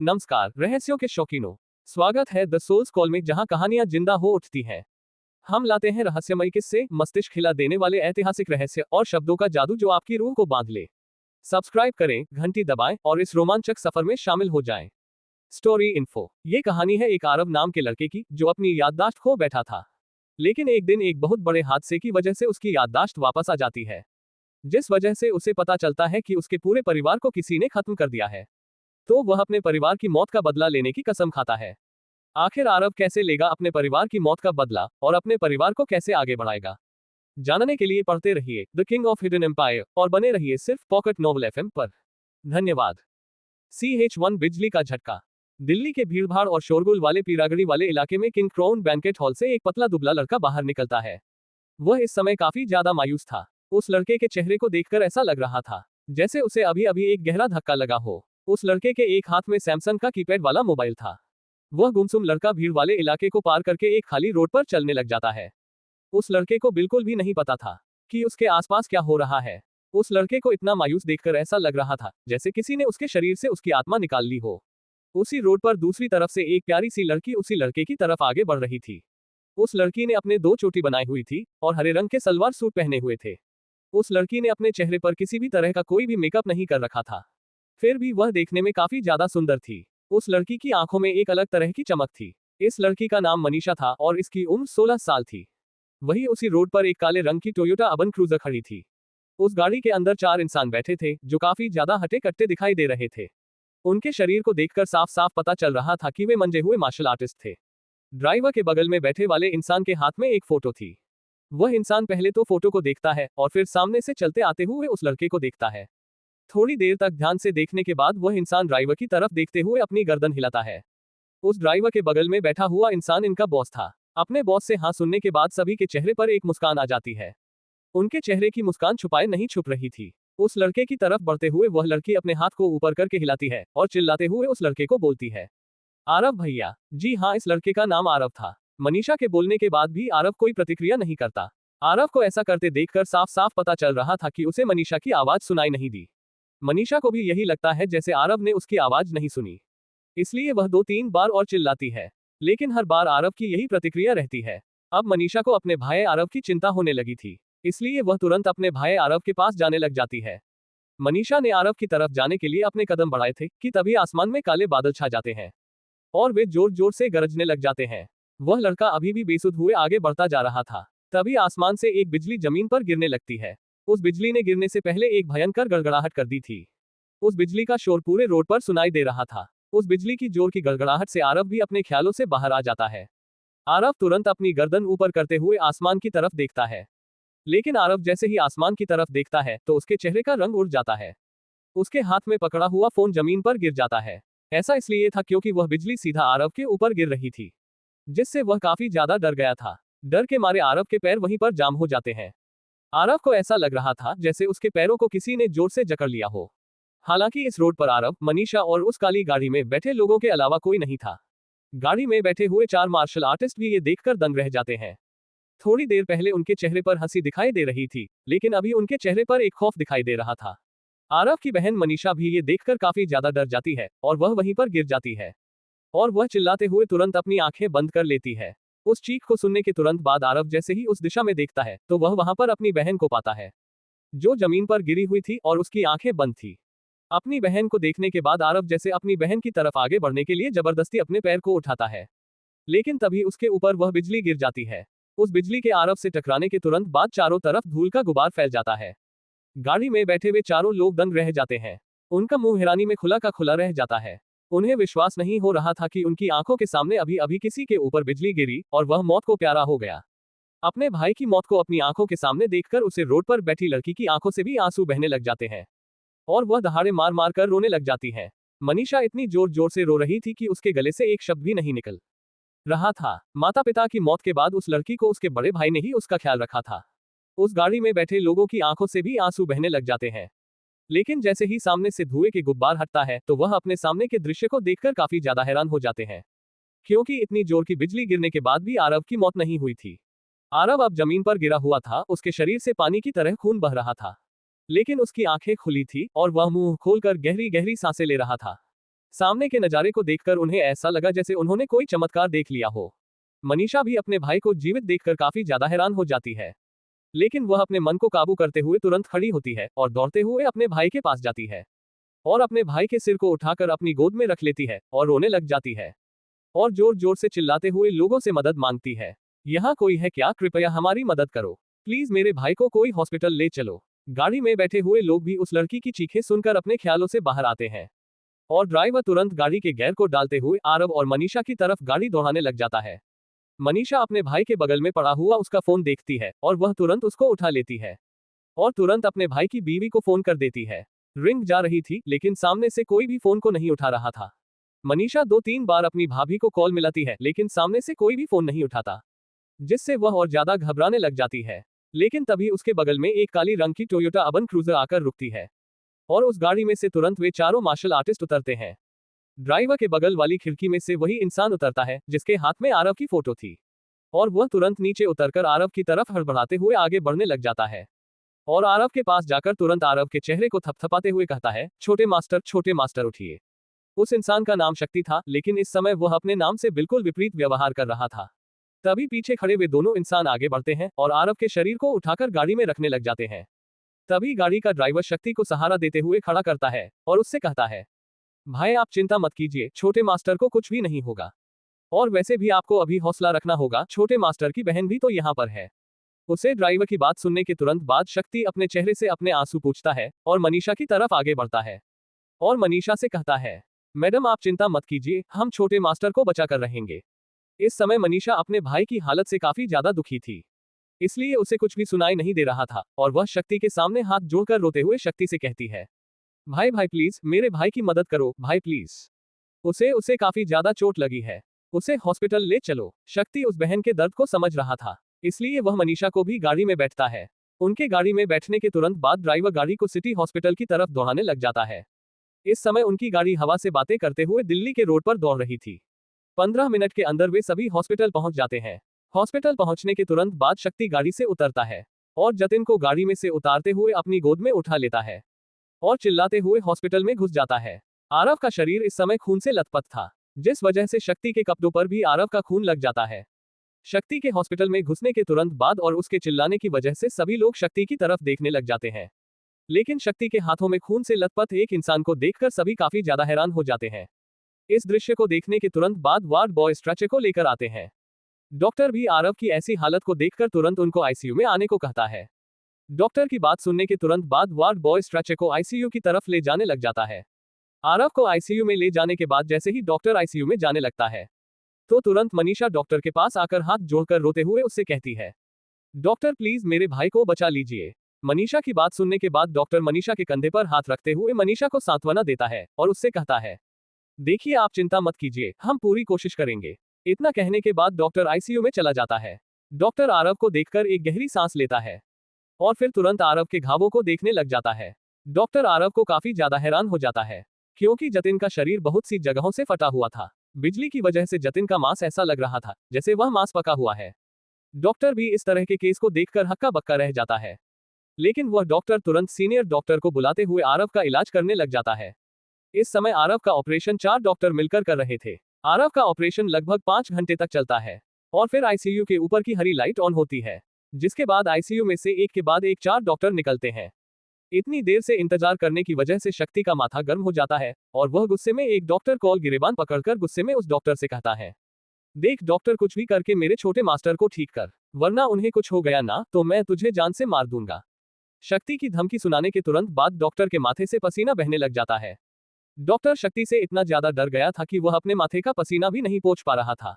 नमस्कार रहस्यों के शौकीनों, स्वागत है द सोल्स कॉल में, जहां कहानियां जिंदा हो उठती हैं। हम लाते हैं रहस्यमय किस्से, मस्तिष्क हिला देने वाले ऐतिहासिक रहस्य और शब्दों का जादू जो आपकी रूह को बांध ले। सब्सक्राइब करें, घंटी दबाएं और इस रोमांचक सफर में शामिल हो जाएं। Story info. ये कहानी है एक आरव नाम के लड़के की जो अपनी याददाश्त खो बैठा था। लेकिन एक दिन एक बहुत बड़े हादसे की वजह से उसकी याददाश्त वापस आ जाती है, जिस वजह से उसे पता चलता है कि उसके पूरे परिवार को किसी ने खत्म कर दिया है। तो वह अपने परिवार की मौत का बदला लेने की कसम खाता है। आखिर आरव कैसे लेगा अपने परिवार की मौत का बदला और अपने परिवार को कैसे आगे बढ़ाएगा? जानने के लिए पढ़ते रहिए the king of hidden empire और बने रहिए सिर्फ पॉकेट नोवेल एफएम पर। धन्यवाद। CH1 बिजली का झटका। दिल्ली के भीड़भाड़ और शोरगुल वाले पीरागढ़ी वाले इलाके में किंग क्राउन बैंकेट हॉल से एक पतला दुबला लड़का बाहर निकलता है। वह इस समय काफी ज्यादा मायूस था। उस लड़के के चेहरे को देखकर ऐसा लग रहा था जैसे उसे अभी अभी एक गहरा धक्का लगा हो। उस लड़के के एक हाथ में सैमसंग का कीपैड वाला मोबाइल था। वह गुमसुम लड़का भीड़ वाले इलाके को पार करके एक खाली रोड पर चलने लग जाता है। उस लड़के को बिल्कुल भी नहीं पता था कि उसके आसपास क्या हो रहा है। उस लड़के को इतना मायूस देखकर ऐसा लग रहा था जैसे किसी ने उसके शरीर से उसकी आत्मा निकाल ली हो। उसी रोड पर दूसरी तरफ से एक प्यारी सी लड़की उसी लड़के की तरफ आगे बढ़ रही थी। उस लड़की ने अपने 2 चोटी बनाई हुई थी और हरे रंग के सलवार सूट पहने हुए थे। उस लड़की ने अपने चेहरे पर किसी भी तरह का कोई भी मेकअप नहीं कर रखा था, फिर भी वह देखने में काफी ज्यादा सुंदर थी। उस लड़की की आंखों में एक अलग तरह की चमक थी। इस लड़की का नाम मनीषा था और इसकी उम्र 16 साल थी। वही उसी रोड पर एक काले रंग की टोयोटा अर्बन क्रूजर खड़ी थी। उस गाड़ी के अंदर 4 इंसान बैठे थे जो काफी ज्यादा हटे कट्टे दिखाई दे रहे थे। उनके शरीर को देखकर साफ साफ पता चल रहा था कि वे मंजे हुए मार्शल आर्टिस्ट थे। ड्राइवर के बगल में बैठे वाले इंसान के हाथ में एक फोटो थी। वह इंसान पहले तो फोटो को देखता है और फिर सामने से चलते आते हुए उस लड़के को देखता है। थोड़ी देर तक ध्यान से देखने के बाद वह इंसान ड्राइवर की तरफ देखते हुए अपनी गर्दन हिलाता है। उस ड्राइवर के बगल में बैठा हुआ इंसान इनका बॉस था। अपने बॉस से हाँ सुनने के बाद सभी के चेहरे पर एक मुस्कान आ जाती है। उनके चेहरे की मुस्कान छुपाए नहीं छुप रही थी। उस लड़के की तरफ बढ़ते हुए वह लड़की अपने हाथ को ऊपर करके हिलाती है और चिल्लाते हुए उस लड़के को बोलती है, आरव भैया। जी हाँ, इस लड़के का नाम आरव था। मनीषा के बोलने के बाद भी आरव कोई प्रतिक्रिया नहीं करता। आरव को ऐसा करते देखकर साफ साफ पता चल रहा था कि उसे मनीषा की आवाज सुनाई नहीं दी। मनीषा को भी यही लगता है जैसे आरव ने उसकी आवाज नहीं सुनी, इसलिए वह 2-3 बार और चिल्लाती है, लेकिन हर बार आरव की यही प्रतिक्रिया रहती है। अब मनीषा को अपने भाई आरव की चिंता होने लगी थी, इसलिए वह तुरंत अपने भाई आरव के पास जाने लग जाती है। मनीषा ने आरव की तरफ जाने के लिए अपने कदम बढ़ाए थे कि तभी आसमान में काले बादल छा जाते हैं और वे जोर जोर से गरजने लग जाते हैं। वह लड़का अभी भी बेसुध हुए आगे बढ़ता जा रहा था। तभी आसमान से एक बिजली जमीन पर गिरने लगती है। उस बिजली ने गिरने से पहले एक भयंकर गड़गड़ाहट कर दी थी। उस बिजली का शोर पूरे रोड पर सुनाई दे रहा था। उस बिजली की जोर की गड़गड़ाहट से आरव भी अपने ख्यालों से बाहर आ जाता है। आरव तुरंत अपनी गर्दन ऊपर करते हुए आसमान की तरफ देखता है, लेकिन आरव जैसे ही आसमान की तरफ देखता है तो उसके चेहरे का रंग उड़ जाता है। उसके हाथ में पकड़ा हुआ फोन जमीन पर गिर जाता है। ऐसा इसलिए था क्योंकि वह बिजली सीधा आरव के ऊपर गिर रही थी, जिससे वह काफी ज्यादा डर गया था। डर के मारे आरव के पैर वहीं पर जाम हो जाते हैं। आरव को ऐसा लग रहा था जैसे उसके पैरों को किसी ने जोर से जकड़ लिया हो। हालांकि इस रोड पर आरव, मनीषा और उस काली गाड़ी में बैठे लोगों के अलावा कोई नहीं था। गाड़ी में बैठे हुए 4 मार्शल आर्टिस्ट भी ये देखकर दंग रह जाते हैं। थोड़ी देर पहले उनके चेहरे पर हंसी दिखाई दे रही थी, लेकिन अभी उनके चेहरे पर एक खौफ दिखाई दे रहा था। आरव की बहन मनीषा भी ये देखकर काफी ज्यादा डर जाती है और वह वहीं पर गिर जाती है और वह चिल्लाते हुए तुरंत अपनी आंखें बंद कर लेती है। उस चीख को सुनने के तुरंत बाद आरव जैसे ही उस दिशा में देखता है तो वह वहां पर अपनी बहन को पाता है, जो जमीन पर गिरी हुई थी और उसकी आंखें बंद थी। अपनी बहन को देखने के बाद आरव जैसे अपनी बहन की तरफ आगे बढ़ने के लिए जबरदस्ती अपने पैर को उठाता है, लेकिन तभी उसके ऊपर वह बिजली गिर जाती है। उस बिजली के आरव से टकराने के तुरंत बाद चारों तरफ धूल का गुबार फैल जाता है। गाड़ी में बैठे हुए चारों लोग दंग रह जाते हैं। उनका मुंह हैरानी में खुला का खुला रह जाता है। उन्हें विश्वास नहीं हो रहा था कि उनकी आंखों के सामने अभी अभी किसी के ऊपर बिजली गिरी और वह मौत को प्यारा हो गया। अपने भाई की मौत को अपनी आंखों के सामने देखकर उसे रोड पर बैठी लड़की की आंखों से भी आंसू बहने लग जाते हैं और वह दहाड़े मार मार कर रोने लग जाती है। मनीषा इतनी जोर जोर से रो रही थी कि उसके गले से एक शब्द भी नहीं निकल रहा था। माता पिता की मौत के बाद उस लड़की को उसके बड़े भाई ने ही उसका ख्याल रखा था। उस गाड़ी में बैठे लोगों की आंखों से भी आंसू बहने लग जाते हैं, लेकिन जैसे ही सामने से धुएं के गुब्बार हटता है तो वह अपने सामने के दृश्य को देखकर काफी ज्यादा हैरान हो जाते हैं, क्योंकि इतनी जोर की बिजली गिरने के बाद भी आरव की मौत नहीं हुई थी। आरव अब जमीन पर गिरा हुआ था, उसके शरीर से पानी की तरह खून बह रहा था, लेकिन उसकी आंखें खुली थी और वह मुंह खोलकर गहरी गहरी सांसें ले रहा था। सामने के नजारे को देखकर उन्हें ऐसा लगा जैसे उन्होंने कोई चमत्कार देख लिया हो। मनीषा भी अपने भाई को जीवित देखकर काफी ज्यादा हैरान हो जाती है, लेकिन वह अपने मन को काबू करते हुए तुरंत खड़ी होती है और दौड़ते हुए अपने भाई के पास जाती है और अपने भाई के सिर को उठाकर अपनी गोद में रख लेती है और रोने लग जाती है और जोर जोर से चिल्लाते हुए लोगों से मदद मांगती है। यहाँ कोई है क्या? कृपया हमारी मदद करो, प्लीज मेरे भाई को कोई हॉस्पिटल ले चलो। गाड़ी में बैठे हुए लोग भी उस लड़की की चीखें सुनकर अपने ख्यालों से बाहर आते हैं और ड्राइवर तुरंत गाड़ी के गियर को डालते हुए आरव और मनीषा की तरफ गाड़ी दौड़ाने लग जाता है। मनीषा अपने भाई के बगल में पड़ा हुआ उसका फोन देखती है और वह तुरंत उसको उठा लेती है और तुरंत अपने भाई की बीवी को फोन कर देती है। रिंग जा रही थी, लेकिन सामने से कोई भी फोन को नहीं उठा रहा था। मनीषा 2-3 बार अपनी भाभी को कॉल मिलाती है, लेकिन सामने से कोई भी फोन नहीं उठाता, जिससे वह और ज्यादा घबराने लग जाती है। लेकिन तभी उसके बगल में एक काली रंग की टोयोटा अर्बन क्रूजर आकर रुकती है और उस गाड़ी में से तुरंत वे चारों मार्शल आर्टिस्ट उतरते हैं। ड्राइवर के बगल वाली खिड़की में से वही इंसान उतरता है जिसके हाथ में आरव की फोटो थी और वह तुरंत नीचे उतरकर आरव की तरफ हड़बड़ाते हुए आगे बढ़ने लग जाता है और आरव के पास जाकर तुरंत आरव के चेहरे को थपथपाते हुए कहता है, छोटे मास्टर उठिए। उस इंसान का नाम शक्ति था, लेकिन इस समय वह अपने नाम से बिल्कुल विपरीत व्यवहार कर रहा था। तभी पीछे खड़े वे दोनों इंसान आगे बढ़ते हैं और आरव के शरीर को उठाकर गाड़ी में रखने लग जाते हैं। तभी गाड़ी का ड्राइवर शक्ति को सहारा देते हुए खड़ा करता है और उससे कहता है, भाई आप चिंता मत कीजिए, छोटे मास्टर को कुछ भी नहीं होगा। और वैसे भी आपको अभी हौसला रखना होगा, छोटे मास्टर की बहन भी तो यहाँ पर है। उसे ड्राइवर की बात सुनने के तुरंत बाद शक्ति अपने चेहरे से अपने आंसू पोंछता है और मनीषा की तरफ आगे बढ़ता है और मनीषा से कहता है, मैडम आप चिंता मत कीजिए, हम छोटे मास्टर को बचा कर रहेंगे। इस समय मनीषा अपने भाई की हालत से काफी ज्यादा दुखी थी, इसलिए उसे कुछ भी सुनाई नहीं दे रहा था और वह शक्ति के सामने हाथ जोड़कर रोते हुए शक्ति से कहती है, भाई प्लीज मेरे भाई की मदद करो, भाई प्लीज। उसे काफी ज्यादा चोट लगी है, उसे हॉस्पिटल ले चलो। शक्ति उस बहन के दर्द को समझ रहा था, इसलिए वह मनीषा को भी गाड़ी में बैठता है। उनके गाड़ी में बैठने के तुरंत बाद ड्राइवर गाड़ी को सिटी हॉस्पिटल की तरफ दौड़ाने लग जाता है। इस समय उनकी गाड़ी हवा से बातें करते हुए दिल्ली के रोड पर दौड़ रही थी। 15 मिनट के अंदर वे सभी हॉस्पिटल पहुंच जाते हैं। हॉस्पिटल पहुंचने के तुरंत बाद शक्ति गाड़ी से उतरता है और जतिन को गाड़ी में से उतारते हुए अपनी गोद में उठा लेता है और चिल्लाते हुए हॉस्पिटल में घुस जाता है। आरव का शरीर इस समय खून से लथपथ था, जिस वजह से शक्ति के कपड़ों पर भी आरव का खून लग जाता है। शक्ति के हॉस्पिटल में घुसने के तुरंत बाद और उसके चिल्लाने की वजह से सभी लोग शक्ति की तरफ देखने लग जाते हैं, लेकिन शक्ति के हाथों में खून से लथपथ एक इंसान को देखकर सभी काफी ज्यादा हैरान हो जाते हैं। इस दृश्य को देखने के तुरंत बाद वार्ड बॉय स्ट्रेचर को लेकर आते हैं। डॉक्टर भी आरव की ऐसी हालत को देखकर तुरंत उनको आईसीयू में आने को कहता है। डॉक्टर की बात सुनने के तुरंत बाद वार्ड बॉय स्ट्रेचर को आईसीयू की तरफ ले जाने लग जाता है। आरव को आईसीयू में ले जाने के बाद जैसे ही डॉक्टर आईसीयू में जाने लगता है, तो तुरंत मनीषा डॉक्टर के पास आकर हाथ जोड़कर रोते हुए उससे कहती है, डॉक्टर प्लीज मेरे भाई को बचा लीजिए। मनीषा की बात सुनने के बाद डॉक्टर मनीषा के कंधे पर हाथ रखते हुए मनीषा को सांत्वना देता है और उससे कहता है, देखिए आप चिंता मत कीजिए, हम पूरी कोशिश करेंगे। इतना कहने के बाद डॉक्टर आईसीयू में चला जाता है। डॉक्टर आरव को देखकर एक गहरी सांस लेता है और फिर तुरंत आरव के घावों को देखने लग जाता है। डॉक्टर आरव को काफी ज्यादा हैरान हो जाता है, क्योंकि जतिन का शरीर बहुत सी जगहों से फटा हुआ था। बिजली की वजह से जतिन का मांस ऐसा लग रहा था जैसे वह मांस पका हुआ है। डॉक्टर भी इस तरह के केस को देखकर हक्का बक्का रह जाता है, लेकिन वह डॉक्टर तुरंत सीनियर डॉक्टर को बुलाते हुए आरव का इलाज करने लग जाता है। इस समय आरव का ऑपरेशन 4 डॉक्टर मिलकर कर रहे थे। आरव का ऑपरेशन लगभग 5 घंटे तक चलता है और फिर आईसीयू के ऊपर की हरी लाइट ऑन होती है, जिसके बाद आईसीयू में से एक के बाद एक 4 डॉक्टर निकलते हैं। इतनी देर से इंतजार करने की वजह से शक्ति का माथा गर्म हो जाता है और वह गुस्से में एक डॉक्टर को गिरेबान पकड़कर गुस्से में उस डॉक्टर से कहता है, देख डॉक्टर कुछ भी करके मेरे छोटे मास्टर को ठीक कर, वरना उन्हें कुछ हो गया ना तो मैं तुझे जान से मार दूंगा। शक्ति की धमकी सुनाने के तुरंत बाद डॉक्टर के माथे से पसीना बहने लग जाता है। डॉक्टर शक्ति से इतना ज्यादा डर गया था कि वह अपने माथे का पसीना भी नहीं पोंछ पा रहा था।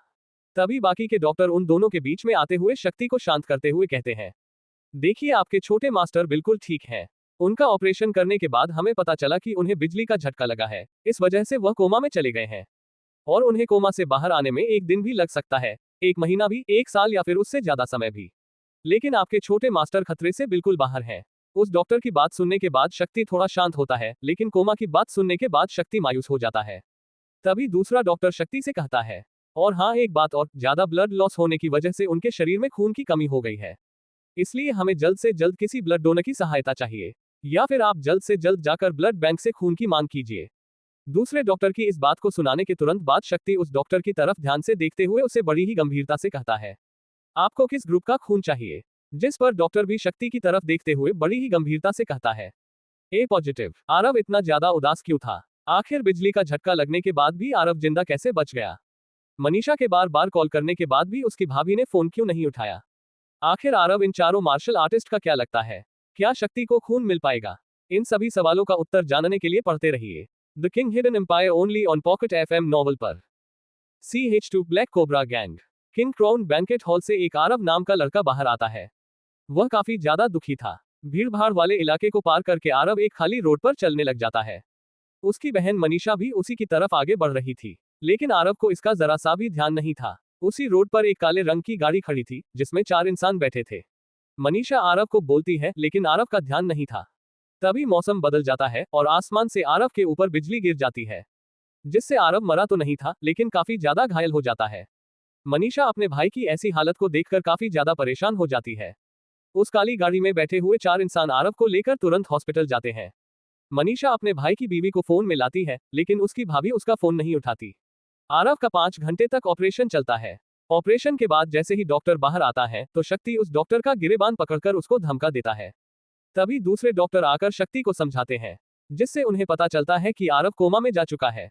तभी बाकी के डॉक्टर उन दोनों के बीच में आते हुए शक्ति को शांत करते हुए कहते हैं, देखिए आपके छोटे मास्टर बिल्कुल ठीक हैं। उनका ऑपरेशन करने के बाद हमें पता चला कि उन्हें बिजली का झटका लगा है, इस वजह से वह कोमा में चले गए हैं और उन्हें कोमा से बाहर आने में 1 दिन भी लग सकता है, 1 महीना भी, 1 साल या फिर उससे ज्यादा समय भी। लेकिन आपके छोटे मास्टर खतरे से बिल्कुल बाहर हैं। उस डॉक्टर की बात सुनने के बाद शक्ति थोड़ा शांत होता है, लेकिन कोमा की बात सुनने के बाद शक्ति मायूस हो जाता है। तभी दूसरा डॉक्टर शक्ति से कहता है, और हाँ एक बात और, ज्यादा ब्लड लॉस होने की वजह से उनके शरीर में खून की कमी हो गई है, इसलिए हमें जल्द से जल्द किसी ब्लड डोनर की सहायता चाहिए, या फिर आप जल्द से जल्द जाकर ब्लड बैंक से खून की मांग कीजिए। दूसरे डॉक्टर की इस बात को सुनाने के तुरंत बाद शक्ति उस डॉक्टर की तरफ ध्यान से देखते हुए उसे बड़ी ही गंभीरता से कहता है, आपको किस ग्रुप का खून चाहिए? जिस पर डॉक्टर भी शक्ति की तरफ देखते हुए बड़ी ही गंभीरता से कहता है, ए पॉजिटिव। आरव इतना ज्यादा उदास क्यों था? आखिर बिजली का झटका लगने के बाद भी आरव जिंदा कैसे बच गया? मनीषा के बार बार कॉल करने के बाद भी उसकी भाभी ने फोन क्यों नहीं उठाया? आखिर आरव इन चारों मार्शल आर्टिस्ट का क्या लगता है? क्या शक्ति को खून मिल पाएगा? इन सभी सवालों का उत्तर जानने के लिए पढ़ते रहिए the king hidden empire only on pocket FM novel पर। CH2 black cobra gang. King crown banquet hall से एक आरव नाम का लड़का बाहर आता है। वह काफी ज्यादा दुखी था। भीड़ भाड़ वाले इलाके को पार करके आरव एक खाली रोड पर चलने लग जाता है। उसकी बहन मनीषा भी उसी की तरफ आगे बढ़ रही थी, लेकिन आरव को इसका जरा सा भी ध्यान नहीं था। उसी रोड पर एक काले रंग की गाड़ी खड़ी थी जिसमें 4 इंसान बैठे थे। मनीषा आरव को बोलती है, लेकिन आरव का ध्यान नहीं था। तभी मौसम बदल जाता है और आसमान से आरव के ऊपर बिजली गिर जाती है, जिससे आरव मरा तो नहीं था, लेकिन काफी ज्यादा घायल हो जाता है। मनीषा अपने भाई की ऐसी हालत को देखकर काफी ज्यादा परेशान हो जाती है। उस काली गाड़ी में बैठे हुए 4 इंसान आरव को लेकर तुरंत हॉस्पिटल जाते हैं। मनीषा अपने भाई की बीवी को फोन मिलाती है, लेकिन उसकी भाभी उसका फोन नहीं उठाती। आरव का 5 घंटे तक ऑपरेशन चलता है। ऑपरेशन के बाद जैसे ही डॉक्टर बाहर आता है तो शक्ति उस डॉक्टर का गिरेबान पकड़कर उसको धमका देता है। तभी दूसरे डॉक्टर आकर शक्ति को समझाते हैं, जिससे उन्हें पता चलता है कि आरव कोमा में जा चुका है।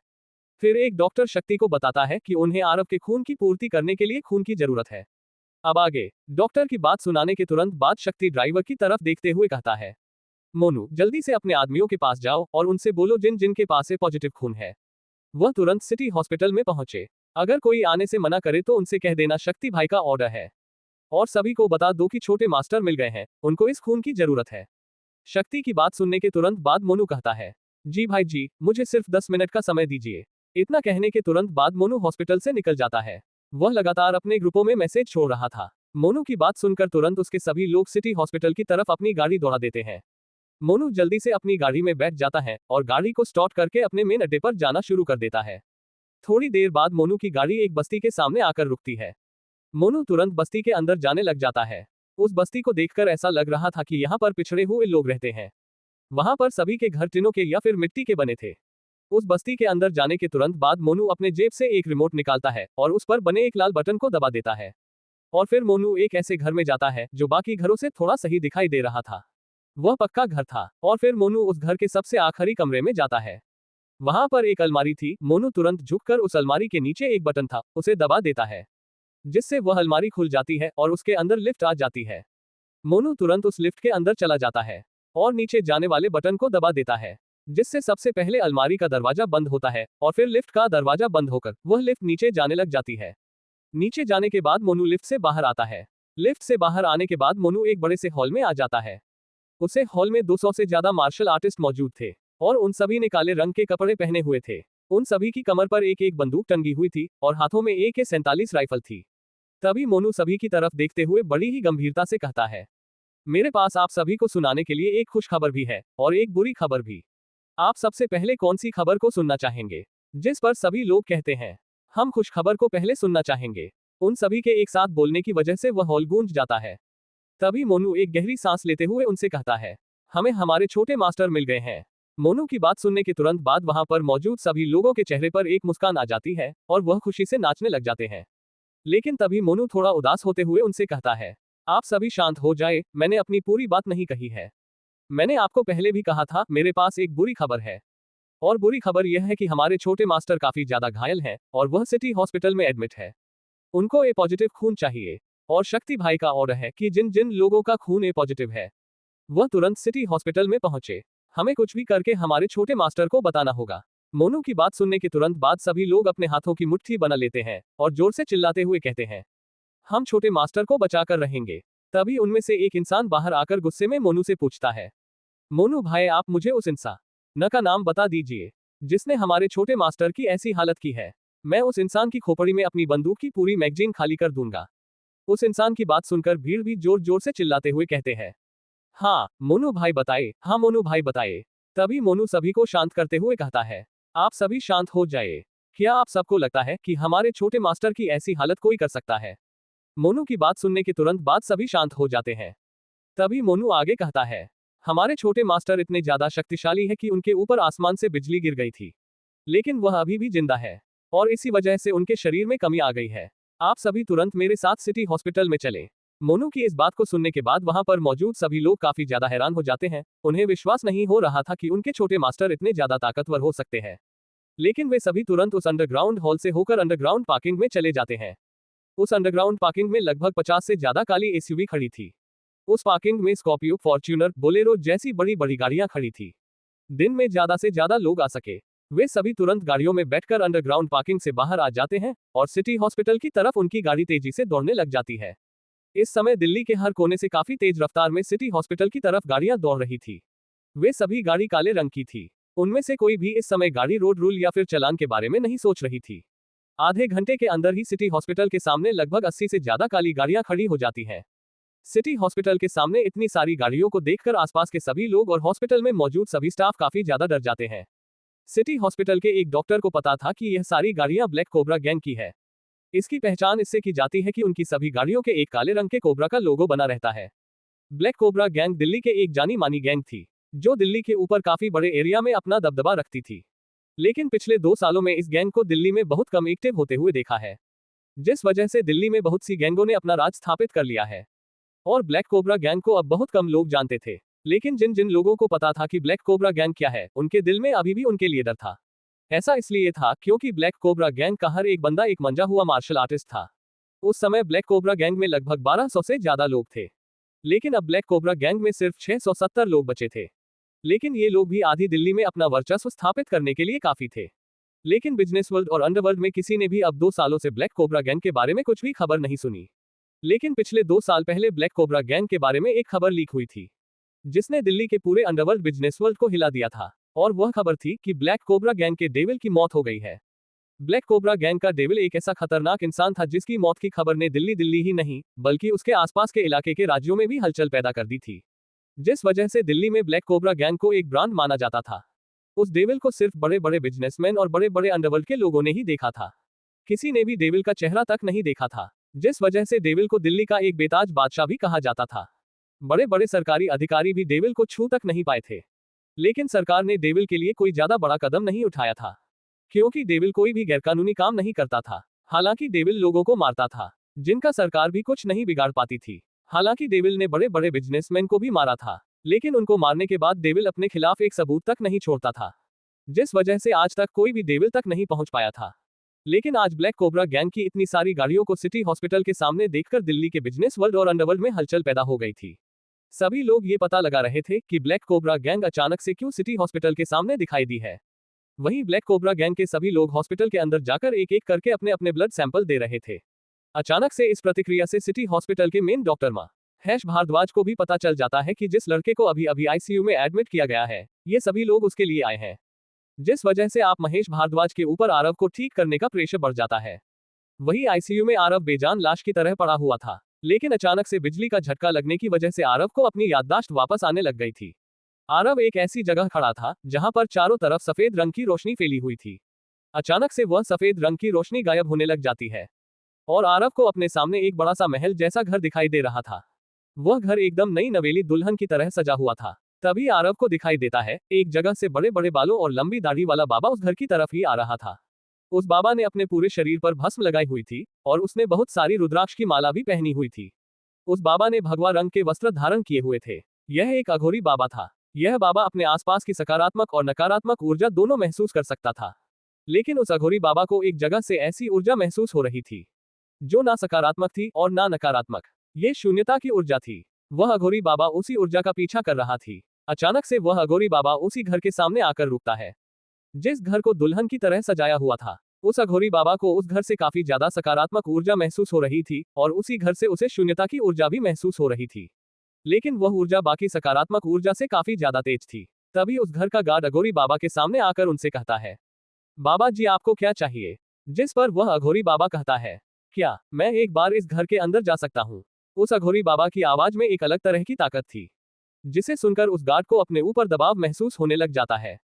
फिर एक डॉक्टर शक्ति को बताता है कि उन्हें आरव के खून की पूर्ति करने के लिए खून की जरूरत है। अब आगे डॉक्टर की बात सुनाने के तुरंत बाद शक्ति ड्राइवर की तरफ देखते हुए कहता है, मोनू जल्दी से अपने आदमियों के पास जाओ और उनसे बोलो जिन जिन के पास पॉजिटिव खून है वह तुरंत सिटी हॉस्पिटल में पहुंचे। अगर कोई आने से मना करे तो उनसे कह देना शक्ति भाई का ऑर्डर है। और सभी को बता दो कि छोटे मास्टर मिल गए हैं, उनको इस खून की जरूरत है। शक्ति की बात सुनने के तुरंत बाद मोनू कहता है, जी भाई जी, मुझे सिर्फ 10 मिनट का समय दीजिए। इतना कहने के तुरंत बाद मोनू हॉस्पिटल से निकल जाता है। वह लगातार अपने ग्रुपों में मैसेज छोड़ रहा था। मोनू की बात सुनकर तुरंत उसके सभी लोग सिटी हॉस्पिटल की तरफ अपनी गाड़ी दौड़ा देते हैं। मोनू जल्दी से अपनी गाड़ी में बैठ जाता है और गाड़ी को स्टार्ट करके अपने मेन अड्डे पर जाना शुरू कर देता है। थोड़ी देर बाद मोनू की गाड़ी एक बस्ती के सामने आकर रुकती है। मोनू तुरंत बस्ती के अंदर जाने लग जाता है। उस बस्ती को देखकर ऐसा लग रहा था कि यहाँ पर पिछड़े हुए लोग रहते हैं। वहां पर सभी के घर टिनों के या फिर मिट्टी के बने थे। उस बस्ती के अंदर जाने के तुरंत बाद मोनू अपने जेब से एक रिमोट निकालता है और उस पर बने एक लाल बटन को दबा देता है। और फिर मोनू एक ऐसे घर में जाता है जो बाकी घरों से थोड़ा सही दिखाई दे रहा था। वह पक्का घर था। और फिर मोनू उस घर के सबसे आखिरी कमरे में जाता है। वहां पर एक अलमारी थी। मोनू तुरंत झुककर उस अलमारी के नीचे एक बटन था, उसे दबा देता है, जिससे वह अलमारी खुल जाती है और उसके अंदर लिफ्ट आ जाती है। मोनू तुरंत उस लिफ्ट के अंदर चला जाता है और नीचे जाने वाले बटन को दबा देता है, जिससे सबसे पहले अलमारी का दरवाजा बंद होता है और फिर लिफ्ट का दरवाजा बंद होकर वह लिफ्ट नीचे जाने लग जाती है। नीचे जाने के बाद मोनू लिफ्ट से बाहर आता है। लिफ्ट से बाहर आने के बाद मोनू एक बड़े से हॉल में आ जाता है। उसे हॉल में 200 से ज्यादा मार्शल आर्टिस्ट मौजूद थे और उन सभी ने काले रंग के कपड़े पहने हुए थे। उन सभी की कमर पर एक एक बंदूक टंगी हुई थी और हाथों में AK-47 राइफल थी। तभी मोनू सभी की तरफ देखते हुए बड़ी ही गंभीरता से कहता है, मेरे पास आप सभी को सुनाने के लिए एक खुश खबर भी है और एक बुरी खबर भी। आप सबसे पहले कौन सी खबर को सुनना चाहेंगे? जिस पर सभी लोग कहते हैं, हम खुश खबर को पहले सुनना चाहेंगे। उन सभी के एक साथ बोलने की वजह से वह हॉल गूंज जाता है। तभी मोनू एक गहरी सांस लेते हुए उनसे कहता है, हमें हमारे छोटे मास्टर मिल गए हैं। मोनू की बात सुनने के तुरंत बाद वहां पर मौजूद सभी लोगों के चेहरे पर एक मुस्कान आ जाती है और वह खुशी से नाचने लग जाते हैं। लेकिन तभी मोनू थोड़ा उदास होते हुए उनसे कहता है, आप सभी शांत हो जाए, मैंने अपनी पूरी बात नहीं कही है। मैंने आपको पहले भी कहा था, मेरे पास एक बुरी खबर है। और बुरी खबर यह है कि हमारे छोटे मास्टर काफी ज्यादा घायल हैं और वह सिटी हॉस्पिटल में एडमिट है। उनको ए पॉजिटिव खून चाहिए और शक्ति भाई का ऑर्डर है कि जिन जिन लोगों का खून ए पॉजिटिव है वह तुरंत सिटी हॉस्पिटल में पहुंचे। हमें कुछ भी करके हमारे छोटे मास्टर को बताना होगा। मोनू की बात सुनने के तुरंत बाद सभी लोग अपने हाथों की मुट्ठी बना लेते हैं और जोर से चिल्लाते हुए कहते हैं, हम छोटे मास्टर को बचाकर रहेंगे। तभी उनमें से एक इंसान बाहर आकर गुस्से में मोनू से पूछता है, मोनू भाई, आप मुझे उस इंसान का नाम बता दीजिए जिसने हमारे छोटे मास्टर की ऐसी हालत की है। मैं उस इंसान की खोपड़ी में अपनी बंदूक की पूरी मैगजीन खाली कर दूंगा। उस इंसान की बात सुनकर भीड़ भी जोर जोर से चिल्लाते हुए कहते हैं, हाँ मोनू भाई बताए, हाँ मोनू भाई बताए। तभी मोनू सभी को शांत करते हुए कहता है, आप सभी शांत हो जाए। क्या आप सबको लगता है कि हमारे छोटे मास्टर की ऐसी हालत कोई कर सकता है? मोनू की बात सुनने के तुरंत बाद सभी शांत हो जाते हैं। तभी मोनू आगे कहता है, हमारे छोटे मास्टर इतने ज्यादा शक्तिशाली है कि उनके ऊपर आसमान से बिजली गिर गई थी। लेकिन वह अभी भी जिंदा है और इसी वजह से उनके शरीर में कमी आ गई है। आप सभी तुरंत मेरे साथ सिटी हॉस्पिटल में चलें। मोनू की इस बात को सुनने के बाद वहां पर मौजूद सभी लोग काफी ज्यादा हैरान हो जाते हैं। उन्हें विश्वास नहीं हो रहा था कि उनके छोटे मास्टर इतने ज्यादा ताकतवर हो सकते हैं। लेकिन वे सभी तुरंत उस अंडरग्राउंड हॉल से होकर अंडरग्राउंड पार्किंग में चले जाते हैं। उस अंडरग्राउंड पार्किंग में लगभग 50 से ज्यादा काली एसयूवी खड़ी थी। उस पार्किंग में स्कॉर्पियो, फॉर्च्यूनर, बोलेरो जैसी बड़ी बड़ी गाड़ियां खड़ी थी। दिन में ज्यादा से ज्यादा लोग आ सके। वे सभी तुरंत गाड़ियों में बैठकर अंडरग्राउंड पार्किंग से बाहर आ जाते हैं और सिटी हॉस्पिटल की तरफ उनकी गाड़ी तेजी से दौड़ने लग जाती है। इस समय दिल्ली के हर कोने से काफी तेज रफ्तार में सिटी हॉस्पिटल की तरफ गाड़ियां दौड़ रही थी। वे सभी गाड़ी काले रंग की थी। उनमें से कोई भी इस समय गाड़ी रोड रूल या फिर चालान के बारे में नहीं सोच रही थी। आधे घंटे के अंदर ही सिटी हॉस्पिटल के सामने लगभग 80 से ज्यादा काली गाड़ियां खड़ी हो जाती हैं। सिटी हॉस्पिटल के सामने इतनी सारी गाड़ियों को देखकर आसपास के सभी लोग और हॉस्पिटल में मौजूद सभी स्टाफ काफी ज्यादा डर जाते हैं। सिटी हॉस्पिटल के एक डॉक्टर को पता था कि यह सारी गाड़ियां ब्लैक कोबरा गैंग की है। इसकी पहचान इससे की जाती है कि उनकी सभी गाड़ियों के एक काले रंग के कोबरा का लोगो बना रहता है। ब्लैक कोबरा गैंग दिल्ली के एक जानी मानी गैंग थी, जो दिल्ली के ऊपर काफी बड़े एरिया में अपना दबदबा रखती थी। लेकिन पिछले 2 सालों में इस गैंग को दिल्ली में बहुत कम एक्टिव होते हुए देखा है, जिस वजह से दिल्ली में बहुत सी गैंगों ने अपना राज स्थापित कर लिया है। और ब्लैक कोबरा गैंग को अब बहुत कम लोग जानते थे। लेकिन जिन जिन लोगों को पता था कि ब्लैक कोबरा गैंग क्या है, उनके दिल में अभी भी उनके लिए डर था। ऐसा इसलिए था क्योंकि ब्लैक कोबरा गैंग का हर एक बंदा एक मंजा हुआ मार्शल आर्टिस्ट था। उस समय ब्लैक कोबरा गैंग में लगभग 1200 से ज्यादा लोग थे। लेकिन अब ब्लैक कोबरा गैंग में सिर्फ 670 लोग बचे थे। लेकिन ये लोग भी आधी दिल्ली में अपना वर्चस्व स्थापित करने के लिए काफी थे। लेकिन बिजनेस वर्ल्ड और अंडरवर्ल्ड में किसी ने भी अब 2 सालों से ब्लैक कोबरा गैंग के बारे में कुछ भी खबर नहीं सुनी। लेकिन पिछले 2 साल पहले ब्लैक कोबरा गैंग के बारे में एक खबर लीक हुई थी, जिसने दिल्ली के पूरे अंडरवर्ल्ड बिजनेस वर्ल्ड को हिला दिया था। और वह खबर थी कि ब्लैक कोबरा गैंग के डेविल की मौत हो गई है। ब्लैक कोबरा गैंग का डेविल एक ऐसा खतरनाक इंसान था जिसकी मौत की खबर ने दिल्ली दिल्ली ही नहीं बल्कि उसके आसपास के इलाके के राज्यों में भी हलचल पैदा कर दी थी, जिस वजह से दिल्ली में ब्लैक कोबरा गैंग को एक ब्रांड माना जाता था। उस डेविल को सिर्फ बड़े बड़े बिजनेसमैन और बड़े बड़े अंडरवर्ल्ड के लोगों ने ही देखा था। किसी ने भी डेविल का चेहरा तक नहीं देखा था, जिस वजह से डेविल को दिल्ली का एक बेताज बादशाह भी कहा जाता था। बड़े बड़े सरकारी अधिकारी भी डेविल को छू तक नहीं पाए थे। लेकिन सरकार ने डेविल के लिए कोई ज्यादा बड़ा कदम नहीं उठाया था, क्योंकि डेविल कोई भी गैरकानूनी काम नहीं करता था। हालांकि डेविल लोगों को मारता था, जिनका सरकार भी कुछ नहीं बिगाड़ पाती थी। हालांकि डेविल ने बड़े बड़े बिजनेसमैन को भी मारा था, लेकिन उनको मारने के बाद डेविल अपने खिलाफ एक सबूत तक नहीं छोड़ता था, जिस वजह से आज तक कोई भी डेविल तक नहीं पहुंच पाया था। लेकिन आज ब्लैक कोबरा गैंग की इतनी सारी गाड़ियों को सिटी हॉस्पिटल के सामने देखकर दिल्ली के बिजनेस वर्ल्ड और अंडरवर्ल्ड में हलचल पैदा हो गई थी। सभी लोग ये पता लगा रहे थे कि ब्लैक कोबरा गैंग अचानक से क्यों सिटी हॉस्पिटल के सामने दिखाई दी है। वहीं ब्लैक कोबरा गैंग के सभी लोग हॉस्पिटल के अंदर जाकर एक एक करके अपने अपने ब्लड सैंपल दे रहे थे। अचानक से इस प्रतिक्रिया से सिटी हॉस्पिटल के मेन डॉक्टर महेश भारद्वाज को भी पता चल जाता है कि जिस लड़के को अभी अभी आईसीयू में एडमिट किया गया है, ये सभी लोग उसके लिए आए हैं। जिस वजह से आप महेश भारद्वाज के ऊपर आरव को ठीक करने का प्रेशर बढ़ जाता है। वही आईसीयू में आरव बेजान लाश की तरह पड़ा हुआ था, लेकिन अचानक से बिजली का झटका लगने की वजह से आरव को अपनी याददाश्त वापस आने लग गई थी। आरव एक ऐसी जगह खड़ा था जहां पर चारों तरफ सफेद रंग की रोशनी फैली हुई थी। अचानक से वह सफेद रंग की रोशनी गायब होने लग जाती है और आरव को अपने सामने एक बड़ा सा महल जैसा घर दिखाई दे रहा था। वह घर एकदम नई नवेली दुल्हन की तरह सजा हुआ था। तभी आरव को दिखाई देता है एक जगह से बड़े बड़े बालों और लंबी दाढ़ी वाला बाबा उस घर की तरफ ही आ रहा था। उस बाबा ने अपने पूरे शरीर पर भस्म लगाई हुई थी और उसने बहुत सारी रुद्राक्ष की माला भी पहनी हुई थी। उस बाबा ने भगवा रंग के वस्त्र धारण किए हुए थे। यह एक अघोरी बाबा था। यह बाबा अपने आसपास की सकारात्मक और नकारात्मक ऊर्जा दोनों महसूस कर सकता था। लेकिन उस अघोरी बाबा को एक जगह से ऐसी ऊर्जा महसूस हो रही थी जो ना सकारात्मक थी और ना नकारात्मक। ये शून्यता की ऊर्जा थी। वह अघोरी बाबा उसी ऊर्जा का पीछा कर रहा थी। अचानक से वह अघोरी बाबा उसी घर के सामने आकर रुकता है, जिस घर को दुल्हन की तरह सजाया हुआ था। उस अघोरी बाबा को उस घर से काफी ज्यादा सकारात्मक ऊर्जा महसूस हो रही थी और उसी घर से उसे शून्यता की ऊर्जा भी महसूस हो रही थी। लेकिन वह ऊर्जा बाकी सकारात्मक ऊर्जा से काफी ज्यादा तेज थी। तभी उस घर का गार्ड अघोरी बाबा के सामने आकर उनसे कहता है, बाबा जी आपको क्या चाहिए? जिस पर वह अघोरी बाबा कहता है, क्या मैं एक बार इस घर के अंदर जा सकता हूँ? उस अघोरी बाबा की आवाज में एक अलग तरह की ताकत थी, जिसे सुनकर उस गार्ड को अपने ऊपर दबाव महसूस होने लग जाता है।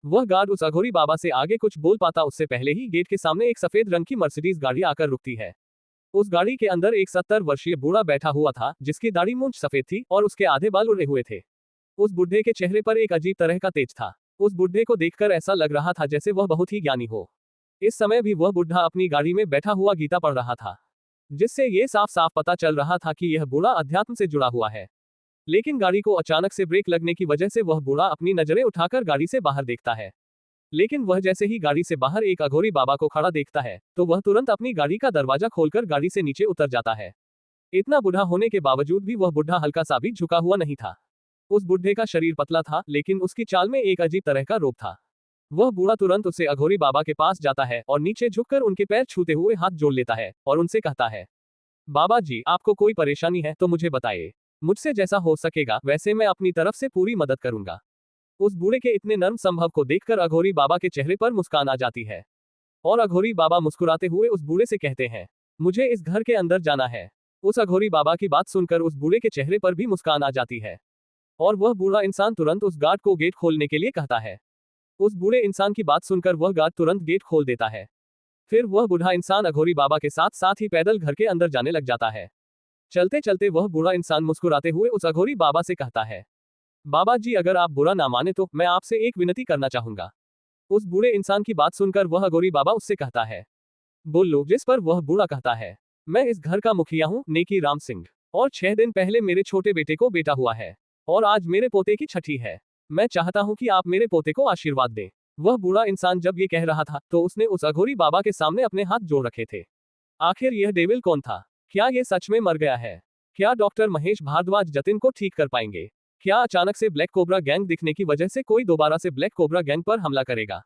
वह गार्ड उस अघोरी बाबा से आगे कुछ बोल पाता उससे पहले ही गेट के सामने एक सफेद रंग की मर्सिडीज गाड़ी आकर रुकती है। उस गाड़ी के अंदर एक 70 वर्षीय बूढ़ा बैठा हुआ था, जिसकी दाढ़ी मूंछ सफेद थी और उसके आधे बाल उड़े हुए थे। उस बुढ़े के चेहरे पर एक अजीब तरह का तेज था। उस बुढ़े को देखकर ऐसा लग रहा था जैसे वह बहुत ही ज्ञानी हो। इस समय भी वह बुढ़ा अपनी गाड़ी में बैठा हुआ गीता पढ़ रहा था, जिससे ये साफ साफ पता चल रहा था कि यह बूढ़ा अध्यात्म से जुड़ा हुआ है। लेकिन गाड़ी को अचानक से ब्रेक लगने की वजह से वह बूढ़ा अपनी नजरें उठाकर गाड़ी से बाहर देखता है। लेकिन वह जैसे ही गाड़ी से बाहर एक अघोरी बाबा को खड़ा देखता है, तो वह तुरंत अपनी गाड़ी का दरवाजा खोलकर गाड़ी से नीचे उतर जाता है। इतना बूढ़ा होने के बावजूद भी वह बुढ़ा हल्का सा भी झुका हुआ नहीं था। उस बुढ़े का शरीर पतला था, लेकिन उसकी चाल में एक अजीब तरह का रोब था। वह बूढ़ा तुरंत उसे अघोरी बाबा के पास जाता है और नीचे झुककर उनके पैर छूते हुए हाथ जोड़ लेता है और उनसे कहता है, बाबा जी, आपको कोई परेशानी है तो मुझे बताइए। मुझसे जैसा हो सकेगा वैसे मैं अपनी तरफ से पूरी मदद करूंगा। उस बूढ़े के इतने नर्म संभव को देखकर अघोरी बाबा के चेहरे पर मुस्कान आ जाती है और अघोरी बाबा मुस्कुराते हुए उस बूढ़े से कहते हैं, मुझे इस घर के अंदर जाना है। उस अघोरी बाबा की बात सुनकर उस बूढ़े के चेहरे पर भी मुस्कान आ जाती है और वह बूढ़ा इंसान तुरंत उस गार्ड को गेट खोलने के लिए कहता है। उस बूढ़े इंसान की बात सुनकर वह गार्ड तुरंत गेट खोल देता है। फिर वह बूढ़ा इंसान अघोरी बाबा के साथ साथ ही पैदल घर के अंदर जाने लग जाता है। चलते चलते वह बूढ़ा इंसान मुस्कुराते हुए उस अघोरी बाबा से कहता है, बाबा जी, अगर आप बुरा ना माने तो मैं आपसे एक विनती करना चाहूंगा। उस बूढ़े इंसान की बात सुनकर वह अघोरी बाबा उससे कहता है, बोलो। जिस पर वह बूढ़ा कहता है, मैं इस घर का मुखिया हूँ, नेकी राम सिंह, और 6 दिन पहले मेरे छोटे बेटे को बेटा हुआ है और आज मेरे पोते की छठी है। मैं चाहता हूँ कि आप मेरे पोते को आशीर्वाद दें। वह बूढ़ा इंसान जब ये कह रहा था तो उसने उस अघोरी बाबा के सामने अपने हाथ जोड़ रखे थे। आखिर यह डेविल कौन था? क्या ये सच में मर गया है? क्या डॉक्टर महेश भारद्वाज जतिन को ठीक कर पाएंगे? क्या अचानक से ब्लैक कोबरा गैंग दिखने की वजह से कोई दोबारा से ब्लैक कोबरा गैंग पर हमला करेगा?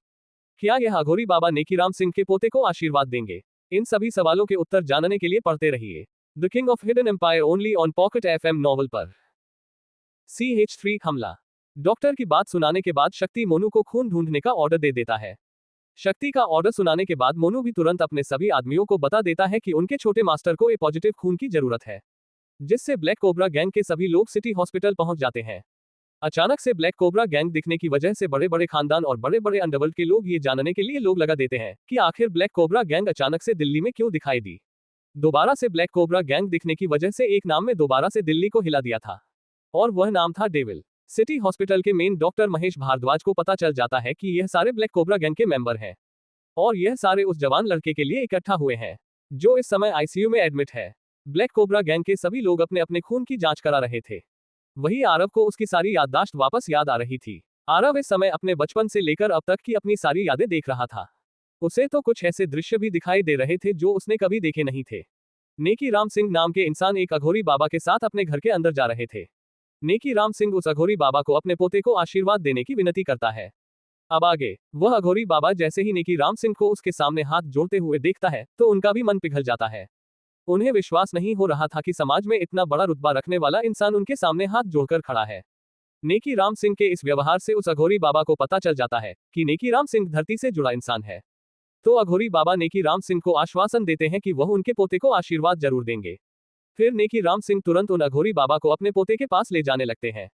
क्या यह अघोरी बाबा नेकीराम सिंह के पोते को आशीर्वाद देंगे? इन सभी सवालों के उत्तर जानने के लिए पढ़ते रहिए the king of hidden empire only on pocket FM novel पर। CH3 हमला। डॉक्टर की बात सुनाने के बाद शक्ति मोनू को खून ढूंढने का ऑर्डर दे देता है। शक्ति का ऑर्डर सुनाने के बाद मोनू भी तुरंत अपने सभी आदमियों को बता देता है कि उनके छोटे मास्टर को ए पॉजिटिव खून की जरूरत है, जिससे ब्लैक कोबरा गैंग के सभी लोग सिटी हॉस्पिटल पहुंच जाते हैं। अचानक से ब्लैक कोबरा गैंग दिखने की वजह से बड़े बड़े खानदान और बड़े बड़े अंडरवर्ल्ड के लोग ये जानने के लिए लोग लगा देते हैं कि आखिर ब्लैक कोबरा गैंग अचानक से दिल्ली में क्यों दिखाई दी। दोबारा से ब्लैक कोबरा गैंग दिखने की वजह से एक नाम में दोबारा से दिल्ली को हिला दिया था और वह नाम था डेविल। सिटी हॉस्पिटल के मेन डॉक्टर महेश भारद्वाज को पता चल जाता है कि यह सारे ब्लैक कोबरा गैंग के मेंबर हैं और यह सारे उस जवान लड़के के लिए इकट्ठा हुए हैं जो इस समय आईसीयू में एडमिट है। ब्लैक कोबरा गैंग के सभी लोग अपने अपने खून की जांच करा रहे थे। वही आरव को उसकी सारी याददाश्त वापस याद आ रही थी। आरव इस समय अपने बचपन से लेकर अब तक की अपनी सारी यादें देख रहा था। उसे तो कुछ ऐसे दृश्य भी दिखाई दे रहे थे जो उसने कभी देखे नहीं थे। नेकी राम सिंह नाम के इंसान एक अघोरी बाबा के साथ अपने घर के अंदर जा रहे थे। नेकी राम सिंह उस अघोरी बाबा को अपने पोते को आशीर्वाद देने की विनती करता है। अब आगे वह अघोरी बाबा जैसे ही नेकी राम सिंह को उसके सामने हाथ जोड़ते हुए देखता है तो उनका भी मन पिघल जाता है। उन्हें विश्वास नहीं हो रहा था कि समाज में इतना बड़ा रुतबा रखने वाला इंसान उनके सामने हाथ जोड़कर खड़ा है। नेकी राम सिंह के इस व्यवहार से उस अघोरी बाबा को पता चल जाता है कि नेकी राम सिंह धरती से जुड़ा इंसान है। तो अघोरी बाबा नेकी राम सिंह को आश्वासन देते हैं कि वह उनके पोते को आशीर्वाद जरूर देंगे। फिर नेकी राम सिंह तुरंत उन अघोरी बाबा को अपने पोते के पास ले जाने लगते हैं।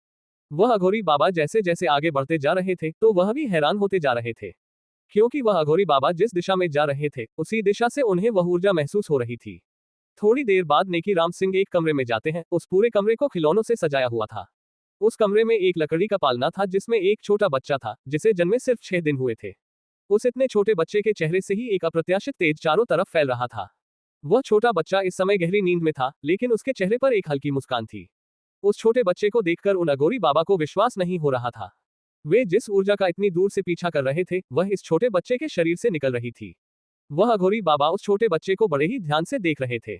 वह अघोरी बाबा जैसे जैसे आगे बढ़ते जा रहे थे तो वह भी हैरान होते जा रहे थे, क्योंकि वह अघोरी बाबा जिस दिशा में जा रहे थे उसी दिशा से उन्हें वह ऊर्जा महसूस हो रही थी। थोड़ी देर बाद नेकी राम सिंह एक कमरे में जाते हैं। उस पूरे कमरे को खिलौनों से सजाया हुआ था। उस कमरे में एक लकड़ी का पालना था जिसमें एक छोटा बच्चा था जिसे जन्मे सिर्फ 6 दिन हुए थे। उस इतने छोटे बच्चे के चेहरे से ही एक अप्रत्याशित तेज चारों तरफ फैल रहा था। वह छोटा बच्चा इस समय गहरी नींद में था, लेकिन उसके चेहरे पर एक हल्की मुस्कान थी। उस छोटे बच्चे को देखकर उन अघोरी बाबा को विश्वास नहीं हो रहा था। वे जिस ऊर्जा का इतनी दूर से पीछा कर रहे थे वह इस छोटे बच्चे के शरीर से निकल रही थी। वह अघोरी बाबा उस छोटे बच्चे को बड़े ही ध्यान से देख रहे थे।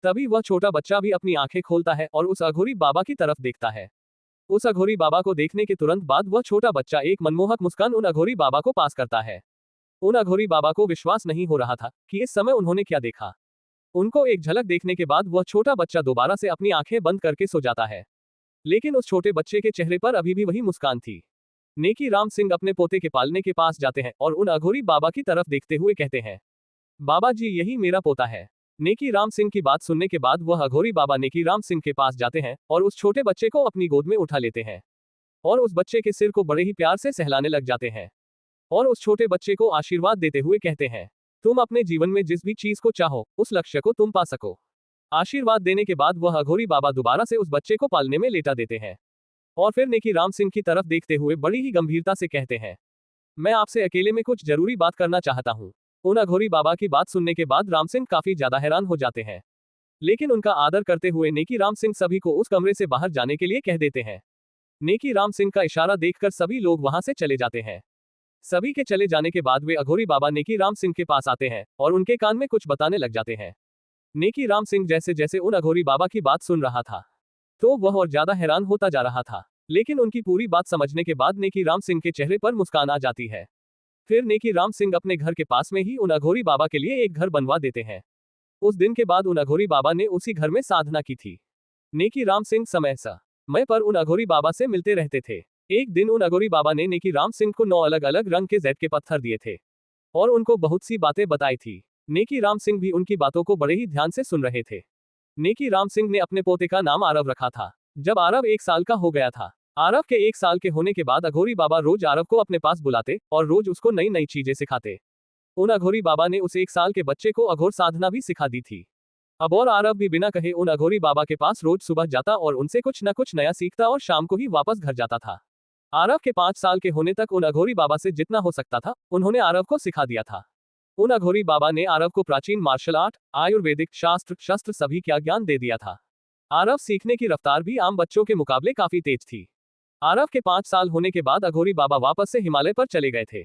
तभी वह छोटा बच्चा भी अपनी आंखें खोलता है और उस अघोरी बाबा की तरफ देखता है। उस अघोरी बाबा को देखने के तुरंत बाद वह छोटा बच्चा एक मनमोहक मुस्कान उन अघोरी बाबा को पास करता है। उन अघोरी बाबा को विश्वास नहीं हो रहा था कि इस समय उन्होंने क्या देखा। उनको एक झलक देखने के बाद वह छोटा बच्चा दोबारा से अपनी आंखें बंद करके सो जाता है, लेकिन उस छोटे बच्चे के चेहरे पर अभी भी वही मुस्कान थी। नेकी राम सिंह अपने पोते के पालने के पास जाते हैं और उन अघोरी बाबा की तरफ देखते हुए कहते हैं, बाबा जी, यही मेरा पोता है। नेकी राम सिंह की बात सुनने के बाद वह अघोरी बाबा नेकी राम सिंह के पास जाते हैं और उस छोटे बच्चे को अपनी गोद में उठा लेते हैं और उस बच्चे के सिर को बड़े ही प्यार से सहलाने लग जाते हैं और उस छोटे बच्चे को आशीर्वाद देते हुए कहते हैं, तुम अपने जीवन में जिस भी चीज को चाहो उस लक्ष्य को तुम पा सको। आशीर्वाद देने के बाद वह अघोरी बाबा दोबारा से उस बच्चे को पालने में लेटा देते हैं और फिर नेकी राम सिंह की तरफ देखते हुए बड़ी ही गंभीरता से कहते हैं, मैं आपसे अकेले में कुछ जरूरी बात करना चाहता हूँ। उन अघोरी बाबा की बात सुनने के बाद राम सिंह काफी ज्यादा हैरान हो जाते हैं, लेकिन उनका आदर करते हुए नेकी राम सिंह सभी को उस कमरे से बाहर जाने के लिए कह देते हैं। नेकी राम सिंह का इशारा देखकर सभी लोग वहां से चले जाते हैं। सभी के चले जाने के बाद वे अघोरी बाबा नेकी राम सिंह के पास आते हैं और उनके कान में कुछ बताने लग जाते हैं। नेकी राम सिंह जैसे जैसे उन अघोरी बाबा की बात सुन रहा था, तो वह और ज्यादा हैरान होता जा रहा था, लेकिन उनकी पूरी बात समझने के बाद नेकी राम सिंह के चेहरे पर मुस्कान आ जाती है। फिर नेकी राम सिंह अपने घर के पास में ही उन अघोरी बाबा के लिए एक घर बनवा देते हैं। उस दिन के बाद उन अघोरी बाबा ने उसी घर में साधना की थी। नेकी राम सिंह समय पर उन अघोरी बाबा से मिलते रहते थे। एक दिन उन अघोरी बाबा ने नेकी राम सिंह को 9 अलग अलग रंग के जेड के पत्थर दिए थे और उनको बहुत सी बातें बताई थी। नेकी राम सिंह भी उनकी बातों को बड़े ही ध्यान से सुन रहे थे। नेकी राम सिंह ने अपने पोते का नाम आरव रखा था। जब आरव 1 साल का हो गया था, आरव के 1 साल के होने के बाद अघोरी बाबा रोज आरव को अपने पास बुलाते और रोज उसको नई नई चीजें सिखाते। उन अघोरी बाबा ने उस 1 साल के बच्चे को अघोर साधना भी सिखा दी थी। अब और आरव भी बिना कहे उन अघोरी बाबा के पास रोज सुबह जाता और उनसे कुछ न कुछ नया सीखता और शाम को ही वापस घर जाता था। आरव के 5 साल के होने तक उन अघोरी बाबा से जितना हो सकता था उन्होंने आरव को सिखा दिया था। उन अघोरी बाबा ने आरव को प्राचीन मार्शल आर्ट, आयुर्वेदिक शास्त्र शस्त्र सभी का ज्ञान दे दिया था। आरव सीखने की रफ्तार भी आम बच्चों के मुकाबले काफी तेज थी। आरव के 5 साल होने के बाद अघोरी बाबा वापस से हिमालय पर चले गए थे।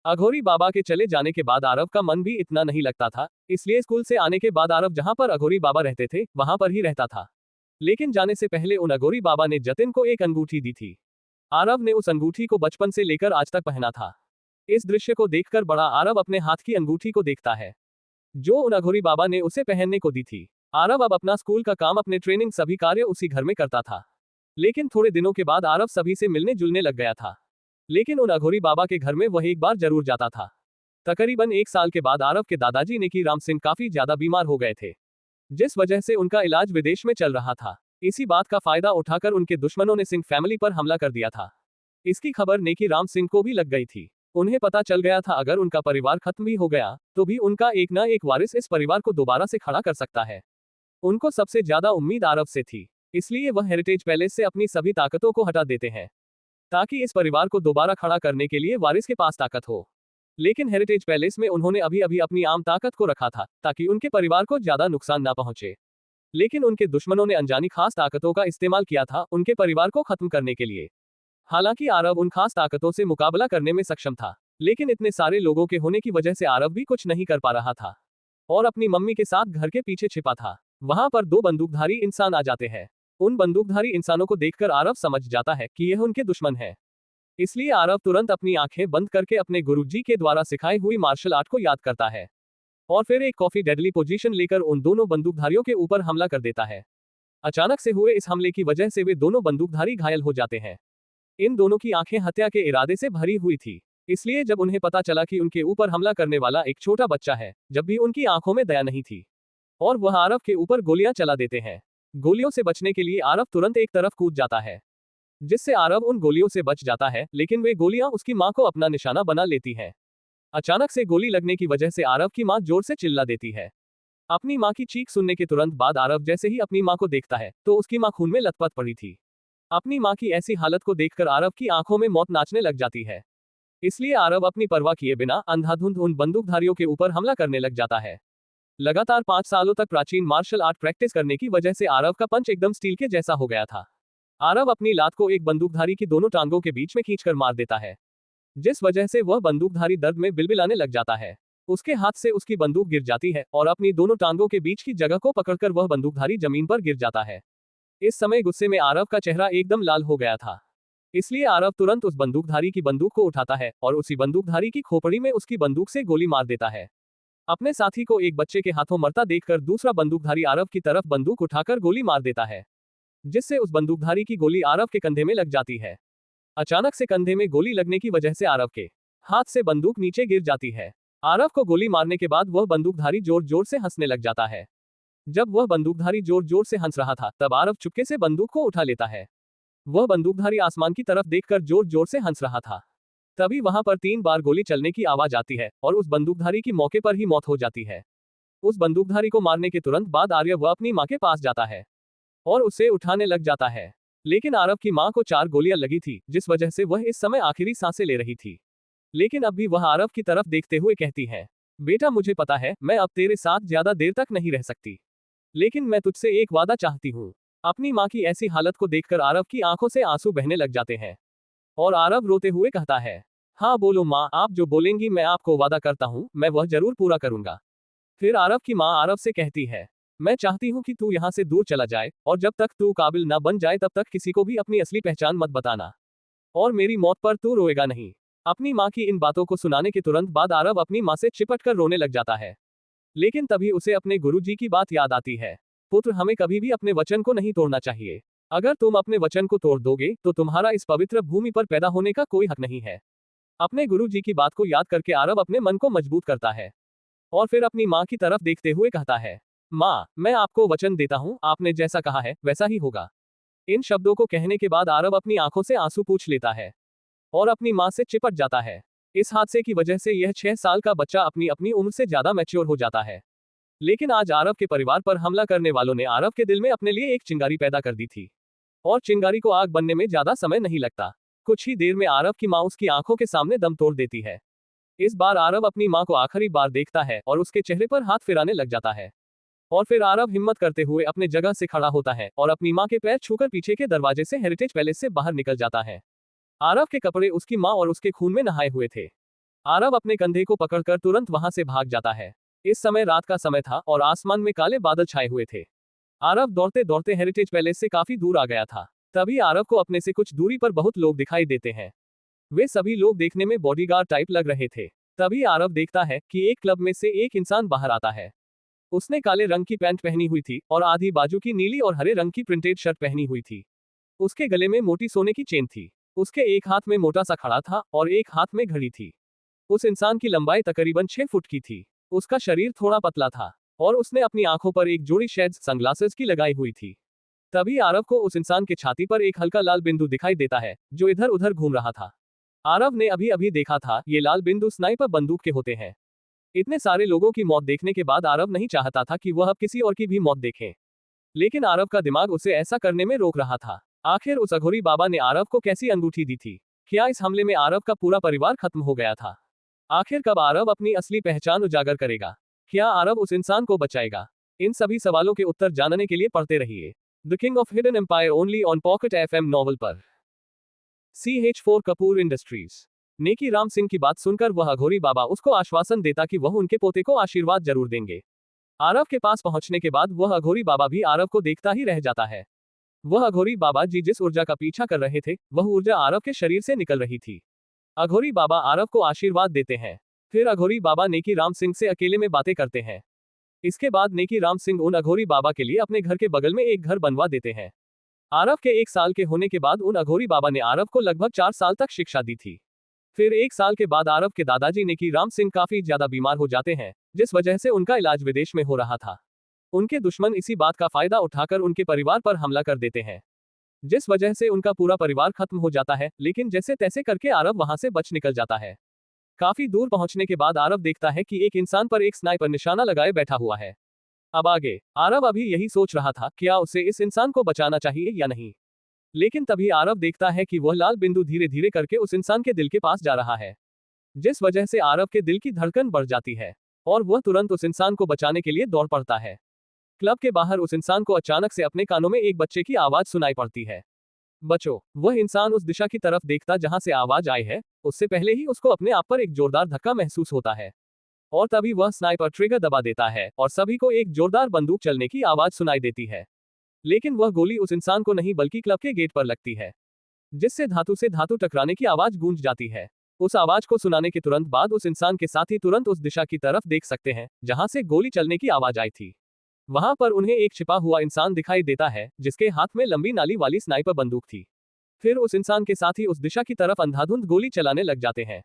अघोरी बाबा के चले जाने के बाद आरव का मन भी इतना नहीं लगता था, इसलिए स्कूल से आने के बाद आरव जहां पर अघोरी बाबा रहते थे वहां पर ही रहता था। लेकिन जाने से पहले उन अघोरी बाबा ने जतिन को एक अंगूठी दी थी। आरव ने उस अंगूठी को बचपन से लेकर आज तक पहना था। इस दृश्य को देखकर बड़ा आरव अपने हाथ की अंगूठी को देखता है, जो उन अघोरी बाबा ने उसे पहनने को दी थी। आरव अब अपना स्कूल का काम, अपने ट्रेनिंग सभी कार्य उसी घर में करता था। लेकिन थोड़े दिनों के बाद आरव सभी से मिलने जुलने लग गया था। लेकिन उन अघोरी बाबा के घर में वह एक बार जरूर जाता था। तकरीबन 1 साल के बाद आरव के दादाजी नेकी राम सिंह काफी ज्यादा बीमार हो गए थे, जिस वजह से उनका इलाज विदेश में चल रहा था। इसी बात का फायदा उठाकर उनके दुश्मनों ने सिंह फैमिली पर हमला कर दिया था। इसकी खबर नेकी राम सिंह को भी लग गई थी। उन्हें पता चल गया था अगर उनका परिवार खत्म भी हो गया तो भी उनका एक न एक वारिस इस परिवार को दोबारा से खड़ा कर सकता है। उनको सबसे ज्यादा उम्मीद आरव से थी, इसलिए वह हेरिटेज पैलेस से अपनी सभी ताकतों को हटा देते हैं ताकि इस परिवार को दोबारा खड़ा करने के लिए वारिस के पास ताकत हो। लेकिन हेरिटेज पैलेस में उन्होंने अभी अभी अपनी आम ताकत को रखा था ताकि उनके परिवार को ज्यादा नुकसान ना पहुंचे। लेकिन उनके दुश्मनों ने अनजानी खास ताकतों का इस्तेमाल किया था उनके परिवार को खत्म करने के लिए। हालांकि आरव उन खास ताकतों से मुकाबला करने में सक्षम था, लेकिन इतने सारे लोगों के होने की वजह से आरव भी कुछ नहीं कर पा रहा था और अपनी मम्मी के साथ घर के पीछे छिपा था। वहां पर 2 बंदूकधारी इंसान आ जाते हैं। उन बंदूकधारी इंसानों को देखकर आरव समझ जाता है कि यह उनके दुश्मन है। इसलिए आरव तुरंत अपनी आंखें बंद करके अपने गुरुजी के द्वारा सिखाई हुई मार्शल आर्ट को याद करता है और फिर एक कॉफी डेडली पोजीशन लेकर उन दोनों बंदूकधारियों के ऊपर हमला कर देता है। अचानक से हुए इस हमले की वजह से वे दोनों बंदूकधारी घायल हो जाते हैं। इन दोनों की आंखें हत्या के इरादे से भरी हुई थी, इसलिए जब उन्हें पता चला कि उनके ऊपर हमला करने वाला एक छोटा बच्चा है, जब भी उनकी आंखों में दया नहीं थी और वह आरव के ऊपर गोलियां चला देते हैं। गोलियों से बचने के लिए आरव तुरंत एक तरफ कूद जाता है, जिससे आरव उन गोलियों से बच जाता है, लेकिन वे गोलियां उसकी मां को अपना निशाना बना लेती हैं। अचानक से गोली लगने की वजह से आरव की मां जोर से चिल्ला देती है। अपनी मां की चीख सुनने के तुरंत बाद आरव जैसे ही अपनी मां को देखता है तो उसकी मां खून में लथपथ पड़ी थी। अपनी मां की ऐसी हालत को देखकर आरव की आंखों में मौत नाचने लग जाती है। इसलिए आरव अपनी परवाह किए बिना अंधाधुंध उन बंदूकधारियों के ऊपर हमला करने लग जाता है। लगातार 5 सालों तक प्राचीन मार्शल आर्ट प्रैक्टिस करने की वजह से आरव का पंच एकदम स्टील के जैसा हो गया था। आरव अपनी लात को एक बंदूकधारी की दोनों टांगों के बीच में खींचकर मार देता है, जिस वजह से वह बंदूकधारी दर्द में बिलबिलाने लग जाता है। उसके हाथ से उसकी बंदूक गिर जाती है और अपनी दोनों टांगों के बीच की जगह को पकड़कर वह बंदूकधारी जमीन पर गिर जाता है। इस समय गुस्से में आरव का चेहरा एकदम लाल हो गया था, इसलिए आरव तुरंत उस बंदूकधारी की बंदूक को उठाता है और उसी बंदूकधारी की खोपड़ी में उसकी बंदूक से गोली मार देता है। अपने साथी को एक बच्चे के हाथों मरता देखकर दूसरा बंदूकधारी आरव की तरफ बंदूक उठाकर गोली मार देता है, जिससे उस बंदूकधारी की गोली आरव के कंधे में लग जाती है। अचानक से कंधे में गोली लगने की वजह से आरव के हाथ से बंदूक नीचे गिर जाती है। आरव को गोली मारने के बाद वह बंदूकधारी जोर जोर से हंसने लग जाता है। जब वह बंदूकधारी जोर जोर से हंस रहा था तब आरव चुपके से बंदूक को उठा लेता है। वह बंदूकधारी आसमान की तरफ देखकर जोर जोर से हंस रहा था। तभी वहां पर 3 बार गोली चलने की आवाज आती है और उस बंदूकधारी की मौके पर ही मौत हो जाती है। उस बंदूकधारी को मारने के तुरंत बाद आर्य वह अपनी मां के पास जाता है और उसे उठाने लग जाता है। लेकिन आरव की मां को 4 गोलियां लगी थी, जिस वजह से वह इस समय आखिरी सांसें ले रही थी। लेकिन अब भी वह आरव की तरफ देखते हुए कहती है, बेटा मुझे पता है मैं अब तेरे साथ ज्यादा देर तक नहीं रह सकती, लेकिन मैं तुझसे एक वादा चाहती हूँ। अपनी माँ की ऐसी हालत को देखकर आरव की आंखों से आंसू बहने लग जाते हैं और आरव रोते हुए कहता है, हाँ बोलो माँ, आप जो बोलेंगी मैं आपको वादा करता हूँ मैं वह जरूर पूरा करूंगा। फिर आरव की माँ आरव से कहती है, मैं चाहती हूँ कि तू यहाँ से दूर चला जाए और जब तक तू काबिल ना बन जाए तब तक किसी को भी अपनी असली पहचान मत बताना, और मेरी मौत पर तू रोएगा नहीं। अपनी माँ की इन बातों को सुनाने के तुरंत बाद आरव अपनी माँ से चिपट कर रोने लग जाता है। लेकिन तभी उसे अपने गुरुजी की बात याद आती है, पुत्र हमें कभी भी अपने वचन को नहीं तोड़ना चाहिए। अगर तुम अपने वचन को तोड़ दोगे तो तुम्हारा इस पवित्र भूमि पर पैदा होने का कोई हक नहीं है। अपने गुरुजी की बात को याद करके आरव अपने मन को मजबूत करता है और फिर अपनी माँ की तरफ देखते हुए कहता है, माँ मैं आपको वचन देता हूँ, आपने जैसा कहा है वैसा ही होगा। इन शब्दों को कहने के बाद आरव अपनी आंखों से आंसू पूछ लेता है और अपनी माँ से चिपट जाता है। इस हादसे की वजह से यह 6 साल का बच्चा अपनी अपनी उम्र से ज्यादा मैच्योर हो जाता है। लेकिन आज आरव के परिवार पर हमला करने वालों ने आरव के दिल में अपने लिए एक चिंगारी पैदा कर दी थी, और चिंगारी को आग बनने में ज्यादा समय नहीं लगता। कुछ ही देर में आरव की माँ उसकी आंखों के सामने दम तोड़ देती है। इस बार आरव अपनी माँ को आखिरी बार देखता है और उसके चेहरे पर हाथ फिराने लग जाता है। और फिर आरव हिम्मत करते हुए अपने जगह से खड़ा होता है और अपनी माँ के पैर छूकर पीछे के दरवाजे से हेरिटेज पैलेस से बाहर निकल जाता है। आरव के कपड़े उसकी माँ और उसके खून में नहाए हुए थे। आरव अपने कंधे को पकड़कर तुरंत वहां से भाग जाता है। इस समय रात का समय था और आसमान में काले बादल छाए हुए थे। आरव दौड़ते दौड़ते हेरिटेज पैलेस से काफी दूर आ गया था। तभी आरव को अपने से कुछ दूरी पर बहुत लोग दिखाई देते हैं। वे सभी लोग देखने में बॉडीगार्ड टाइप लग रहे थे। तभी आरव देखता है कि एक क्लब में से एक इंसान बाहर आता है। उसने काले रंग की पैंट पहनी हुई थी और आधी बाजू की नीली और हरे रंग की प्रिंटेड शर्ट पहनी हुई थी। उसके गले में मोटी सोने की चेन थी। उसके एक हाथ में मोटा सा खड़ा था और एक हाथ में घड़ी थी। उस इंसान की लंबाई तकरीबन 6 फुट की थी। उसका शरीर थोड़ा पतला था और उसने अपनी आंखों पर एक जोड़ी शेड्स सनग्लासेस की लगाई हुई थी। तभी आरव को उस इंसान के छाती पर एक हल्का लाल बिंदु दिखाई देता है जो इधर उधर घूम रहा था। आरव ने अभी अभी देखा था, ये लाल बिंदु स्नाइपर बंदूक के होते हैं। इतने सारे लोगों की मौत देखने के बाद आरव नहीं चाहता था कि वह अब किसी और की भी मौत देखे, लेकिन आरव का दिमाग उसे ऐसा करने में रोक रहा था। आखिर उस अघोरी बाबा ने आरव को कैसी अंगूठी दी थी? क्या इस हमले में आरव का पूरा परिवार खत्म हो गया था? आखिर कब आरव अपनी असली पहचान उजागर करेगा? क्या आरव उस इंसान को बचाएगा? इन सभी सवालों के उत्तर जानने के लिए पढ़ते रहिए the king of hidden empire only on pocket FM novel पर। CH4 Kapoor industries. नेकी राम सिंह की बात सुनकर वह अघोरी बाबा उसको आश्वासन देता कि वह उनके पोते को आशीर्वाद जरूर देंगे। आरव के पास पहुंचने के बाद वह अघोरी बाबा भी आरव को देखता ही रह जाता है। वह अघोरी बाबा जी जिस ऊर्जा का पीछा कर रहे थे वह ऊर्जा आरव के शरीर से निकल रही थी। अघोरी बाबा आरव को आशीर्वाद देते हैं। फिर अघोरी बाबा नेकी राम सिंह से अकेले में बातें करते हैं। इसके बाद नेकी राम सिंह उन अघोरी बाबा के लिए अपने घर के बगल में एक घर बनवा देते हैं। आरव के 1 साल के होने के बाद उन अघोरी बाबा ने आरव को लगभग 4 साल तक शिक्षा दी थी। फिर 1 साल के बाद आरव के दादाजी नेकी राम सिंह काफी ज्यादा बीमार हो जाते हैं, जिस वजह से उनका इलाज विदेश में हो रहा था। उनके दुश्मन इसी बात का फायदा उठाकर उनके परिवार पर हमला कर देते हैं, जिस वजह से उनका पूरा परिवार खत्म हो जाता है। लेकिन जैसे तैसे करके आरव वहां से बच निकल जाता है। काफी दूर पहुंचने के बाद आरव देखता है कि एक इंसान पर एक स्नाइपर निशाना लगाए बैठा हुआ है। अब आगे आरव अभी यही सोच रहा था, क्या उसे इस इंसान को बचाना चाहिए या नहीं। लेकिन तभी आरव देखता है कि वह लाल बिंदु धीरे धीरे करके उस इंसान के दिल के पास जा रहा है, जिस वजह से आरव के दिल की धड़कन बढ़ जाती है और वह तुरंत उस इंसान को बचाने के लिए दौड़ पड़ता है। क्लब के बाहर उस इंसान को अचानक से अपने कानों में एक बच्चे की आवाज सुनाई पड़ती है, बचो। वह इंसान उस दिशा की तरफ देखता जहां से आवाज आई है। उससे पहले ही उसको अपने आप पर एक जोरदार धक्का महसूस होता है और तभी वह स्नाइपर ट्रिगर दबा देता है और सभी को एक जोरदार बंदूक चलने की आवाज सुनाई देती है। लेकिन वह गोली उस इंसान को नहीं बल्कि क्लब के गेट पर लगती है, जिससे धातु से धातु टकराने की आवाज गूंज जाती है। उस आवाज को सुनाने के तुरंत बाद उस इंसान के साथी तुरंत उस दिशा की तरफ देख सकते हैं जहां से गोली चलने की आवाज आई थी। वहां पर उन्हें एक छिपा हुआ इंसान दिखाई देता है जिसके हाथ में लंबी नाली वाली स्नाइपर बंदूक थी। फिर उस इंसान के साथी उस दिशा की तरफ अंधाधुंध गोली चलाने लग जाते हैं।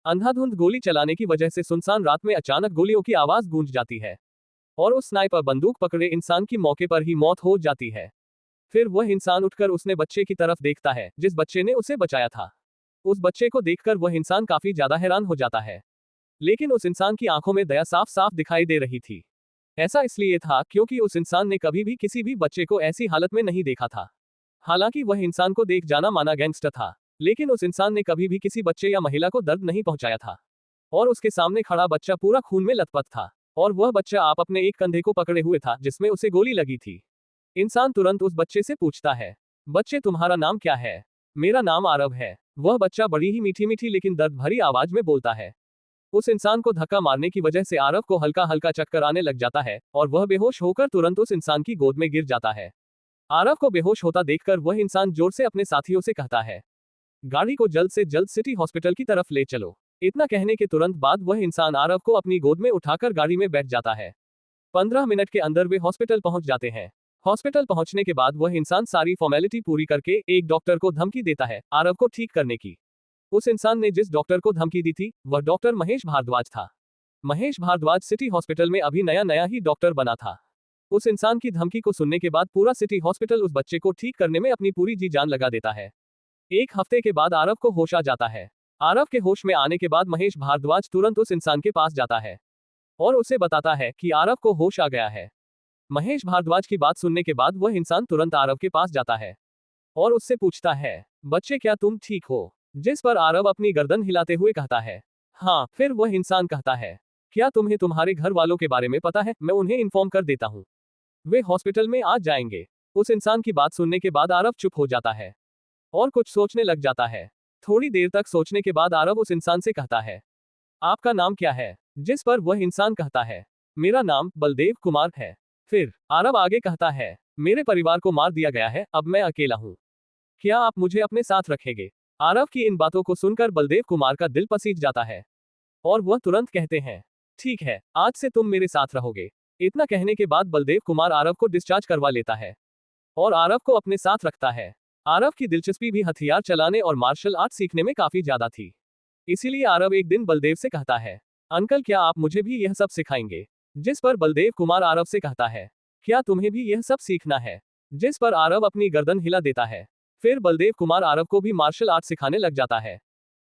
अंधाधुंध गोली चलाने की वजह से सुनसान रात में अचानक गोलियों की आवाज गूंज जाती है और उस स्नाइपर बंदूक पकड़े इंसान की मौके पर ही मौत हो जाती है। फिर वह इंसान उठकर उसने बच्चे की तरफ देखता है जिस बच्चे ने उसे बचाया था। उस बच्चे को देखकर वह इंसान काफी ज्यादा हैरान हो जाता है, लेकिन उस इंसान की आंखों में दया साफ साफ दिखाई दे रही थी। ऐसा इसलिए था क्योंकि उस इंसान ने कभी भी किसी भी बच्चे को ऐसी हालत में नहीं देखा था। हालांकि वह इंसान को देख जाना माना गैंगस्टर था, लेकिन उस इंसान ने कभी भी किसी बच्चे या महिला को दर्द नहीं पहुंचाया था। और उसके सामने खड़ा बच्चा पूरा खून में लथपथ था, और वह बच्चा आप अपने एक कंधे को पकड़े हुए था जिसमें उसे गोली लगी थी। इंसान तुरंत उस बच्चे से पूछता है, बच्चे तुम्हारा नाम क्या है? मेरा नाम आरव है। वह बच्चा बड़ी ही मीठी मीठी लेकिन दर्द भरी आवाज में बोलता है। उस इंसान को धक्का मारने की वजह से आरव को हल्का हल्का चक्कर आने लग जाता है और वह बेहोश होकर तुरंत उस इंसान की गोद में गिर जाता है। आरव को बेहोश होता देखकर वह इंसान जोर से अपने साथियों से कहता है, गाड़ी को जल्द से जल्द सिटी हॉस्पिटल की तरफ ले चलो। इतना कहने के तुरंत बाद वह इंसान आरव को अपनी गोद में उठाकर गाड़ी में बैठ जाता है। 15 मिनट के अंदर वे हॉस्पिटल पहुंच जाते हैं। हॉस्पिटल पहुंचने के बाद वह इंसान सारी फॉर्मेलिटी पूरी करके एक डॉक्टर को धमकी देता है आरव को ठीक करने की। उस इंसान ने जिस डॉक्टर को धमकी दी थी वह डॉक्टर महेश भारद्वाज था। महेश भारद्वाज सिटी हॉस्पिटल में अभी नया नया ही डॉक्टर बना था। उस इंसान की धमकी को सुनने के बाद पूरा सिटी हॉस्पिटल उस बच्चे को ठीक करने में अपनी पूरी जी जान लगा देता है। एक हफ्ते के बाद आरव को होश आ जाता है। आरव के होश में आने के बाद महेश भारद्वाज तुरंत उस इंसान के पास जाता है और उसे बताता है कि आरव को होश आ गया है। महेश भारद्वाज की बात सुनने के बाद वह इंसान तुरंत आरव के पास जाता है और उससे पूछता है, बच्चे क्या तुम ठीक हो? जिस पर आरव अपनी गर्दन हिलाते हुए कहता है, हाँ। फिर वह इंसान कहता है, क्या तुम्हें तुम्हारे घर वालों के बारे में पता है? मैं उन्हें इन्फॉर्म कर देता हूँ, वे हॉस्पिटल में आ जाएंगे। उस इंसान की बात सुनने के बाद आरव चुप हो जाता है और कुछ सोचने लग जाता है। थोड़ी देर तक सोचने के बाद आरव उस इंसान से कहता है, आपका नाम क्या है? जिस पर वह इंसान कहता है, मेरा नाम बलदेव कुमार है। फिर आरव आगे कहता है, मेरे परिवार को मार दिया गया है, अब मैं अकेला हूँ, क्या आप मुझे अपने साथ रखेंगे? आरव की इन बातों को सुनकर बलदेव कुमार का दिल पसीज जाता है और वह तुरंत कहते हैं, ठीक है, आज से तुम मेरे साथ रहोगे। इतना कहने के बाद बलदेव कुमार आरव को डिस्चार्ज करवा लेता है और आरव को अपने साथ रखता है। आरव की दिलचस्पी भी हथियार चलाने और मार्शल आर्ट सीखने में काफी ज्यादा थी। इसीलिए आरव एक दिन बलदेव से कहता है, अंकल क्या आप मुझे भी यह सब सिखाएंगे? जिस पर बलदेव कुमार आरव से कहता है, क्या तुम्हें भी यह सब सीखना है? जिस पर आरव अपनी गर्दन हिला देता है। फिर बलदेव कुमार आरव को भी मार्शल आर्ट सिखाने लग जाता है।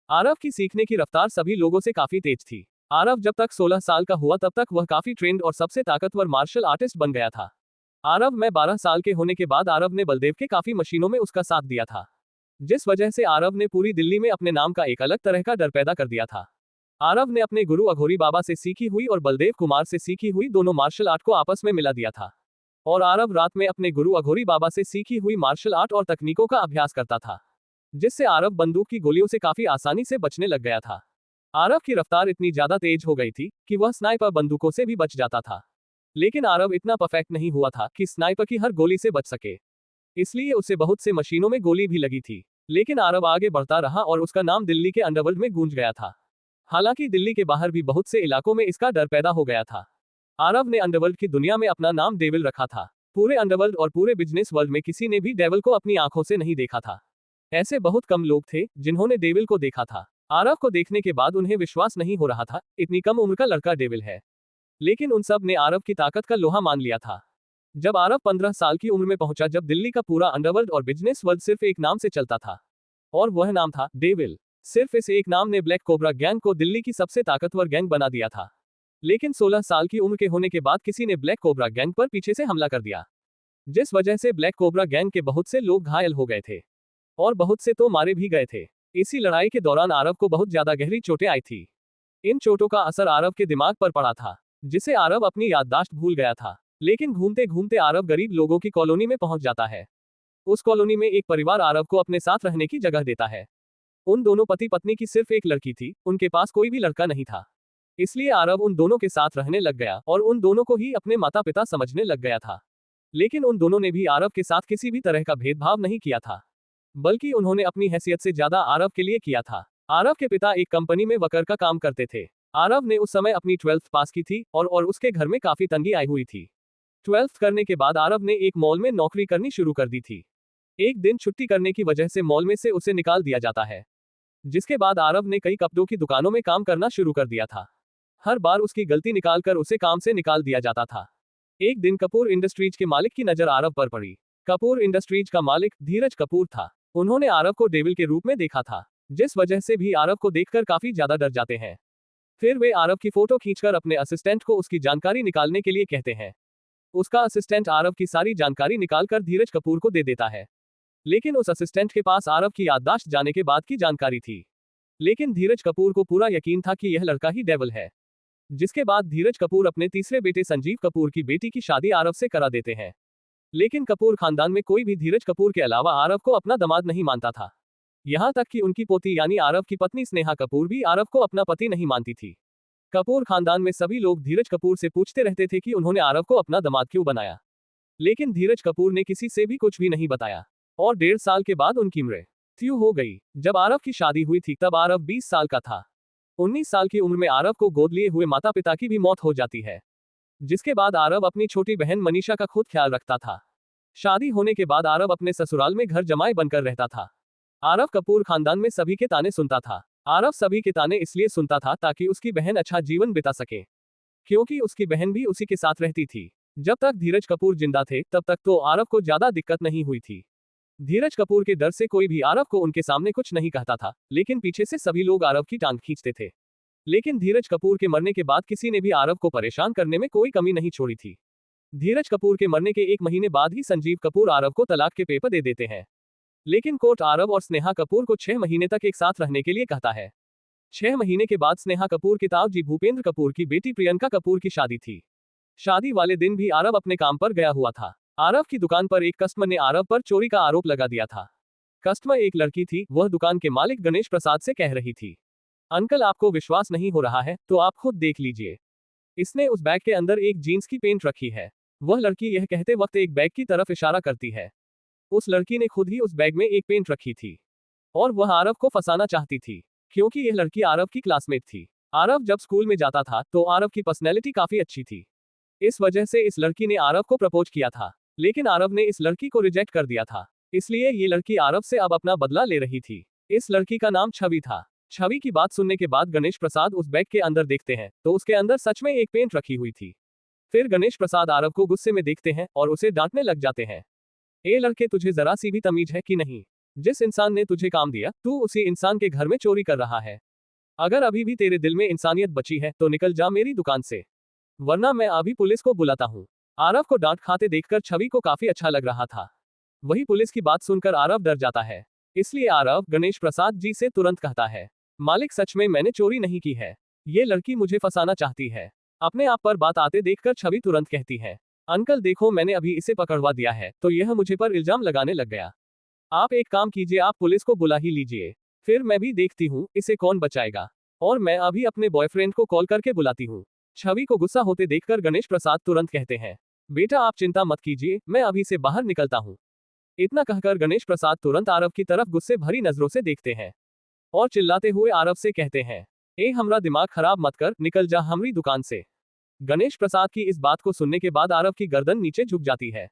आरव की सीखने की रफ्तार सभी लोगों से काफी तेज थी। आरव जब तक 16 साल का हुआ तब तक वह काफी ट्रेंड और सबसे ताकतवर मार्शल आर्टिस्ट बन गया था। आरव में 12 साल के होने के बाद आरव ने बलदेव के काफी मशीनों में उसका साथ दिया था, जिस वजह से आरव ने पूरी दिल्ली में अपने नाम का एक अलग तरह का डर पैदा कर दिया था। आरव ने अपने गुरु अघोरी बाबा से सीखी हुई और बलदेव कुमार से सीखी हुई दोनों मार्शल आर्ट को आपस में मिला दिया था और आरव रात में अपने गुरु अघोरी बाबा से सीखी हुई मार्शल आर्ट और तकनीकों का अभ्यास करता था, जिससे आरव बंदूक की गोलियों से काफी आसानी से बचने लग गया था। आरव की रफ्तार इतनी ज्यादा तेज हो गई थी कि वह स्नाइपर बंदूकों से भी बच जाता था, लेकिन आरव इतना परफेक्ट नहीं हुआ था कि स्नाइपर की हर गोली से बच सके, इसलिए उसे बहुत से मशीनों में गोली भी लगी थी। लेकिन आरव आगे बढ़ता रहा और उसका नाम दिल्ली के अंडरवर्ल्ड में गूंज गया था। हालांकि दिल्ली के बाहर भी बहुत से इलाकों में इसका डर पैदा हो गया था। आरव ने अंडरवर्ल्ड की दुनिया में अपना नाम डेविल रखा था। पूरे अंडरवर्ल्ड और पूरे बिजनेस वर्ल्ड में किसी ने भी डेविल को अपनी आंखों से नहीं देखा था। ऐसे बहुत कम लोग थे जिन्होंने डेविल को देखा था। आरव को देखने के बाद उन्हें विश्वास नहीं हो रहा था, इतनी कम उम्र का लड़का डेविल है। लेकिन उन सब ने आरव की ताकत का लोहा मान लिया था। जब आरव 15 साल की उम्र में पहुंचा, जब दिल्ली का पूरा अंडरवर्ल्ड और बिजनेस वर्ल्ड सिर्फ एक नाम से चलता था और वह नाम था डेविल। सिर्फ इस एक नाम ने ब्लैक कोबरा गैंग को दिल्ली की सबसे ताकतवर गैंग बना दिया था। लेकिन 16 साल की उम्र के होने के बाद किसी ने ब्लैक कोबरा गैंग पर पीछे से हमला कर दिया, जिस वजह से ब्लैक कोबरा गैंग के बहुत से लोग घायल हो गए थे और बहुत से तो मारे भी गए थे। इसी लड़ाई के दौरान आरव को बहुत ज्यादा गहरी चोटें आई थी। इन चोटों का असर आरव के दिमाग पर पड़ा था, जिसे आरव अपनी याददाश्त भूल गया था। लेकिन घूमते घूमते आरव गरीब लोगों की कॉलोनी में पहुंच जाता है। उस कॉलोनी में एक परिवार आरव को अपने साथ रहने की जगह देता है। उन दोनों पति पत्नी की सिर्फ एक लड़की थी, उनके पास कोई भी लड़का नहीं था। इसलिए आरव उन दोनों के साथ रहने लग गया और उन दोनों को ही अपने माता पिता समझने लग गया था। लेकिन उन दोनों ने भी आरव के साथ किसी भी तरह का भेदभाव नहीं किया था, बल्कि उन्होंने अपनी हैसियत से ज्यादा आरव के लिए किया था। आरव के पिता एक कंपनी में वर्कर का काम करते थे। आरव ने उस समय अपनी 12th पास की थी और उसके घर में काफी तंगी आई हुई थी। 12th करने के बाद आरव ने एक मॉल में नौकरी करनी शुरू कर दी थी। एक दिन छुट्टी करने की वजह से मॉल में से उसे निकाल दिया जाता है, जिसके बाद आरव ने कई कपड़ों की दुकानों में काम करना शुरू कर दिया था। हर बार उसकी गलती निकालकर उसे काम से निकाल दिया जाता था। एक दिन कपूर इंडस्ट्रीज के मालिक की नजर आरव पर पड़ी। कपूर इंडस्ट्रीज का मालिक धीरज कपूर था। उन्होंने आरव को डेविल के रूप में देखा था, जिस वजह से भी आरव को देखकर काफी ज्यादा डर जाते हैं। फिर वे आरव की फोटो खींचकर अपने असिस्टेंट को उसकी जानकारी निकालने के लिए कहते हैं। उसका असिस्टेंट आरव की सारी जानकारी निकालकर धीरज कपूर को दे देता है। लेकिन उस असिस्टेंट के पास आरव की याददाश्त जाने के बाद की जानकारी थी। लेकिन धीरज कपूर को पूरा यकीन था कि यह लड़का ही डेविल है। जिसके बाद धीरज कपूर अपने तीसरे बेटे संजीव कपूर की बेटी की शादी आरव से करा देते हैं। लेकिन कपूर खानदान में कोई भी धीरज कपूर के अलावा आरव को अपना दामाद नहीं मानता था। यहाँ तक कि उनकी पोती यानी आरव की पत्नी स्नेहा कपूर भी आरव को अपना पति नहीं मानती थी। कपूर खानदान में सभी लोग धीरज कपूर से पूछते रहते थे कि उन्होंने आरव को अपना दामाद क्यों बनाया। लेकिन धीरज कपूर ने किसी से भी कुछ भी नहीं बताया। और 1.5 साल के बाद उनकी मृत्यु हो गई। जब आरव की शादी हुई थी तब आरव 20 साल का था। 19 साल की उम्र में आरव को गोद लिए हुए माता पिता की भी मौत हो जाती है। जिसके बाद आरव अपनी छोटी बहन मनीषा का खुद ख्याल रखता था। शादी होने के बाद आरव अपने ससुराल में घर जमाए बनकर रहता था। आरव कपूर खानदान में सभी के ताने सुनता था। आरव सभी के ताने इसलिए सुनता था ताकि उसकी बहन अच्छा जीवन बिता सके, क्योंकि उसकी बहन भी उसी के साथ रहती थी। जब तक धीरज कपूर जिंदा थे तब तक तो आरव को ज्यादा दिक्कत नहीं हुई थी। धीरज कपूर के डर से कोई भी आरव को उनके सामने कुछ नहीं कहता था, लेकिन पीछे से सभी लोग आरव की टांग खींचते थे। लेकिन धीरज कपूर के मरने के बाद किसी ने भी आरव को परेशान करने में कोई कमी नहीं छोड़ी थी। धीरज कपूर के मरने के 1 महीने बाद ही संजीव कपूर आरव को तलाक के पेपर दे देते हैं। लेकिन कोर्ट आरव और स्नेहा कपूर को 6 महीने तक एक साथ रहने के लिए कहता है। 6 महीने के बाद स्नेहा कपूर के ताऊ जी भूपेंद्र कपूर की बेटी प्रियंका कपूर की शादी थी। शादी वाले दिन भी आरव अपने काम पर गया हुआ था। आरव की दुकान पर एक कस्टमर ने आरव पर चोरी का आरोप लगा दिया था। कस्टमर एक लड़की थी, वह दुकान के मालिक गणेश प्रसाद से कह रही थी, अंकल आपको विश्वास नहीं हो रहा है तो आप खुद देख लीजिए, इसने उस बैग के अंदर एक जीन्स की पेंट रखी है। वह लड़की यह कहते वक्त एक बैग की तरफ इशारा करती है। उस लड़की ने खुद ही उस बैग में एक पेंट रखी थी और वह आरव को फंसाना चाहती थी, क्योंकि यह लड़की आरव की क्लासमेट थी। आरव जब स्कूल में जाता था तो आरव की पर्सनैलिटी काफी अच्छी थी। इस वजह से इस लड़की ने आरव को प्रपोज किया था, लेकिन आरव ने इस लड़की को रिजेक्ट कर दिया था। इसलिए ये लड़की आरव से अब अपना बदला ले रही थी। इस लड़की का नाम छवि था। छवि की बात सुनने के बाद गणेश प्रसाद उस बैग के अंदर देखते हैं तो उसके अंदर सच में एक पेंट रखी हुई थी। फिर गणेश प्रसाद आरव को गुस्से में देखते हैं और उसे डांटने लग जाते हैं। ए लड़के, तुझे जरा सी भी तमीज है कि नहीं? जिस इंसान ने तुझे काम दिया तू उसी इंसान के घर में चोरी कर रहा है। अगर अभी भी तेरे दिल में इंसानियत बची है तो निकल जा मेरी दुकान से, वरना मैं अभी पुलिस को बुलाता हूँ। आरव को डांट खाते देखकर छवि को काफी अच्छा लग रहा था। वही पुलिस की बात सुनकर आरव डर जाता है। इसलिए आरव गणेश प्रसाद जी से तुरंत कहता है, मालिक सच में मैंने चोरी नहीं की है, ये लड़की मुझे फंसाना चाहती है। अपने आप पर बात आते देखकर छवि तुरंत कहती है, अंकल देखो मैंने अभी इसे पकड़वा दिया है तो यह मुझे पर इल्जाम लगाने लग गया। आप एक काम कीजिए, आप पुलिस को बुला ही लीजिए, फिर मैं भी देखती हूँ इसे कौन बचाएगा, और मैं अभी अपने बॉयफ्रेंड को कॉल करके बुलाती हूँ। छवि को गुस्सा होते देखकर गणेश प्रसाद तुरंत कहते हैं, बेटा आप चिंता मत कीजिए, मैं अभी से बाहर निकलता हूँ। इतना कहकर गणेश प्रसाद तुरंत आरव की तरफ गुस्से भरी नजरों से देखते हैं और चिल्लाते हुए आरव से कहते हैं, ए हमरा दिमाग खराब मत कर, निकल जा हमारी दुकान से। गणेश प्रसाद की इस बात को सुनने के बाद आरव की गर्दन नीचे झुक जाती है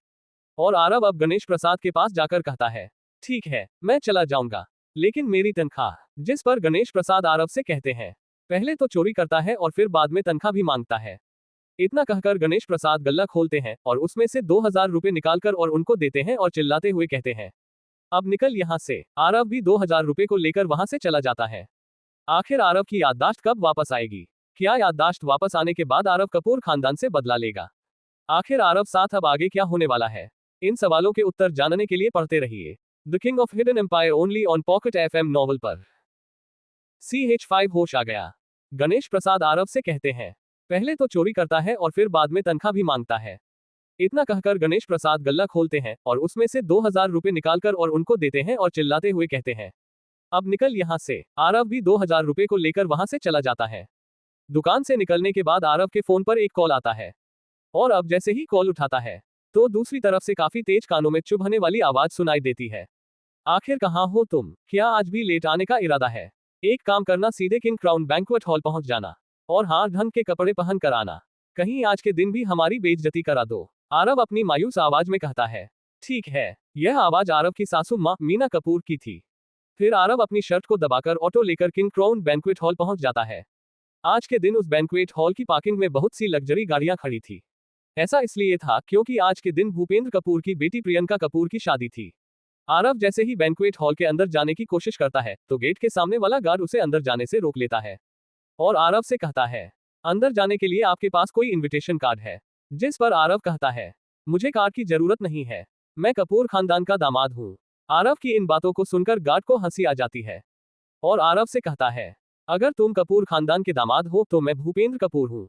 और आरव अब गणेश प्रसाद के पास जाकर कहता है, ठीक है मैं चला जाऊंगा, लेकिन मेरी तनख्वाह। जिस पर गणेश प्रसाद आरव से कहते हैं, पहले तो चोरी करता है और फिर बाद में तनख्वाह भी मांगता है। इतना कहकर गणेश प्रसाद गल्ला खोलते हैं और उसमें से 2000 रुपए निकालकर और उनको देते हैं और चिल्लाते हुए कहते हैं, अब निकल यहाँ से। आरव भी 2000 रुपए को लेकर वहां से चला जाता है। आखिर आरव की याददाश्त कब वापस आएगी? क्या याददाश्त वापस आने के बाद आरव कपूर खानदान से बदला लेगा? आखिर आरव साथ अब आगे क्या होने वाला है? इन सवालों के उत्तर जानने के लिए पढ़ते रहिए the king of hidden empire only on pocket FM novel पर। CH5 होश आ गया। गणेश प्रसाद आरव से कहते हैं, पहले तो चोरी करता है और फिर बाद में तनख्वाह भी मांगता है। इतना कहकर गणेश प्रसाद गल्ला खोलते हैं और उसमें से 2000 रुपए निकालकर और उनको देते हैं और चिल्लाते हुए कहते हैं, अब निकल यहाँ से। आरव भी 2000 रुपए को लेकर वहां से चला जाता है। दुकान से निकलने के बाद आरव के फोन पर एक कॉल आता है और अब जैसे ही कॉल उठाता है तो दूसरी तरफ से काफी तेज कानों में चुभने वाली आवाज सुनाई देती है, आखिर कहाँ हो तुम? क्या आज भी लेट आने का इरादा है? एक काम करना, सीधे किंग क्राउन बैंक्वेट हॉल पहुंच जाना और हाँ ढंग के कपड़े पहन कर आना, कहीं आज के दिन भी हमारी बेइज्जती करा दो। आरव अपनी मायूस आवाज में कहता है, ठीक है। यह आवाज आरव की सासू माँ मीना कपूर की थी। फिर आरव अपनी शर्ट को दबाकर ऑटो लेकर किंग क्राउन बैंक्वेट हॉल पहुंच जाता है। आज के दिन उस बैंक्वेट हॉल की पार्किंग में बहुत सी लग्जरी गाड़ियां खड़ी थी। ऐसा इसलिए था क्योंकि आज के दिन भूपेंद्र कपूर की बेटी प्रियंका कपूर की शादी थी। आरव जैसे ही बैंक्वेट हॉल के अंदर जाने की कोशिश करता है तो गेट के सामने वाला गार्ड उसे अंदर जाने से रोक लेता है और आरव से कहता है, अंदर जाने के लिए आपके पास कोई इनविटेशन कार्ड है? जिस पर आरव कहता है, मुझे कार्ड की जरूरत नहीं है, मैं कपूर खानदान का दामाद हूँ। आरव की इन बातों को सुनकर गार्ड को हंसी आ जाती है और आरव से कहता है, अगर तुम कपूर खानदान के दामाद हो तो मैं भूपेंद्र कपूर हूँ।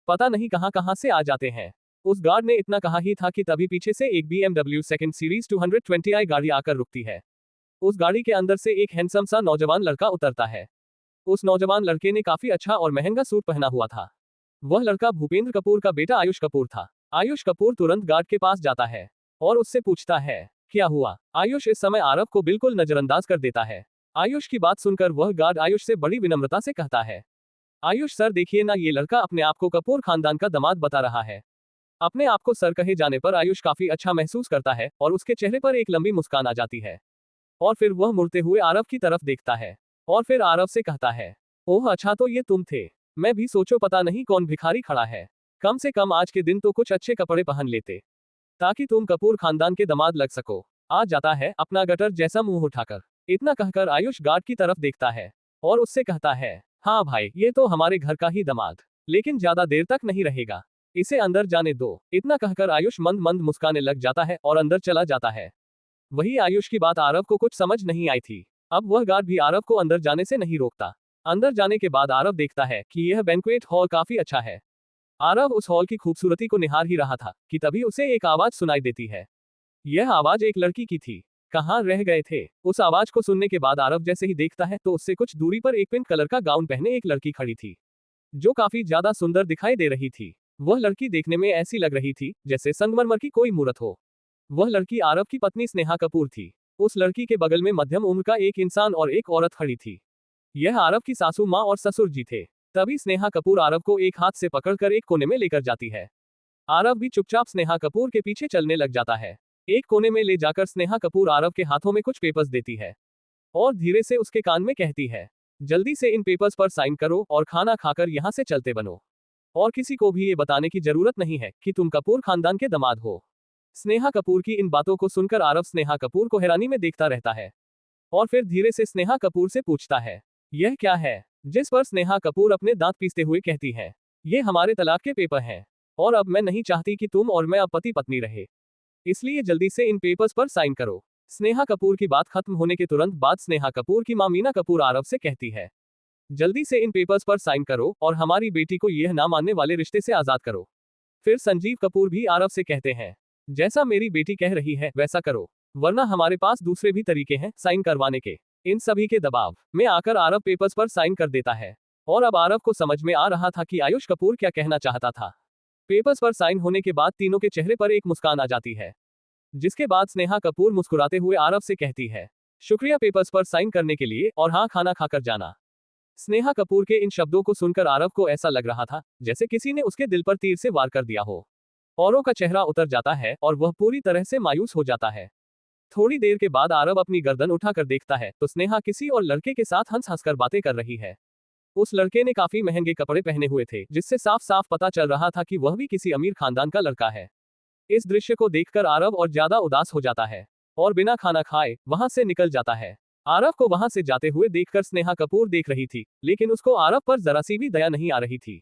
पता नहीं कहां कहां से आ जाते हैं। उस गार्ड ने इतना कहा ही था कि तभी पीछे से एक BMW सेकंड सीरीज 220i गाड़ी आकर रुकती है। उस गाड़ी के अंदर से एक हैंडसम सा नौजवान लड़का उतरता है। उस नौजवान लड़के ने काफी अच्छा और महंगा सूट पहना हुआ था। वह लड़का भूपेंद्र कपूर का बेटा आयुष कपूर था। आयुष कपूर तुरंत गार्ड के पास जाता है और उससे पूछता है, क्या हुआ? आयुष इस समय आरव को बिल्कुल नजरअंदाज कर देता है। आयुष की बात सुनकर वह गार्ड आयुष से बड़ी विनम्रता से कहता है, आयुष सर देखिए ना, ये लड़का अपने आप को कपूर खानदान का दामाद बता रहा है। अपने आप को सर कहे जाने पर आयुष काफी अच्छा महसूस करता है और उसके चेहरे पर एक लंबी मुस्कान आ जाती है। और फिर वह मुड़ते हुए आरव की तरफ देखता है और फिर आरव से कहता है, ओह अच्छा तो ये तुम थे। मैं भी सोचो पता नहीं कौन भिखारी खड़ा है। कम से कम आज के दिन तो कुछ अच्छे कपड़े पहन लेते ताकि तुम कपूर खानदान के दामाद लग सको। आ जाता है अपना गटर जैसा मुंह उठाकर। इतना कहकर आयुष गार्ड की तरफ देखता है और उससे कहता है, हाँ भाई ये तो हमारे घर का ही दामाद, लेकिन ज्यादा देर तक नहीं रहेगा, इसे अंदर जाने दो। इतना कहकर आयुष मंद मंद मुस्काने लग जाता है और अंदर चला जाता है। वही आयुष की बात आरव को कुछ समझ नहीं आई थी। अब वह गार्ड भी आरव को अंदर जाने से नहीं रोकता। अंदर जाने के बाद आरव देखता है कि यह बैंक्वेट हॉल काफी अच्छा है। आरव उस हॉल की खूबसूरती को निहार ही रहा था कि तभी उसे एक आवाज सुनाई देती है। यह आवाज एक लड़की की थी। कहाँ रह गए थे? उस आवाज को सुनने के बाद आरव जैसे ही देखता है तो उससे कुछ दूरी पर एक पिंक कलर का गाउन पहने एक लड़की खड़ी थी, जो काफी ज्यादा सुंदर दिखाई दे रही थी। वह लड़की देखने में ऐसी लग रही थी जैसे संगमरमर की कोई मूर्त हो। वह लड़की आरव की पत्नी स्नेहा कपूर थी। उस लड़की के बगल में मध्यम उम्र का एक इंसान और एक औरत खड़ी थी। यह आरव की सासू माँ और ससुर जी थे। तभी स्नेहा कपूर आरव को एक हाथ से पकड़कर एक कोने में लेकर जाती है। आरव भी चुपचाप स्नेहा कपूर के पीछे चलने लग जाता है। एक कोने में ले जाकर स्नेहा कपूर आरव के हाथों में कुछ पेपर्स देती है और धीरे से उसके कान में कहती है, जल्दी से इन पेपर्स पर साइन करो और खाना खाकर यहाँ से चलते बनो। और किसी को भी ये बताने की जरूरत नहीं है कि तुम कपूर खानदान के दामाद हो। स्नेहा कपूर की इन बातों को सुनकर आरव स्नेहा कपूर को हैरानी में देखता रहता है और फिर धीरे से स्नेहा कपूर से पूछता है, यह क्या है? जिस पर स्नेहा कपूर अपने दांत पीसते हुए कहती है, ये हमारे तलाक के पेपर हैं और अब मैं नहीं चाहती कि तुम और मैं अब पति पत्नी रहे, इसलिए जल्दी से इन पेपर्स पर साइन करो। स्नेहा कपूर की बात खत्म होने के तुरंत बाद स्नेहा कपूर की मां मीना कपूर आरव से कहती है, जल्दी से इन पेपर्स पर साइन करो और हमारी बेटी को यह ना मानने वाले रिश्ते से आजाद करो। फिर संजीव कपूर भी आरव से कहते हैं, जैसा मेरी बेटी कह रही है वैसा करो, वरना हमारे पास दूसरे भी तरीके हैं साइन करवाने के। इन सभी के दबाव में आकर आरव पेपर्स पर साइन कर देता है और अब आरव को समझ में आ रहा था कि आयुष कपूर क्या कहना चाहता था। पेपर्स पर साइन होने के बाद तीनों के चेहरे पर एक मुस्कान आ जाती है, जिसके बाद स्नेहा कपूर मुस्कुराते हुए आरव से कहती है, शुक्रिया पेपर्स पर साइन करने के लिए और हाँ खाना खाकर जाना। स्नेहा कपूर के इन शब्दों को सुनकर आरव को ऐसा लग रहा था जैसे किसी ने उसके दिल पर तीर से वार कर दिया हो। औरों का चेहरा उतर जाता है और वह पूरी तरह से मायूस हो जाता है। थोड़ी देर के बाद आरव अपनी गर्दन उठाकर देखता है तो स्नेहा किसी और लड़के के साथ हंस हंसकर बातें कर रही है। उस लड़के ने काफी महंगे कपड़े पहने हुए थे, जिससे साफ साफ पता चल रहा था कि वह भी किसी अमीर खानदान का लड़का है। इस दृश्य को देखकर आरव और ज्यादा उदास हो जाता है और बिना खाना खाए वहां से निकल जाता है। आरव को वहां से जाते हुए देखकर स्नेहा कपूर देख रही थी, लेकिन उसको आरव पर जरा सी भी दया नहीं आ रही थी।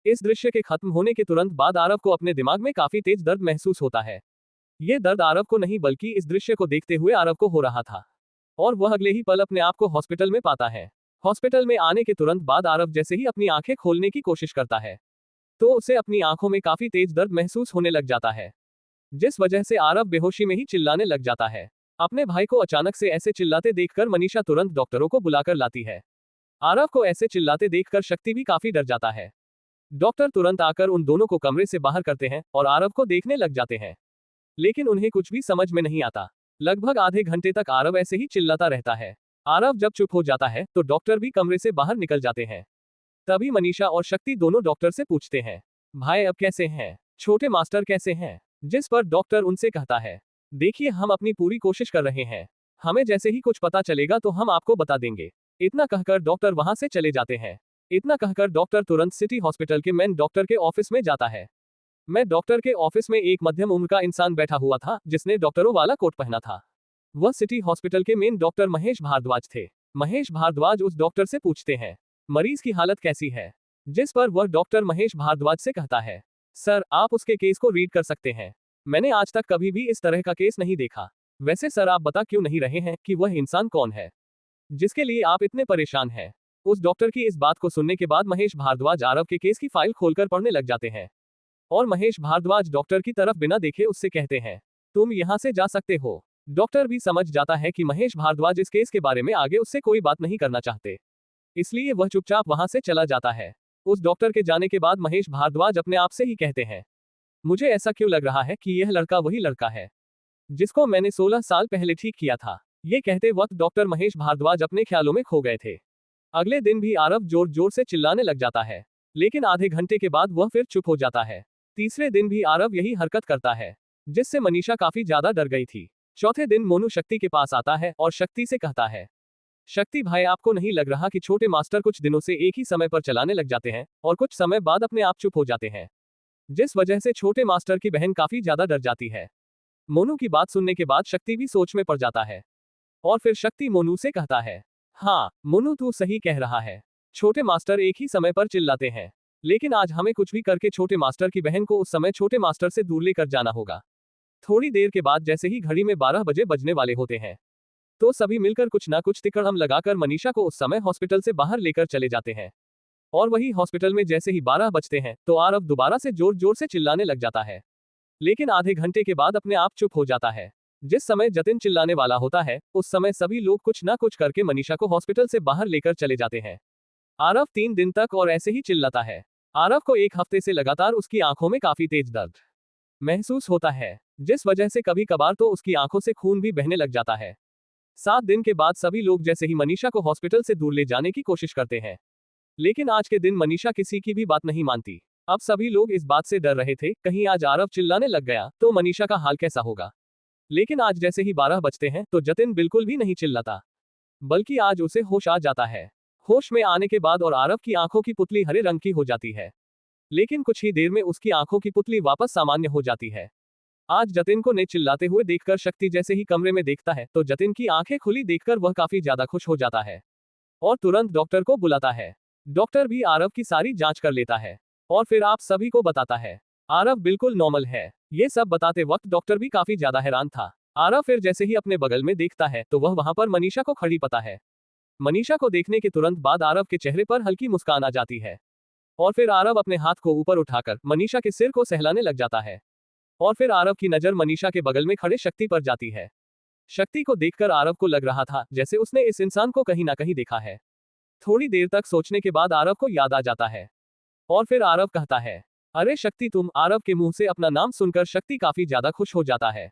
इस दृश्य के खत्म होने के तुरंत बाद आरव को अपने दिमाग में काफी तेज दर्द महसूस होता है। ये दर्द आरव को नहीं बल्कि इस दृश्य को देखते हुए आरव को हो रहा था और वह अगले ही पल अपने आप को हॉस्पिटल में पाता है। हॉस्पिटल में आने के तुरंत बाद आरव जैसे ही अपनी आंखें खोलने की कोशिश करता है तो उसे अपनी आंखों में काफी तेज दर्द महसूस होने लग जाता है, जिस वजह से आरव बेहोशी में ही चिल्लाने लग जाता है। अपने भाई को अचानक से ऐसे चिल्लाते देखकर मनीषा तुरंत डॉक्टरों को बुलाकर लाती है। आरव को ऐसे चिल्लाते देखकर शक्ति भी काफी डर जाता है। डॉक्टर तुरंत आकर उन दोनों को कमरे से बाहर करते हैं और आरव को देखने लग जाते हैं, लेकिन उन्हें कुछ भी समझ में नहीं आता। लगभग आधे घंटे तक आरव ऐसे ही चिल्लाता रहता है। आरव जब चुप हो जाता है तो डॉक्टर भी कमरे से बाहर निकल जाते हैं। तभी मनीषा और शक्ति दोनों डॉक्टर से पूछते हैं, भाई अब कैसे हैं? छोटे मास्टर कैसे हैं? जिस पर डॉक्टर उनसे कहता है, देखिए हम अपनी पूरी कोशिश कर रहे हैं, हमें जैसे ही कुछ पता चलेगा तो हम आपको बता देंगे। इतना कहकर डॉक्टर वहां से चले जाते हैं। इतना कहकर डॉक्टर तुरंत सिटी हॉस्पिटल के मेन डॉक्टर के ऑफिस में जाता है। मैं डॉक्टर के ऑफिस में एक मध्यम उम्र का इंसान बैठा हुआ था जिसने डॉक्टरों वाला कोट पहना था। वह सिटी हॉस्पिटल के मेन डॉक्टर महेश भारद्वाज थे। महेश भारद्वाज उस डॉक्टर से पूछते हैं, मरीज की हालत कैसी है? जिस पर वह डॉक्टर महेश भारद्वाज से कहता है, सर आप उसके केस को रीड कर सकते हैं, मैंने आज तक कभी भी इस तरह का केस नहीं देखा। वैसे सर आप बता क्यों नहीं रहे हैं कि वह इंसान कौन है जिसके लिए आप इतने परेशान हैं? उस डॉक्टर की इस बात को सुनने के बाद महेश भारद्वाज आरव के केस की फाइल खोलकर पढ़ने लग जाते हैं। और महेश भारद्वाज डॉक्टर की तरफ बिना देखे उससे कहते हैं, तुम यहाँ से जा सकते हो। डॉक्टर भी समझ जाता है कि महेश भारद्वाज इस केस के बारे में आगे उससे कोई बात नहीं करना चाहते, इसलिए वह चुपचाप वहां से चला जाता है। उस डॉक्टर के जाने के बाद महेश भारद्वाज अपने आप से ही कहते हैं, मुझे ऐसा क्यों लग रहा है कि यह लड़का वही लड़का है जिसको मैंने 16 साल पहले ठीक किया था। ये कहते वक्त डॉक्टर महेश भारद्वाज अपने ख्यालों में खो गए थे। अगले दिन भी आरव जोर जोर से चिल्लाने लग जाता है, लेकिन आधे घंटे के बाद वह फिर चुप हो जाता है। तीसरे दिन भी आरव यही हरकत करता है, जिससे मनीषा काफी ज्यादा डर गई थी। चौथे दिन मोनू शक्ति के पास आता है और शक्ति से कहता है, शक्ति भाई आपको नहीं लग रहा कि छोटे मास्टर कुछ दिनों से एक ही समय पर चलाने लग जाते हैं और कुछ समय बाद अपने आप चुप हो जाते हैं, जिस वजह से छोटे मास्टर की बहन काफी ज्यादा डर जाती है। मोनू की बात सुनने के बाद शक्ति भी सोच में पड़ जाता है और फिर शक्ति मोनू से कहता है, हाँ मोनू तू सही कह रहा है, छोटे मास्टर एक ही समय पर चिल्लाते हैं, लेकिन आज हमें कुछ भी करके छोटे मास्टर की बहन को उस समय छोटे मास्टर से दूर लेकर जाना होगा। थोड़ी देर के बाद जैसे ही घड़ी में 12 बजे बजने वाले होते हैं, तो सभी मिलकर कुछ ना कुछ तिकड़म लगाकर मनीषा को उस समय हॉस्पिटल से बाहर लेकर चले जाते हैं। और वही हॉस्पिटल में जैसे ही 12 बजते हैं तो आरव दोबारा से जोर जोर से चिल्लाने लग जाता है, लेकिन आधे घंटे के बाद अपने आप चुप हो जाता है। जिस समय जतिन चिल्लाने वाला होता है उस समय सभी लोग कुछ ना कुछ करके मनीषा को हॉस्पिटल से बाहर लेकर चले जाते हैं। आरव 3 दिन तक और ऐसे ही चिल्लाता है। आरव को 1 हफ्ते से लगातार उसकी आंखों में काफी तेज दर्द महसूस होता है, जिस वजह से कभी कभार तो उसकी आंखों से खून भी बहने लग जाता है। 7 दिन के बाद सभी लोग जैसे ही मनीषा को हॉस्पिटल से दूर ले जाने की कोशिश करते हैं, लेकिन आज के दिन मनीषा किसी की भी बात नहीं मानती। अब सभी लोग इस बात से डर रहे थे, कहीं आज आरव चिल्लाने लग गया तो मनीषा का हाल कैसा होगा। लेकिन आज जैसे ही 12 बजते हैं तो जतिन बिल्कुल भी नहीं चिल्लाता, बल्कि आज उसे होश आ जाता है। होश में आने के बाद और आरव की आंखों की पुतली हरे रंग की हो जाती है, लेकिन कुछ ही देर में उसकी आंखों की पुतली वापस सामान्य हो जाती है। आज जतिन को ने चिल्लाते हुए देखकर शक्ति जैसे ही कमरे में देखता है तो जतिन की आंखें खुली देखकर वह काफी ज्यादा खुश हो जाता है और तुरंत डॉक्टर को बुलाता है। डॉक्टर भी आरव की सारी जांच कर लेता है और फिर आप सभी को बताता है, आरव बिल्कुल नॉर्मल है। ये सब बताते वक्त डॉक्टर भी काफी ज्यादा हैरान था। आरव फिर जैसे ही अपने बगल में देखता है तो वह वहां पर मनीषा को खड़ी पाता है। मनीषा को देखने के तुरंत बाद आरव के चेहरे पर हल्की मुस्कान आ जाती है और फिर आरव अपने हाथ को ऊपर उठाकर मनीषा के सिर को सहलाने लग जाता है और फिर आरव की नजर मनीषा के बगल में खड़े शक्ति पर जाती है। शक्ति को देखकर आरव को लग रहा था जैसे उसने इस इंसान को कहीं ना कहीं देखा है। थोड़ी देर तक सोचने के बाद आरव को याद आ जाता है और फिर आरव कहता है, अरे शक्ति तुम। आरव के मुंह से अपना नाम सुनकर शक्ति काफी ज्यादा खुश हो जाता है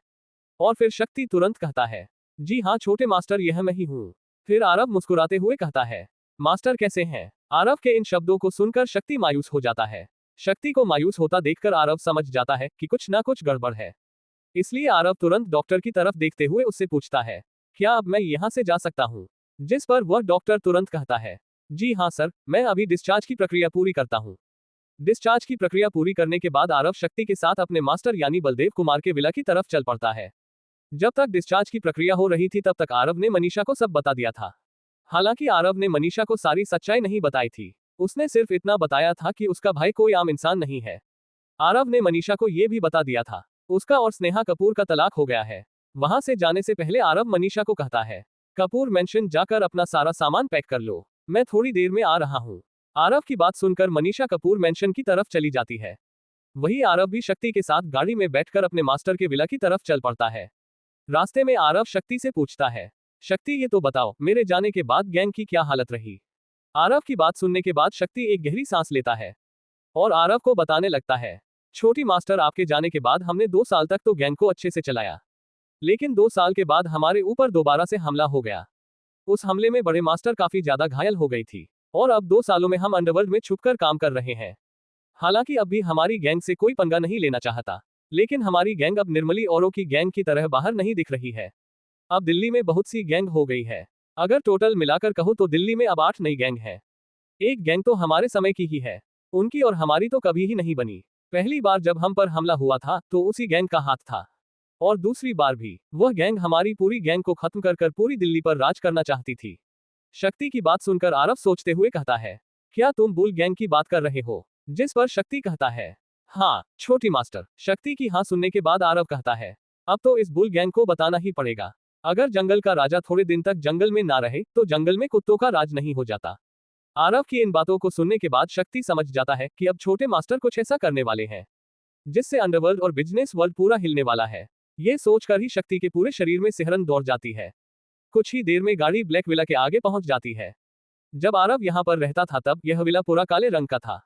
और फिर शक्ति तुरंत कहता है, जी हाँ छोटे मास्टर यह मैं ही हूँ। फिर आरव मुस्कुराते हुए कहता है, मास्टर कैसे हैं। आरव के इन शब्दों को सुनकर शक्ति मायूस हो जाता है। शक्ति को मायूस होता देखकर आरव समझ जाता है कि कुछ ना कुछ गड़बड़ है, इसलिए आरव तुरंत डॉक्टर की तरफ देखते हुए उससे पूछता है, क्या अब मैं यहाँ से जा सकता हूँ। जिस पर वह डॉक्टर तुरंत कहता है, जी हाँ सर, मैं अभी डिस्चार्ज की प्रक्रिया पूरी करता हूँ। डिस्चार्ज की प्रक्रिया पूरी करने के बाद आरव शक्ति के साथ अपने मास्टर यानी बलदेव कुमार के विला की तरफ चल पड़ता है। जब तक डिस्चार्ज की प्रक्रिया हो रही थी तब तक आरव ने मनीषा को सब बता दिया था। हालांकि आरव ने मनीषा को सारी सच्चाई नहीं बताई थी, उसने सिर्फ इतना बताया था कि उसका भाई कोई आम इंसान नहीं है। आरव ने मनीषा को यह भी बता दिया था उसका और स्नेहा कपूर का तलाक हो गया है। वहां से जाने से पहले आरव मनीषा को कहता है, कपूर मेंशन जाकर अपना सारा सामान पैक कर लो, मैं थोड़ी देर में आ रहा हूँ। आरव की बात सुनकर मनीषा कपूर मेंशन की तरफ चली जाती है। वही आरव भी शक्ति के साथ गाड़ी में बैठकर अपने मास्टर के विला की तरफ चल पड़ता है। रास्ते में आरव शक्ति से पूछता है, शक्ति ये तो बताओ मेरे जाने के बाद गैंग की क्या हालत रही। आरव की बात सुनने के बाद शक्ति एक गहरी सांस लेता है और आरव को बताने लगता है, छोटी मास्टर आपके जाने के बाद हमने 2 साल तक तो गैंग को अच्छे से चलाया, लेकिन 2 साल के बाद हमारे ऊपर दोबारा से हमला हो गया। उस हमले में बड़े मास्टर काफी ज्यादा घायल हो गई थी और अब 2 सालों में हम अंडरवर्ल्ड में छुपकर काम कर रहे हैं। हालांकि अब भी हमारी गैंग से कोई पंगा नहीं लेना चाहता, लेकिन हमारी गैंग अब निर्मली औरों की गैंग की तरह बाहर नहीं दिख रही है। अब दिल्ली में बहुत सी गैंग हो गई है। अगर टोटल मिलाकर कहूँ तो दिल्ली में अब 8 नई गैंग है। एक गैंग तो हमारे समय की ही है, उनकी और हमारी तो कभी ही नहीं बनी। पहली बार जब हम पर हमला हुआ था तो उसी गैंग का हाथ था, और दूसरी बार भी वह गैंग हमारी पूरी गैंग को खत्म कर पूरी दिल्ली पर राज करना चाहती थी। शक्ति की बात सुनकर आरव सोचते हुए कहता है, क्या तुम बुल गैंग की बात कर रहे हो। जिस पर शक्ति कहता है, हाँ छोटी मास्टर। शक्ति की हाँ सुनने के बाद आरव कहता है, अब तो इस बुल गैंग को बताना ही पड़ेगा। अगर जंगल का राजा थोड़े दिन तक जंगल में ना रहे तो जंगल में कुत्तों का राज नहीं हो जाता। आरव की इन बातों को सुनने के बाद शक्ति समझ जाता है कि अब छोटे मास्टर कुछ ऐसा करने वाले हैं जिससे अंडरवर्ल्ड और बिजनेस वर्ल्ड पूरा हिलने वाला है। ये सोचकर ही शक्ति के पूरे शरीर में सिहरन दौड़ जाती है। कुछ ही देर में गाड़ी ब्लैक विला के आगे पहुंच जाती है। जब आरव यहाँ पर रहता था तब यह विला पूरा काले रंग का था,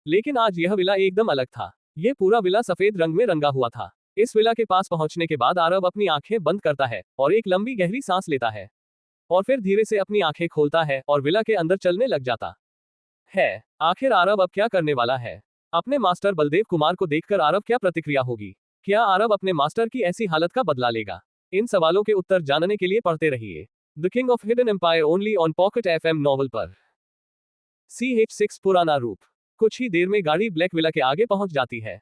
लेकिन आज यह विला एकदम अलग था। यह पूरा विला सफेद रंग में रंगा हुआ था। इस विला के पास पहुंचने के बाद आरव अपनी आंखें बंद करता है और एक लंबी गहरी सांस लेता है और फिर धीरे से अपनी आंखें खोलता है और विला के अंदर चलने लग जाता है। आखिर आरव अब क्या करने वाला है? अपने मास्टर बलदेव कुमार को देखकर आरव क्या प्रतिक्रिया होगी? क्या आरव अपने मास्टर की ऐसी हालत का बदला लेगा? इन सवालों के उत्तर जानने के लिए पढ़ते रहिए the king of hidden empire only on pocket FM novel पर। CH6 पुराना रूप। कुछ ही देर में गाड़ी ब्लैक विला के आगे पहुंच जाती है।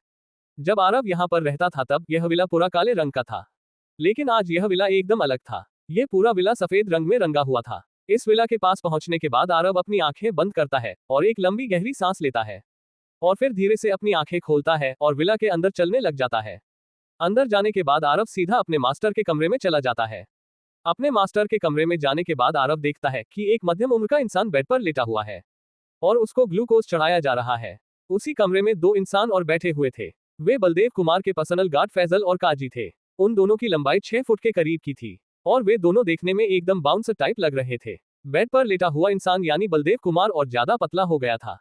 जब आरव यहाँ पर रहता था तब यह विला पूरा काले रंग का था, लेकिन आज यह विला एकदम अलग था। यह पूरा विला सफेद रंग में रंगा हुआ था। इस विला के पास पहुंचने के बाद आरव अपनी आंखें बंद करता है और एक लंबी गहरी सांस लेता है और फिर धीरे से अपनी आंखें खोलता है और विला के अंदर चलने लग जाता है। अंदर जाने के बाद आरव सीधा अपने मास्टर के कमरे में चला जाता है। अपने मास्टर के कमरे में जाने के बाद आरव देखता है कि एक मध्यम उम्र का इंसान बेड पर लेटा हुआ है और उसको ग्लूकोज चढ़ाया जा रहा है। उसी कमरे में दो इंसान और बैठे हुए थे। वे बलदेव कुमार के पर्सनल गार्ड फैजल और काजी थे। उन दोनों की लंबाई 6 फुट के करीब की थी और वे दोनों देखने में एकदम बाउंसर टाइप लग रहे थे। बेड पर लेटा हुआ इंसान यानी बलदेव कुमार और ज्यादा पतला हो गया था।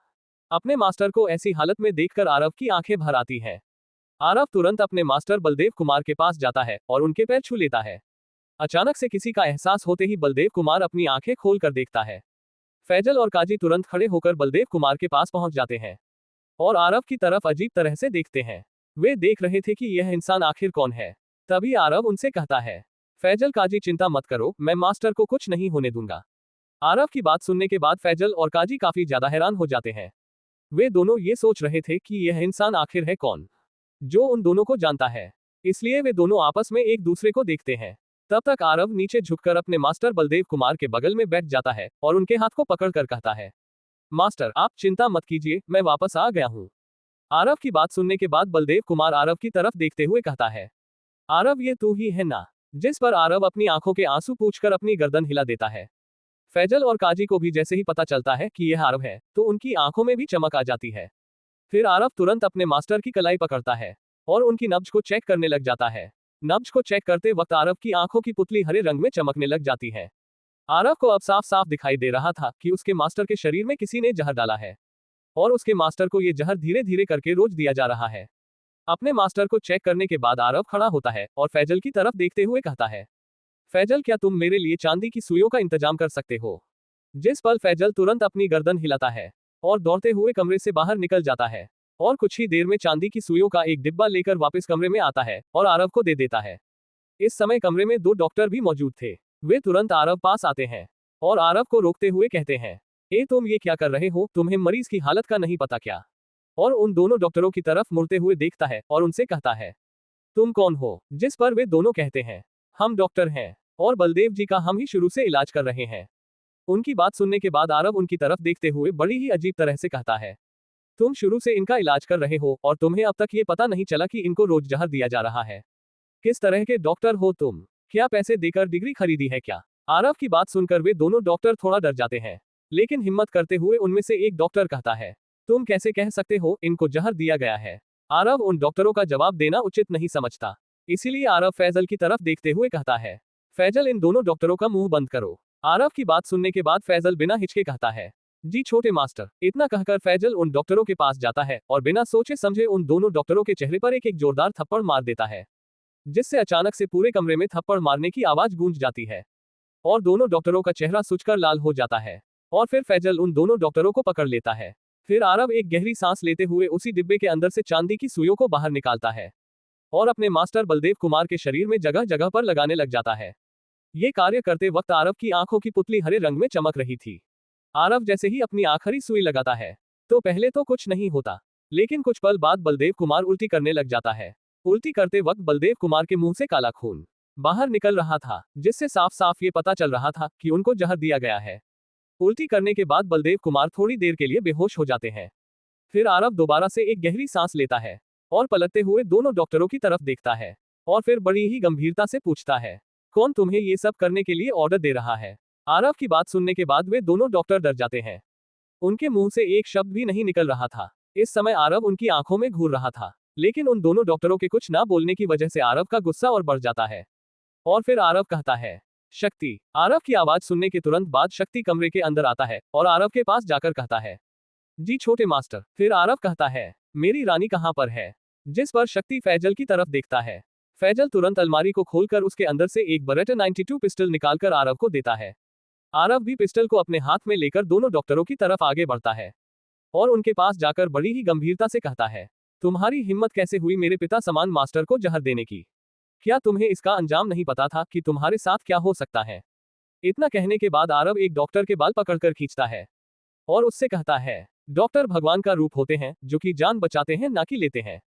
अपने मास्टर को ऐसी हालत में देखकर आरव की आंखें भर आती हैं। आरव तुरंत अपने मास्टर बलदेव कुमार के पास जाता है और उनके पैर छू लेता है। अचानक से किसी का एहसास होते ही बलदेव कुमार अपनी आंखें खोलकर देखता है। फैजल और काजी तुरंत खड़े होकर बलदेव कुमार के पास पहुंच जाते हैं और आरव की तरफ अजीब तरह से देखते हैं। वे देख रहे थे कि यह इंसान आखिर कौन है। तभी आरव उनसे कहता है, फैजल काजी चिंता मत करो, मैं मास्टर को कुछ नहीं होने दूंगा। आरव की बात सुनने के बाद फैजल और काजी काफी ज्यादा हैरान हो जाते हैं। वे दोनों ये सोच रहे थे कि यह इंसान आखिर है कौन जो उन दोनों को जानता है। इसलिए वे दोनों आपस में एक दूसरे को देखते हैं। तब तक आरव नीचे झुककर अपने मास्टर बलदेव कुमार के बगल में बैठ जाता है और उनके हाथ को पकड़कर कहता है, मास्टर आप चिंता मत कीजिए, मैं वापस आ गया हूँ। आरव की बात सुनने के बाद बलदेव कुमार आरव की तरफ देखते हुए कहता है, आरव ये तू ही है ना? जिस पर आरव अपनी आंखों के आंसू पूछकर अपनी गर्दन हिला देता है। फैजल और काजी को भी जैसे ही पता चलता है कि यह आरव है तो उनकी आंखों में भी चमक आ जाती है। फिर आरव तुरंत अपने मास्टर की कलाई पकड़ता है और उनकी नब्ज को चेक करने लग जाता है। नब्ज को चेक करते वक्त आरव की आंखों की पुतली हरे रंग में चमकने लग जाती है। आरव को अब साफ साफ दिखाई दे रहा था कि उसके मास्टर के शरीर में किसी ने जहर डाला है और उसके मास्टर को यह जहर धीरे धीरे करके रोज दिया जा रहा है। अपने मास्टर को चेक करने के बाद आरव खड़ा होता है और फैजल की तरफ देखते हुए कहता है, फैजल क्या तुम मेरे लिए चांदी की सुइयों का इंतजाम कर सकते हो? जिस पर फैजल तुरंत अपनी गर्दन हिलाता है और दौड़ते हुए कमरे से बाहर निकल जाता है और कुछ ही देर में चांदी की सुइयों का एक डिब्बा लेकर वापस कमरे में आता है और आरव को दे देता है। इस समय कमरे में 2 डॉक्टर भी मौजूद थे। वे तुरंत आरव पास आते हैं और आरव को रोकते हुए कहते हैं, तुम ये क्या कर रहे हो? तुम्हें मरीज की हालत का नहीं पता क्या? और उन दोनों डॉक्टरों की तरफ मुड़ते हुए देखता है और उनसे कहता है, तुम कौन हो? जिस पर वे दोनों कहते हैं, हम डॉक्टर हैं और बलदेव जी का हम ही शुरू से इलाज कर रहे हैं। उनकी बात सुनने के बाद आरव उनकी तरफ देखते हुए बड़ी ही अजीब तरह से कहता है, तुम शुरू से इनका इलाज कर रहे हो और तुम्हें अब तक ये पता नहीं चला कि इनको रोज जहर दिया जा रहा है? किस तरह के डॉक्टर हो तुम? क्या पैसे देकर डिग्री खरीदी है क्या? आरव की बात सुनकर वे दोनों डॉक्टर थोड़ा डर जाते हैं, लेकिन हिम्मत करते हुए उनमें से एक डॉक्टर कहता है, तुम कैसे कह सकते हो इनको जहर दिया गया है? आरव उन डॉक्टरों का जवाब देना उचित नहीं समझता, इसीलिए आरव फैजल की तरफ देखते हुए कहता है, फैजल इन दोनों डॉक्टरों का मुंह बंद करो। आरव की बात सुनने के बाद फैजल बिना हिचके कहता है, जी छोटे मास्टर। इतना कहकर फैजल उन डॉक्टरों के पास जाता है और बिना सोचे समझे उन दोनों डॉक्टरों के चेहरे पर एक जोरदार थप्पड़ मार देता है, जिससे अचानक से पूरे कमरे में थप्पड़ मारने की आवाज गूंज जाती है और दोनों डॉक्टरों का चेहरा सूजकर लाल हो जाता है और फिर फैजल उन दोनों डॉक्टरों को पकड़ लेता है। फिर आरव एक गहरी सांस लेते हुए उसी डिब्बे के अंदर से चांदी की सुइयों को बाहर निकालता है और अपने मास्टर बलदेव कुमार के शरीर में जगह जगह पर लगाने लग जाता है। ये कार्य करते वक्त आरव की आंखों की पुतली हरे रंग में चमक रही थी। आरव जैसे ही अपनी आखिरी सुई लगाता है तो पहले तो कुछ नहीं होता, लेकिन कुछ पल बाद बलदेव कुमार उल्टी करने लग जाता है। उल्टी करते वक्त बलदेव कुमार के मुंह से काला खून बाहर निकल रहा था, जिससे साफ साफ ये पता चल रहा था कि उनको जहर दिया गया है। उल्टी करने के बाद बलदेव कुमार थोड़ी देर के लिए बेहोश हो जाते हैं। फिर आरव दोबारा से एक गहरी सांस लेता है और पलटते हुए दोनों डॉक्टरों की तरफ देखता है। और फिर बड़ी ही गंभीरता से पूछता है, कौन तुम्हें ये सब करने के लिए ऑर्डर दे रहा है? आरव की बात सुनने के बाद वे दोनों डॉक्टर डर जाते हैं। उनके मुंह से एक शब्द भी नहीं निकल रहा था। इस समय आरव उनकी आंखों में घूर रहा था, लेकिन उन दोनों डॉक्टरों के कुछ ना बोलने की वजह से आरव का गुस्सा और बढ़ जाता है। और फिर आरव कहता है, शक्ति। आरव की आवाज सुनने के तुरंत बाद शक्ति कमरे के अंदर आता है और आरव के पास जाकर कहता है, जी छोटे मास्टर। फिर आरव कहता है, मेरी रानी कहाँ पर है? जिस पर शक्ति फैजल की तरफ देखता है। फैजल तुरंत अलमारी को खोलकर उसके अंदर से एक बरेटा 92 पिस्टल निकालकर आरव को देता है। आरव भी पिस्टल को अपने हाथ में लेकर दोनों डॉक्टरों की तरफ आगे बढ़ता है और उनके पास जाकर बड़ी ही गंभीरता से कहता है, तुम्हारी हिम्मत कैसे हुई मेरे पिता समान मास्टर को जहर देने की? क्या तुम्हें इसका अंजाम नहीं पता था कि तुम्हारे साथ क्या हो सकता है? इतना कहने के बाद आरव एक डॉक्टर के बाल पकड़कर खींचता है और उससे कहता है, डॉक्टर भगवान का रूप होते हैं जो कि जान बचाते हैं ना कि लेते हैं।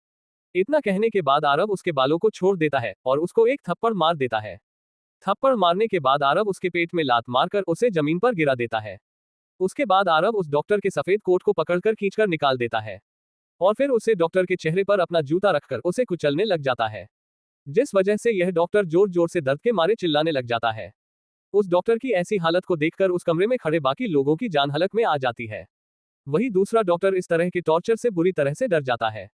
इतना कहने के बाद आरव उसके बालों को छोड़ देता है और उसको एक थप्पड़ मार देता है। थप्पड़ मारने के बाद आरव उसके पेट में लात मारकर उसे जमीन पर गिरा देता है। उसके बाद आरव उस डॉक्टर के सफेद कोट को पकड़कर खींचकर निकाल देता है और फिर उसे डॉक्टर के चेहरे पर अपना जूता रखकर उसे कुचलने लग जाता है, जिस वजह से यह डॉक्टर जोर जोर से दर्द के मारे चिल्लाने लग जाता है। उस डॉक्टर की ऐसी हालत को देखकर उस कमरे में खड़े बाकी लोगों की जान हलक में आ जाती है। वही दूसरा डॉक्टर इस तरह के टॉर्चर से बुरी तरह से डर जाता है।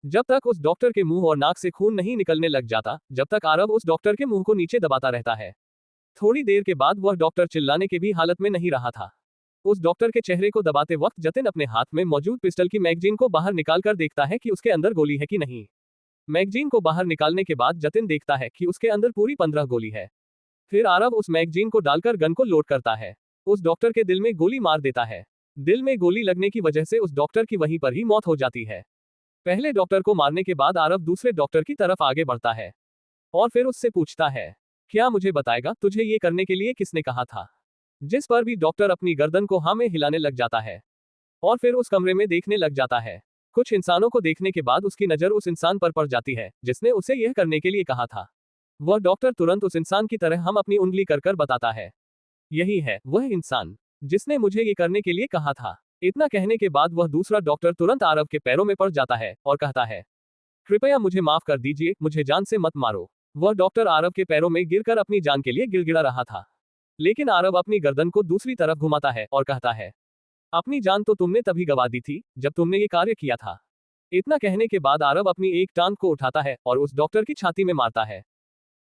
जब तक उस डॉक्टर के मुंह और नाक से खून नहीं निकलने लग जाता, जब तक आरव उस डॉक्टर के मुंह को नीचे दबाता रहता है। थोड़ी देर के बाद वह डॉक्टर चिल्लाने के भी हालत में नहीं रहा था। उस डॉक्टर के चेहरे को दबाते वक्त जतिन अपने हाथ में मौजूद पिस्टल की मैगजीन को बाहर निकालकर देखता है कि उसके अंदर गोली है कि नहीं। मैगजीन को बाहर निकालने के बाद जतिन देखता है कि उसके अंदर पूरी 15 गोली है। फिर आरव उस मैगजीन को डालकर गन को लोड करता है। उस डॉक्टर के दिल में गोली मार देता है। दिल में गोली लगने की वजह से उस डॉक्टर की वहीं पर ही मौत हो जाती है। पहले डॉक्टर को मारने के बाद आरव दूसरे डॉक्टर की तरफ आगे बढ़ता है और फिर उससे पूछता है, क्या मुझे बताएगा तुझे ये करने के लिए किसने कहा था? जिस पर भी डॉक्टर अपनी गर्दन को हाँ में हिलाने लग जाता है और फिर उस कमरे में देखने लग जाता है। कुछ इंसानों को देखने के बाद उसकी नजर उस इंसान पर पड़ जाती है जिसने उसे यह करने के लिए कहा था। वह डॉक्टर तुरंत उस इंसान की तरह हम अपनी उंगली कर कर बताता है, यही है वह इंसान जिसने मुझे ये करने के लिए कहा था। इतना कहने के बाद वह दूसरा डॉक्टर तुरंत आरव के पैरों में पड़ जाता है और कहता है, कृपया मुझे माफ कर दीजिए, मुझे जान से मत मारो। वह डॉक्टर आरव के पैरों में गिरकर अपनी जान के लिए गिड़गिड़ा रहा था, लेकिन आरव अपनी गर्दन को दूसरी तरफ घुमाता है और कहता है, अपनी जान तो तुमने तभी गवा दी थी जब तुमने ये कार्य किया था। इतना कहने के बाद आरव अपनी एक टांग को उठाता है और उस डॉक्टर की छाती में मारता है,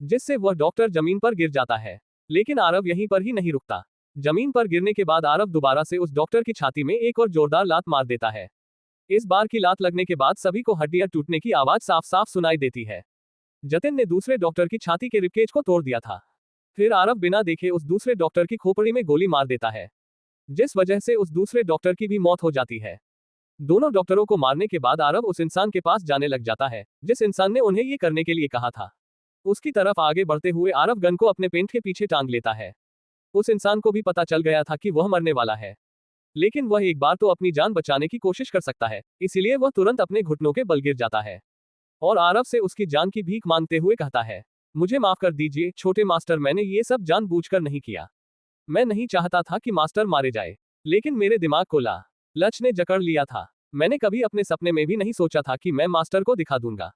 जिससे वह डॉक्टर जमीन पर गिर जाता है। लेकिन आरव यहीं पर ही नहीं रुकता। जमीन पर गिरने के बाद आरव दोबारा से उस डॉक्टर की छाती में एक और जोरदार लात मार देता है। इस बार की लात लगने के बाद सभी को हड्डियां टूटने की आवाज साफ साफ सुनाई देती है। जतिन ने दूसरे डॉक्टर की छाती के रिबकेज को तोड़ दिया था। फिर आरव बिना देखे उस दूसरे डॉक्टर की खोपड़ी में गोली मार देता है, जिस वजह से उस दूसरे डॉक्टर की भी मौत हो जाती है। दोनों डॉक्टरों को मारने के बाद आरव उस इंसान के पास जाने लग जाता है जिस इंसान ने उन्हें ये करने के लिए कहा था। उसकी तरफ आगे बढ़ते हुए आरव गन को अपने पेंट के पीछे टांग लेता है। उस इंसान को भी पता चल गया था कि वह मरने वाला है, लेकिन वह एक बार तो अपनी जान बचाने की कोशिश कर सकता है, इसीलिए वह तुरंत अपने घुटनों के बल गिर जाता है और आरव से उसकी जान की भीख मांगते हुए कहता है, मुझे माफ कर दीजिए छोटे मास्टर, मैंने ये सब जानबूझकर नहीं किया। मैं नहीं चाहता था कि मास्टर मारे जाए, लेकिन मेरे दिमाग को लालच ने जकड़ लिया था। मैंने कभी अपने सपने में भी नहीं सोचा था कि मैं मास्टर को दिखा दूंगा।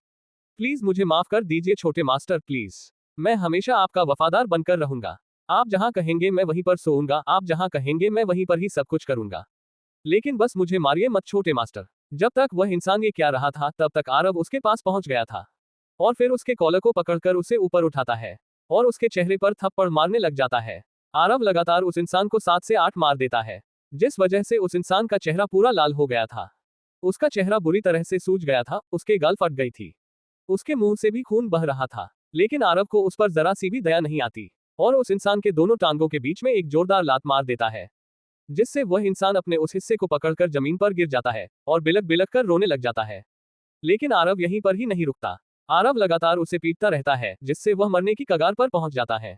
प्लीज मुझे माफ कर दीजिए छोटे मास्टर, प्लीज। मैं हमेशा आपका वफादार बनकर रहूंगा। आप जहां कहेंगे मैं वहीं पर सोऊंगा, आप जहां कहेंगे मैं वहीं पर ही सब कुछ करूंगा। लेकिन बस मुझे मारिए मत छोटे मास्टर। जब तक वह इंसान ये क्या रहा था तब तक आरव उसके पास पहुंच गया था और फिर उसके कॉलर को पकड़कर उसे ऊपर उठाता है और उसके चेहरे पर थप्पड़ मारने लग जाता है। आरव लगातार उस इंसान को 7 से 8 मार देता है, जिस वजह से उस इंसान का चेहरा पूरा लाल हो गया था। उसका चेहरा बुरी तरह से सूज गया था, उसके गाल फट गई थी, उसके मुंह से भी खून बह रहा था। लेकिन आरव को उस पर जरा सी भी दया नहीं आती और उस इंसान के दोनों टांगों के बीच में एक जोरदार लात मार देता है, जिससे वह इंसान अपने उस हिस्से को पकड़कर जमीन पर गिर जाता है और बिलक बिलक कर रोने लग जाता है। लेकिन आरव यहीं पर ही नहीं रुकता। आरव लगातार उसे पीटता रहता है, जिससे वह मरने की कगार पर पहुंच जाता है।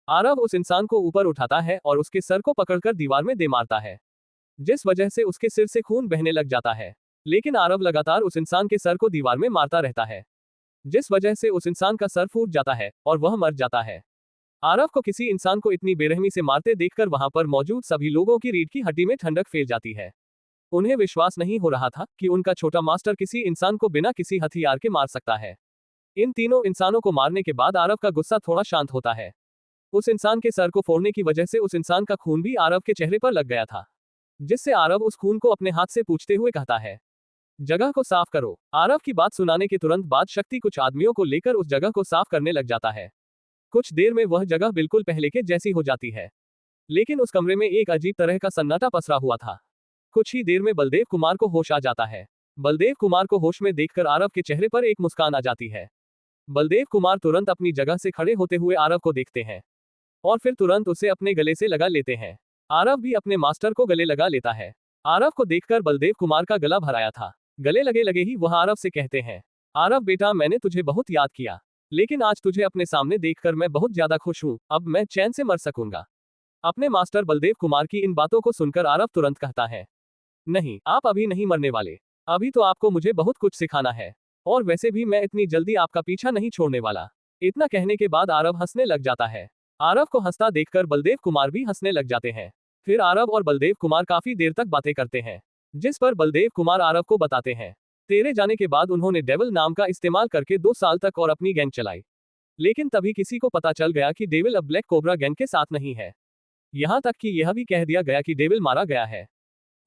आरव उस इंसान को ऊपर उठाता है और उसके सर को पकड़कर दीवार में दे मारता है, जिस वजह से उसके सिर से खून बहने लग जाता है। लेकिन आरव लगातार उस इंसान के सर को दीवार में मारता रहता है, जिस वजह से उस इंसान का सर फूट जाता है और वह मर जाता है। आरव को किसी इंसान को इतनी बेरहमी से मारते देखकर वहां पर मौजूद सभी लोगों की रीढ़ की हड्डी में ठंडक फैल जाती है। उन्हें विश्वास नहीं हो रहा था कि उनका छोटा मास्टर किसी इंसान को बिना किसी हथियार के मार सकता है। इन तीनों इंसानों को मारने के बाद आरव का गुस्सा थोड़ा शांत होता है। उस इंसान के सर को फोड़ने की वजह से उस इंसान का खून भी आरव के चेहरे पर लग गया था, जिससे आरव उस खून को अपने हाथ से पूछते हुए कहता है, जगह को साफ करो। आरव की बात सुनाने के तुरंत बाद शक्ति कुछ आदमियों को लेकर उस जगह को साफ करने लग जाता है। कुछ देर में वह जगह बिल्कुल पहले के जैसी हो जाती है, लेकिन उस कमरे में एक अजीब तरह का सन्नाटा पसरा हुआ था। कुछ ही देर में बलदेव कुमार को होश आ जाता है। बलदेव कुमार को होश में देखकर आरव के चेहरे पर एक मुस्कान आ जाती है। बलदेव कुमार तुरंत अपनी जगह से खड़े होते हुए आरव को देखते हैं और फिर तुरंत उसे अपने गले से लगा लेते हैं। आरव भी अपने मास्टर को गले लगा लेता है। आरव को देखकर बलदेव कुमार का गला भर आया था। गले लगे लगे ही वह आरव से कहते हैं, आरव बेटा, मैंने तुझे बहुत याद किया, लेकिन आज तुझे अपने सामने देखकर मैं बहुत ज्यादा खुश हूँ। अब मैं चैन से मर सकूंगा। अपने मास्टर बलदेव कुमार की इन बातों को सुनकर आरव तुरंत कहता है, नहीं, आप अभी नहीं मरने वाले। अभी तो आपको मुझे बहुत कुछ सिखाना है, और वैसे भी मैं इतनी जल्दी आपका पीछा नहीं छोड़ने वाला। इतना कहने के बाद आरव हंसने लग जाता है। आरव को हंसता देखकर बलदेव कुमार भी हंसने लग जाते हैं। फिर आरव और बलदेव कुमार काफी देर तक बातें करते हैं, जिस पर बलदेव कुमार आरव को बताते हैं, तेरे जाने के बाद उन्होंने डेविल नाम का इस्तेमाल करके 2 साल तक और अपनी गैंग चलाई, लेकिन तभी किसी को पता चल गया कि डेविल अब ब्लैक कोबरा गैंग के साथ नहीं है। यहाँ तक कि यह भी कह दिया गया कि डेविल मारा गया है।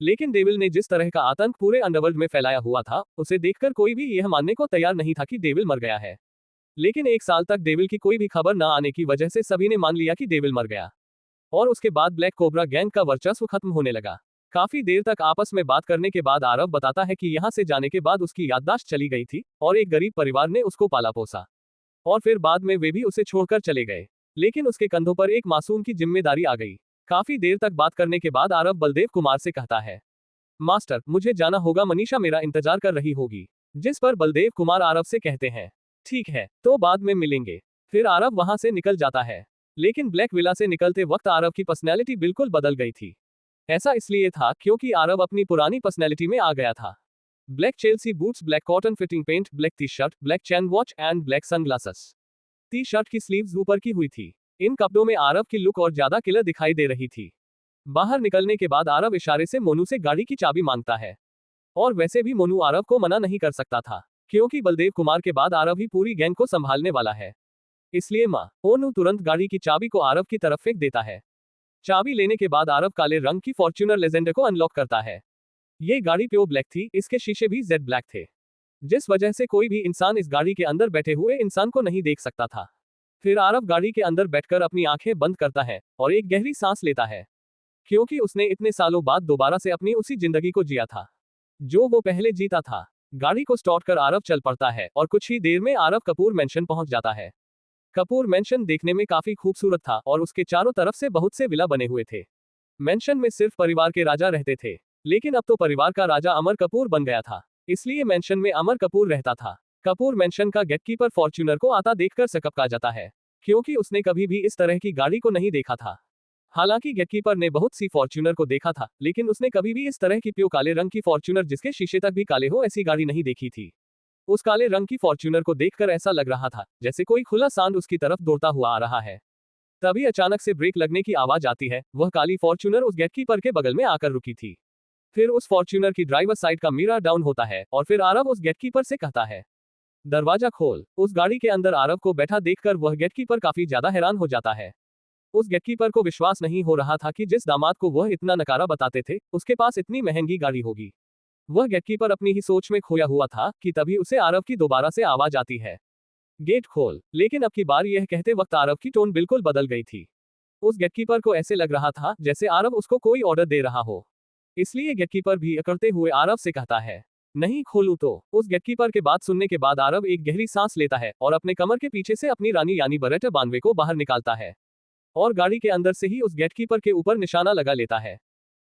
लेकिन डेविल ने जिस तरह का आतंक पूरे अंडरवर्ल्ड में फैलाया हुआ था, उसे देखकर कोई भी यह मानने को तैयार नहीं था कि डेविल मर गया है। लेकिन 1 साल तक डेविल की कोई भी खबर न आने की वजह से सभी ने मान लिया कि डेविल मर गया, और उसके बाद ब्लैक कोबरा गैंग का वर्चस्व खत्म होने लगा। काफी देर तक आपस में बात करने के बाद आरव बताता है कि यहाँ से जाने के बाद उसकी याददाश्त चली गई थी और एक गरीब परिवार ने उसको पाला पोसा, और फिर बाद में वे भी उसे छोड़कर चले गए, लेकिन उसके कंधों पर एक मासूम की जिम्मेदारी आ गई। काफी देर तक बात करने के बाद आरव बलदेव कुमार से कहता है, मास्टर, मुझे जाना होगा, मनीषा मेरा इंतजार कर रही होगी। जिस पर बलदेव कुमार आरव से कहते हैं, ठीक है, तो बाद में मिलेंगे। फिर आरव वहां से निकल जाता है। लेकिन ब्लैक विला से निकलते वक्त आरव की पर्सनैलिटी बिल्कुल बदल गई थी। ऐसा इसलिए था क्योंकि आरव अपनी पुरानी पर्सनैलिटी में आ गया था। Black Chelsea boots, black cotton fitting pant, black T shirt, black chain watch and black sunglasses. T shirt की स्लीव्स ऊपर की हुई थी। इन कपड़ों में आरव की लुक और ज्यादा किलर दिखाई दे रही थी। बाहर निकलने के बाद आरव इशारे से मोनू से गाड़ी की चाबी मांगता है, और वैसे भी मोनू आरव को मना नहीं कर सकता था, क्योंकि बलदेव कुमार के बाद आरव ही पूरी गैंग को संभालने वाला है। इसलिए मोनू तुरंत गाड़ी की चाबी को आरव की तरफ फेंक देता है। चाबी लेने के बाद आरव काले रंग की फॉर्च्यूनर लेजेंडर को अनलॉक करता है। ये गाड़ी प्योर ब्लैक थी, इसके शीशे भी जेड ब्लैक थे, जिस वजह से कोई भी इंसान इस गाड़ी के अंदर बैठे हुए इंसान को नहीं देख सकता था। फिर आरव गाड़ी के अंदर बैठकर अपनी आंखें बंद करता है और एक गहरी सांस लेता है, क्योंकि उसने इतने सालों बाद दोबारा से अपनी उसी जिंदगी को जिया था जो वो पहले जीता था। गाड़ी को स्टार्ट कर आरव चल पड़ता है और कुछ ही देर में आरव कपूर मैंशन पहुंच जाता है। कपूर मैंशन देखने में काफी खूबसूरत था और उसके चारों तरफ से बहुत से विला बने हुए थे। मैंशन में सिर्फ परिवार के राजा रहते थे, लेकिन अब तो परिवार का राजा अमर कपूर बन गया था, इसलिए मैंशन में अमर कपूर रहता था। कपूर मैंशन का गेटकीपर फॉर्च्यूनर को आता देखकर सकपका जाता है, क्योंकि उसने कभी भी इस तरह की गाड़ी को नहीं देखा था। हालांकि गेटकीपर ने बहुत सी फॉर्च्यूनर को देखा था, लेकिन उसने कभी भी इस तरह की प्योर काले रंग की फॉर्च्यूनर जिसके शीशे तक भी काले हो ऐसी गाड़ी नहीं देखी थी। उस काले रंग की फॉर्च्यूनर को देखकर ऐसा लग रहा था जैसे कोई खुला सांड उसकी तरफ दौड़ता हुआ आ रहा है। तभी अचानक से ब्रेक लगने की आवाज आती है। वह काली फॉर्च्यूनर उस गेटकीपर के बगल में आकर रुकी थी। फिर उस फॉर्च्यूनर की ड्राइवर साइड का मिरर डाउन होता है और फिर आरव उस गेटकीपर से कहता है, दरवाजा खोल। उस गाड़ी के अंदर आरव को बैठा देखकर वह गेटकीपर काफी ज्यादा हैरान हो जाता है। उस गेटकीपर को विश्वास नहीं हो रहा था कि जिस दामाद को वह इतना नकारा बताते थे उसके पास इतनी महंगी गाड़ी होगी। वह गेटकीपर अपनी ही सोच में खोया हुआ था कि तभी उसे आरव की दोबारा से आवाज आती है, गेट खोल। लेकिन अब की बार यह कहते वक्त आरव की टोन बिल्कुल बदल गई थी। उस गेटकीपर को ऐसे लग रहा था जैसे आरव उसको कोई ऑर्डर दे रहा हो, इसलिए गेटकीपर भी अकड़ते हुए आरव से कहता है, नहीं खोलूं तो। उस गेटकीपर के बात सुनने के बाद आरव एक गहरी सांस लेता है और अपने कमर के पीछे से अपनी रानी यानी बरेटा 92 को बाहर निकालता है और गाड़ी के अंदर से ही उस गेटकीपर के ऊपर निशाना लगा लेता है।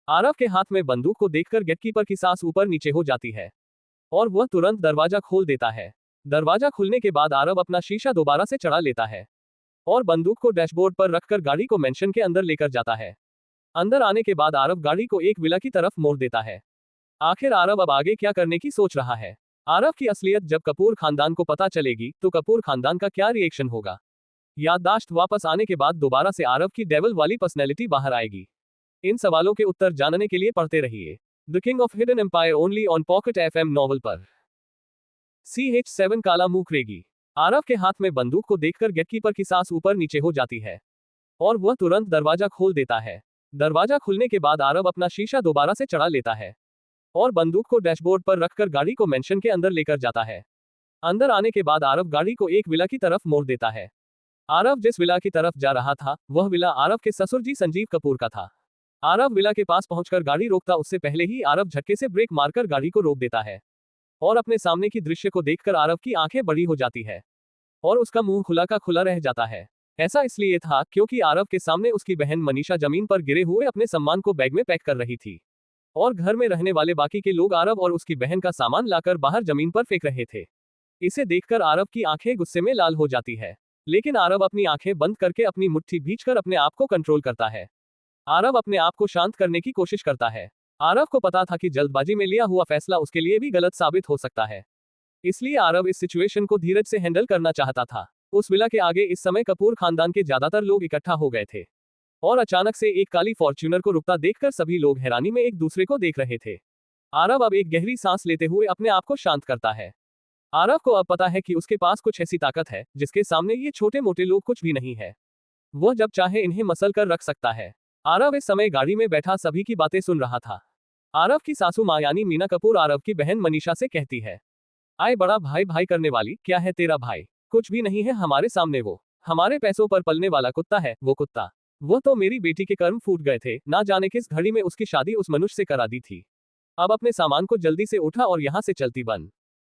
आरव के हाथ में बंदूक को देखकर गेटकीपर की सांस ऊपर नीचे हो जाती है और वह तुरंत दरवाजा खोल देता है। दरवाजा खुलने के बाद आरव अपना शीशा दोबारा से चढ़ा लेता है और बंदूक को डैशबोर्ड पर रखकर गाड़ी को मेंशन के अंदर लेकर जाता है। अंदर आने के बाद आरव गाड़ी को एक विला की तरफ मोड़ देता है। आखिर आरव अब आगे क्या करने की सोच रहा है? आरव की असलियत जब कपूर खानदान को पता चलेगी तो कपूर खानदान का क्या रिएक्शन होगा? याददाश्त वापस आने के बाद दोबारा से आरव की डेविल वाली पर्सनैलिटी बाहर आएगी? इन सवालों के उत्तर जानने के लिए पढ़ते रहिए the king of hidden empire only on pocket FM novel पर। CH7 काला मुंह करेगी। आरव के हाथ में बंदूक को देखकर गेटकीपर की सांस ऊपर नीचे हो जाती है और वह तुरंत दरवाजा खोल देता है। दरवाजा खुलने के बाद आरव अपना शीशा दोबारा से चढ़ा लेता है और बंदूक को डैशबोर्ड पर रखकर गाड़ी को मेंशन के अंदर लेकर जाता है। अंदर आने के बाद आरव गाड़ी को एक विला की तरफ मोड़ देता है। आरव जिस विला की तरफ जा रहा था वह विला आरव के ससुर जी संजीव कपूर का था। आरव विला के पास पहुंचकर गाड़ी रोकता उससे पहले ही आरव झटके से ब्रेक मारकर गाड़ी को रोक देता है और अपने सामने की दृश्य को देखकर आरव की आंखें बड़ी हो जाती है और उसका मुंह खुला का खुला रह जाता है। ऐसा इसलिए था क्योंकि आरव के सामने उसकी बहन मनीषा जमीन पर गिरे हुए अपने सामान को बैग में पैक कर रही थी और घर में रहने वाले बाकी के लोग आरव और उसकी बहन का सामान लाकर बाहर जमीन पर फेंक रहे थे। इसे देखकर आरव की आंखें गुस्से में लाल हो जाती है, लेकिन आरव अपनी आंखें बंद करके अपनी मुट्ठी भींचकर अपने आप को कंट्रोल करता है। आरव अपने आप को शांत करने की कोशिश करता है। आरव को पता था कि जल्दबाजी में लिया हुआ फैसला उसके लिए भी गलत साबित हो सकता है, इसलिए आरव इस सिचुएशन को धीरज से हैंडल करना चाहता था। उस विला के आगे इस समय कपूर खानदान के ज्यादातर लोग इकट्ठा हो गए थे और अचानक से एक काली फॉर्च्यूनर को रुकता देखकर सभी लोग हैरानी में एक दूसरे को देख रहे थे। आरव अब एक गहरी सांस लेते हुए अपने आप को शांत करता है। आरव को अब पता है कि उसके पास कुछ ऐसी ताकत है जिसके सामने ये छोटे मोटे लोग कुछ भी नहीं है। वह जब चाहे इन्हें मसल कर रख सकता है। आरव इस समय गाड़ी में बैठा सभी की बातें सुन रहा था। आरव की सासू मां यानी मीना कपूर आरव की बहन मनीषा से कहती है, आए बड़ा भाई भाई करने वाली, क्या है तेरा भाई? कुछ भी नहीं है हमारे सामने, वो हमारे पैसों पर पलने वाला कुत्ता है। वो कुत्ता, वो तो मेरी बेटी के कर्म फूट गए थे, ना जाने किस घड़ी में उसकी शादी उस मनुष्य से करा दी थी। अब अपने सामान को जल्दी से उठा और यहाँ से चलती बन,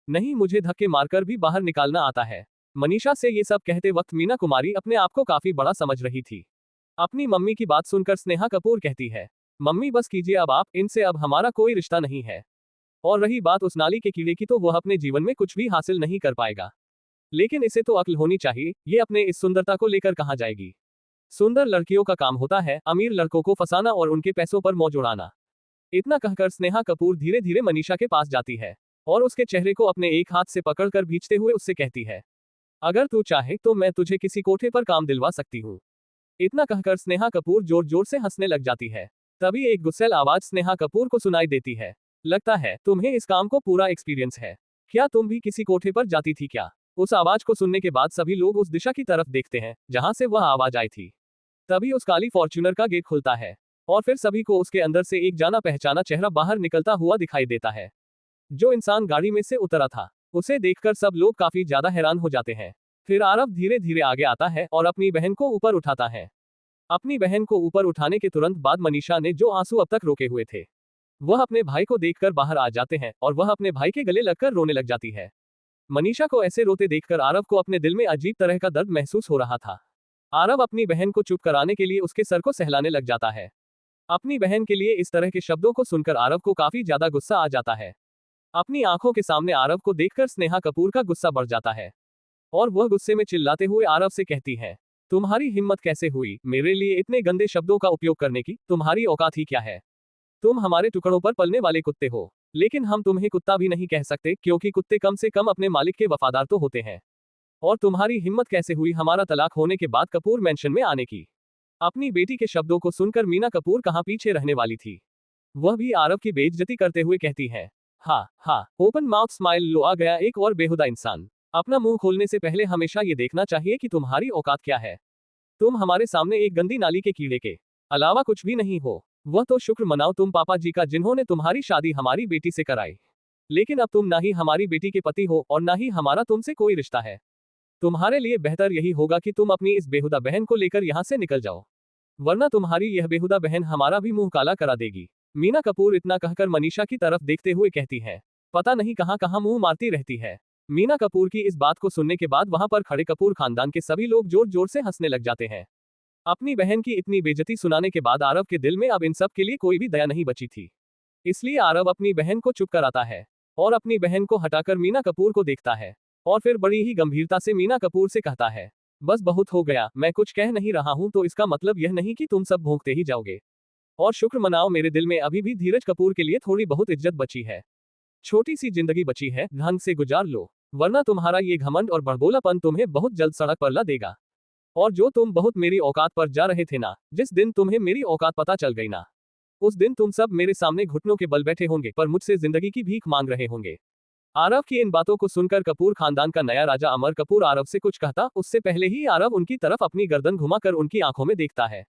नहीं मुझे धक्के मारकर भी बाहर निकालना आता है। मनीषा से ये सब कहते वक्त मीना कुमारी अपने आप को काफी बड़ा समझ रही थी। अपनी मम्मी की बात सुनकर स्नेहा कपूर कहती है, मम्मी बस कीजिए अब आप, इनसे अब हमारा कोई रिश्ता नहीं है। और रही बात उस नाली के कीड़े की, तो वह अपने जीवन में कुछ भी हासिल नहीं कर पाएगा, लेकिन इसे तो अक्ल होनी चाहिए, ये अपने इस सुंदरता को लेकर कहाँ जाएगी। सुंदर लड़कियों का काम होता है अमीर लड़कों को फंसाना और उनके पैसों पर मौज उड़ाना। इतना कहकर स्नेहा कपूर धीरे धीरे मनीषा के पास जाती है और उसके चेहरे को अपने एक हाथ से पकड़कर भींचते हुए उससे कहती है, अगर तू चाहे तो मैं तुझे किसी कोठे पर काम दिलवा सकती हूँ। इतना कहकर स्नेहा कपूर जोर जोर से हंसने लग जाती है। तभी एक गुस्सैल आवाज स्नेहा कपूर को सुनाई देती है, लगता है तुम्हें इस काम को पूरा एक्सपीरियंस है, क्या तुम भी किसी कोठे पर जाती थी क्या? उस आवाज को सुनने के बाद सभी लोग उस दिशा की तरफ देखते हैं जहां से वह आवाज आई थी। तभी उस काली फॉर्च्यूनर का गेट खुलता है और फिर सभी को उसके अंदर से एक जाना पहचाना चेहरा बाहर निकलता हुआ दिखाई देता है। जो इंसान गाड़ी में से उतरा था उसे देखकर सब लोग काफी ज्यादा हैरान हो जाते हैं। फिर आरव धीरे धीरे आगे आता है और अपनी बहन को ऊपर उठाता है। अपनी बहन को ऊपर उठाने के तुरंत बाद मनीषा ने जो आंसू अब तक रोके हुए थे वह अपने भाई को देखकर बाहर आ जाते हैं और वह अपने भाई के गले लगकर रोने लग जाती है। मनीषा को ऐसे रोते देखकर आरव को अपने दिल में अजीब तरह का दर्द महसूस हो रहा था। आरव अपनी बहन को चुप कराने के लिए उसके सर को सहलाने लग जाता है। अपनी बहन के लिए इस तरह के शब्दों को सुनकर आरव को काफी ज्यादा गुस्सा आ जाता है। अपनी आंखों के सामने आरव को देखकर स्नेहा कपूर का गुस्सा बढ़ जाता है और वह गुस्से में चिल्लाते हुए आरव से कहती है, तुम्हारी हिम्मत कैसे हुई मेरे लिए इतने गंदे शब्दों का उपयोग करने की? तुम्हारी औकात ही क्या है? तुम हमारे टुकड़ों पर पलने वाले कुत्ते हो, लेकिन हम तुम्हें कुत्ता भी नहीं कह सकते क्योंकि कुत्ते कम से कम अपने मालिक के वफादार तो होते हैं। और तुम्हारी हिम्मत कैसे हुई हमारा तलाक होने के बाद कपूर मेंशन में आने की? अपनी बेटी के शब्दों को सुनकर मीना कपूर कहाँ पीछे रहने वाली थी। वह भी आरव की बेइज्जती करते हुए कहती है, हाँ हाँ, ओपन माउथ स्माइल लो आ गया एक और बेहुदा इंसान। अपना मुंह खोलने से पहले हमेशा ये देखना चाहिए कि तुम्हारी औकात क्या है। तुम हमारे सामने एक गंदी नाली के कीड़े के अलावा कुछ भी नहीं हो। वह तो शुक्र मनाओ तुम पापा जी का जिन्होंने तुम्हारी शादी हमारी बेटी से कराई, लेकिन अब तुम ना ही हमारी बेटी के पति हो और ना ही हमारा तुमसे कोई रिश्ता है। तुम्हारे लिए बेहतर यही होगा कि तुम अपनी इस बेहुदा बहन को लेकर यहाँ से निकल जाओ, वरना तुम्हारी यह बेहुदा बहन हमारा भी मुंह काला करा देगी। मीना कपूर इतना कहकर मनीषा की तरफ देखते हुए कहती है, पता नहीं कहाँ कहाँ मुंह मारती रहती है। मीना कपूर की इस बात को सुनने के बाद वहां पर खड़े कपूर खानदान के सभी लोग जोर जोर से हंसने लग जाते हैं। अपनी बहन की इतनी बेइज्जती सुनाने के बाद आरव के दिल में अब इन सब के लिए कोई भी दया नहीं बची थी। इसलिए आरव अपनी बहन को चुप कराता है और अपनी बहन को हटाकर मीना कपूर को देखता है और फिर बड़ी ही गंभीरता से मीना कपूर से कहता है, बस बहुत हो गया, मैं कुछ कह नहीं रहा हूं तो इसका मतलब यह नहीं कि तुम सब भोंकते ही जाओगे। और शुक्र मनाओ मेरे दिल में अभी भी धीरज कपूर के लिए थोड़ी बहुत इज्जत बची है। छोटी सी जिंदगी बची है, ढंग से गुजार लो, वरना तुम्हारा ये घमंड और बड़बोलापन तुम्हें बहुत जल्द सड़क पर ला देगा। और जो तुम बहुत मेरी औकात पर जा रहे थे ना, जिस दिन तुम्हें मेरी औकात पता चल गई ना, उस दिन तुम सब मेरे सामने घुटनों के बल बैठे होंगे पर मुझसे जिंदगी की भीख मांग रहे होंगे। आरव की इन बातों को सुनकर कपूर खानदान का नया राजा अमर कपूर आरव से कुछ कहता उससे पहले ही आरव उनकी तरफ अपनी गर्दन घुमाकर उनकी आंखों में देखता है,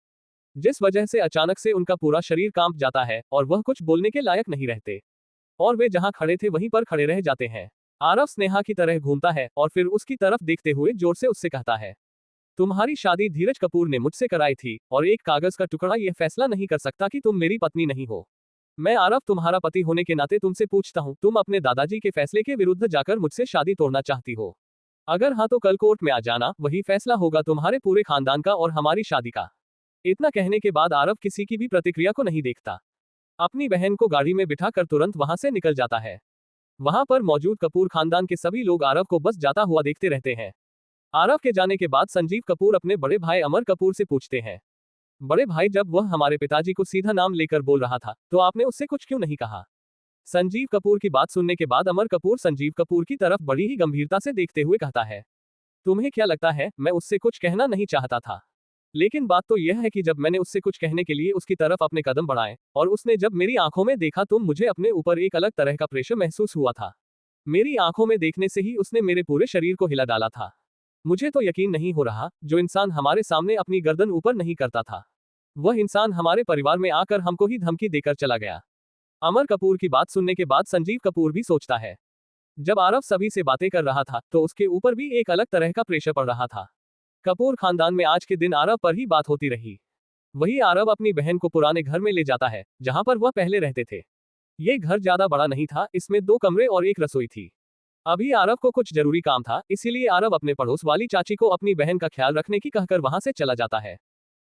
जिस वजह से अचानक से उनका पूरा शरीर कांप जाता है और वह कुछ बोलने के लायक नहीं रहते और वे जहां खड़े थे वहीं पर खड़े रह जाते हैं। आरव स्नेहा की तरह घूमता है और फिर उसकी तरफ देखते हुए जोर से उससे कहता है, तुम्हारी शादी धीरज कपूर ने मुझसे कराई थी और एक कागज का टुकड़ा यह फैसला नहीं कर सकता कि तुम मेरी पत्नी नहीं हो। मैं आरव तुम्हारा पति होने के नाते तुमसे पूछता हूँ, तुम अपने दादाजी के फैसले के विरुद्ध जाकर मुझसे शादी तोड़ना चाहती हो? अगर हाँ तो कल कोर्ट में आ जाना, वही फैसला होगा तुम्हारे पूरे खानदान का और हमारी शादी का। इतना कहने के बाद आरव किसी की भी प्रतिक्रिया को नहीं देखता, अपनी बहन को गाड़ी में बिठाकर तुरंत वहां से निकल जाता है। वहां पर मौजूद कपूर खानदान के सभी लोग आरव को बस जाता हुआ देखते रहते हैं। आरव के जाने के बाद संजीव कपूर अपने बड़े भाई अमर कपूर से पूछते हैं, बड़े भाई जब वह हमारे पिताजी को सीधा नाम लेकर बोल रहा था तो आपने उससे कुछ क्यों नहीं कहा? संजीव कपूर की बात सुनने के बाद अमर कपूर संजीव कपूर की तरफ बड़ी ही गंभीरता से देखते हुए कहता है, तुम्हें क्या लगता है मैं उससे कुछ कहना नहीं चाहता था? लेकिन बात तो यह है कि जब मैंने उससे कुछ कहने के लिए उसकी तरफ अपने कदम बढ़ाए और उसने जब मेरी आंखों में देखा तो मुझे अपने ऊपर एक अलग तरह का प्रेशर महसूस हुआ था। मेरी आंखों में देखने से ही उसने मेरे पूरे शरीर को हिला डाला था। मुझे तो यकीन नहीं हो रहा, जो इंसान हमारे सामने अपनी गर्दन ऊपर नहीं करता था वह इंसान हमारे परिवार में आकर हमको ही धमकी देकर चला गया। अमर कपूर की बात सुनने के बाद संजीव कपूर भी सोचता है, जब आरव सभी से बातें कर रहा था तो उसके ऊपर भी एक अलग तरह का प्रेशर पड़ रहा था। कपूर खानदान में आज के दिन आरव पर ही बात होती रही। वही आरव अपनी बहन को पुराने घर में ले जाता है जहां पर वह पहले रहते थे। ये घर ज्यादा बड़ा नहीं था, इसमें 2 कमरे और एक रसोई थी। अभी आरव को कुछ जरूरी काम था, इसीलिए आरव अपने पड़ोस वाली चाची को अपनी बहन का ख्याल रखने की कहकर वहां से चला जाता है।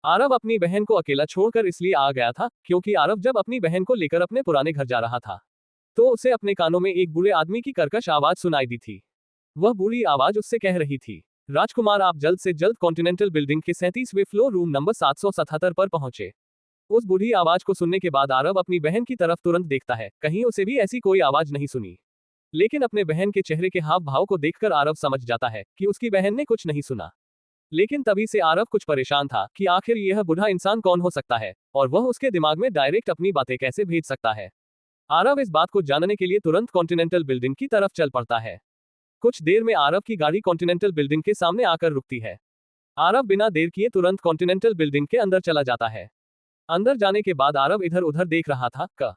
आरव अपनी बहन को अकेला छोड़कर इसलिए आ गया था क्योंकि आरव जब अपनी बहन को लेकर अपने पुराने घर जा रहा था तो उसे अपने कानों में एक बूढ़े आदमी की कर्कश आवाज सुनाई दी थी। वह बूढ़ी आवाज उससे कह रही थी, राजकुमार आप जल्द से जल्द कॉन्टिनेंटल बिल्डिंग के 37वें फ्लोर रूम नंबर 777 पर पहुंचे। उस बूढ़ी आवाज को सुनने के बाद आरव अपनी बहन की तरफ तुरंत देखता है, कहीं उसे भी ऐसी कोई आवाज नहीं सुनी। लेकिन अपने बहन के चेहरे के हाव भाव को देखकर आरव समझ जाता है कि उसकी बहन ने कुछ नहीं सुना। लेकिन तभी से आरव कुछ परेशान था कि आखिर यह बूढ़ा इंसान कौन हो सकता है और वह उसके दिमाग में डायरेक्ट अपनी बातें कैसे भेज सकता है। आरव इस बात को जानने के लिए तुरंत कॉन्टिनेंटल बिल्डिंग की तरफ चल पड़ता है। कुछ देर में आरव की गाड़ी कॉन्टिनेंटल बिल्डिंग के सामने आकर रुकती है। आरव बिना देर किए तुरंत कॉन्टिनेंटल बिल्डिंग के अंदर चला जाता है। अंदर जाने के बाद आरव इधर उधर देख रहा था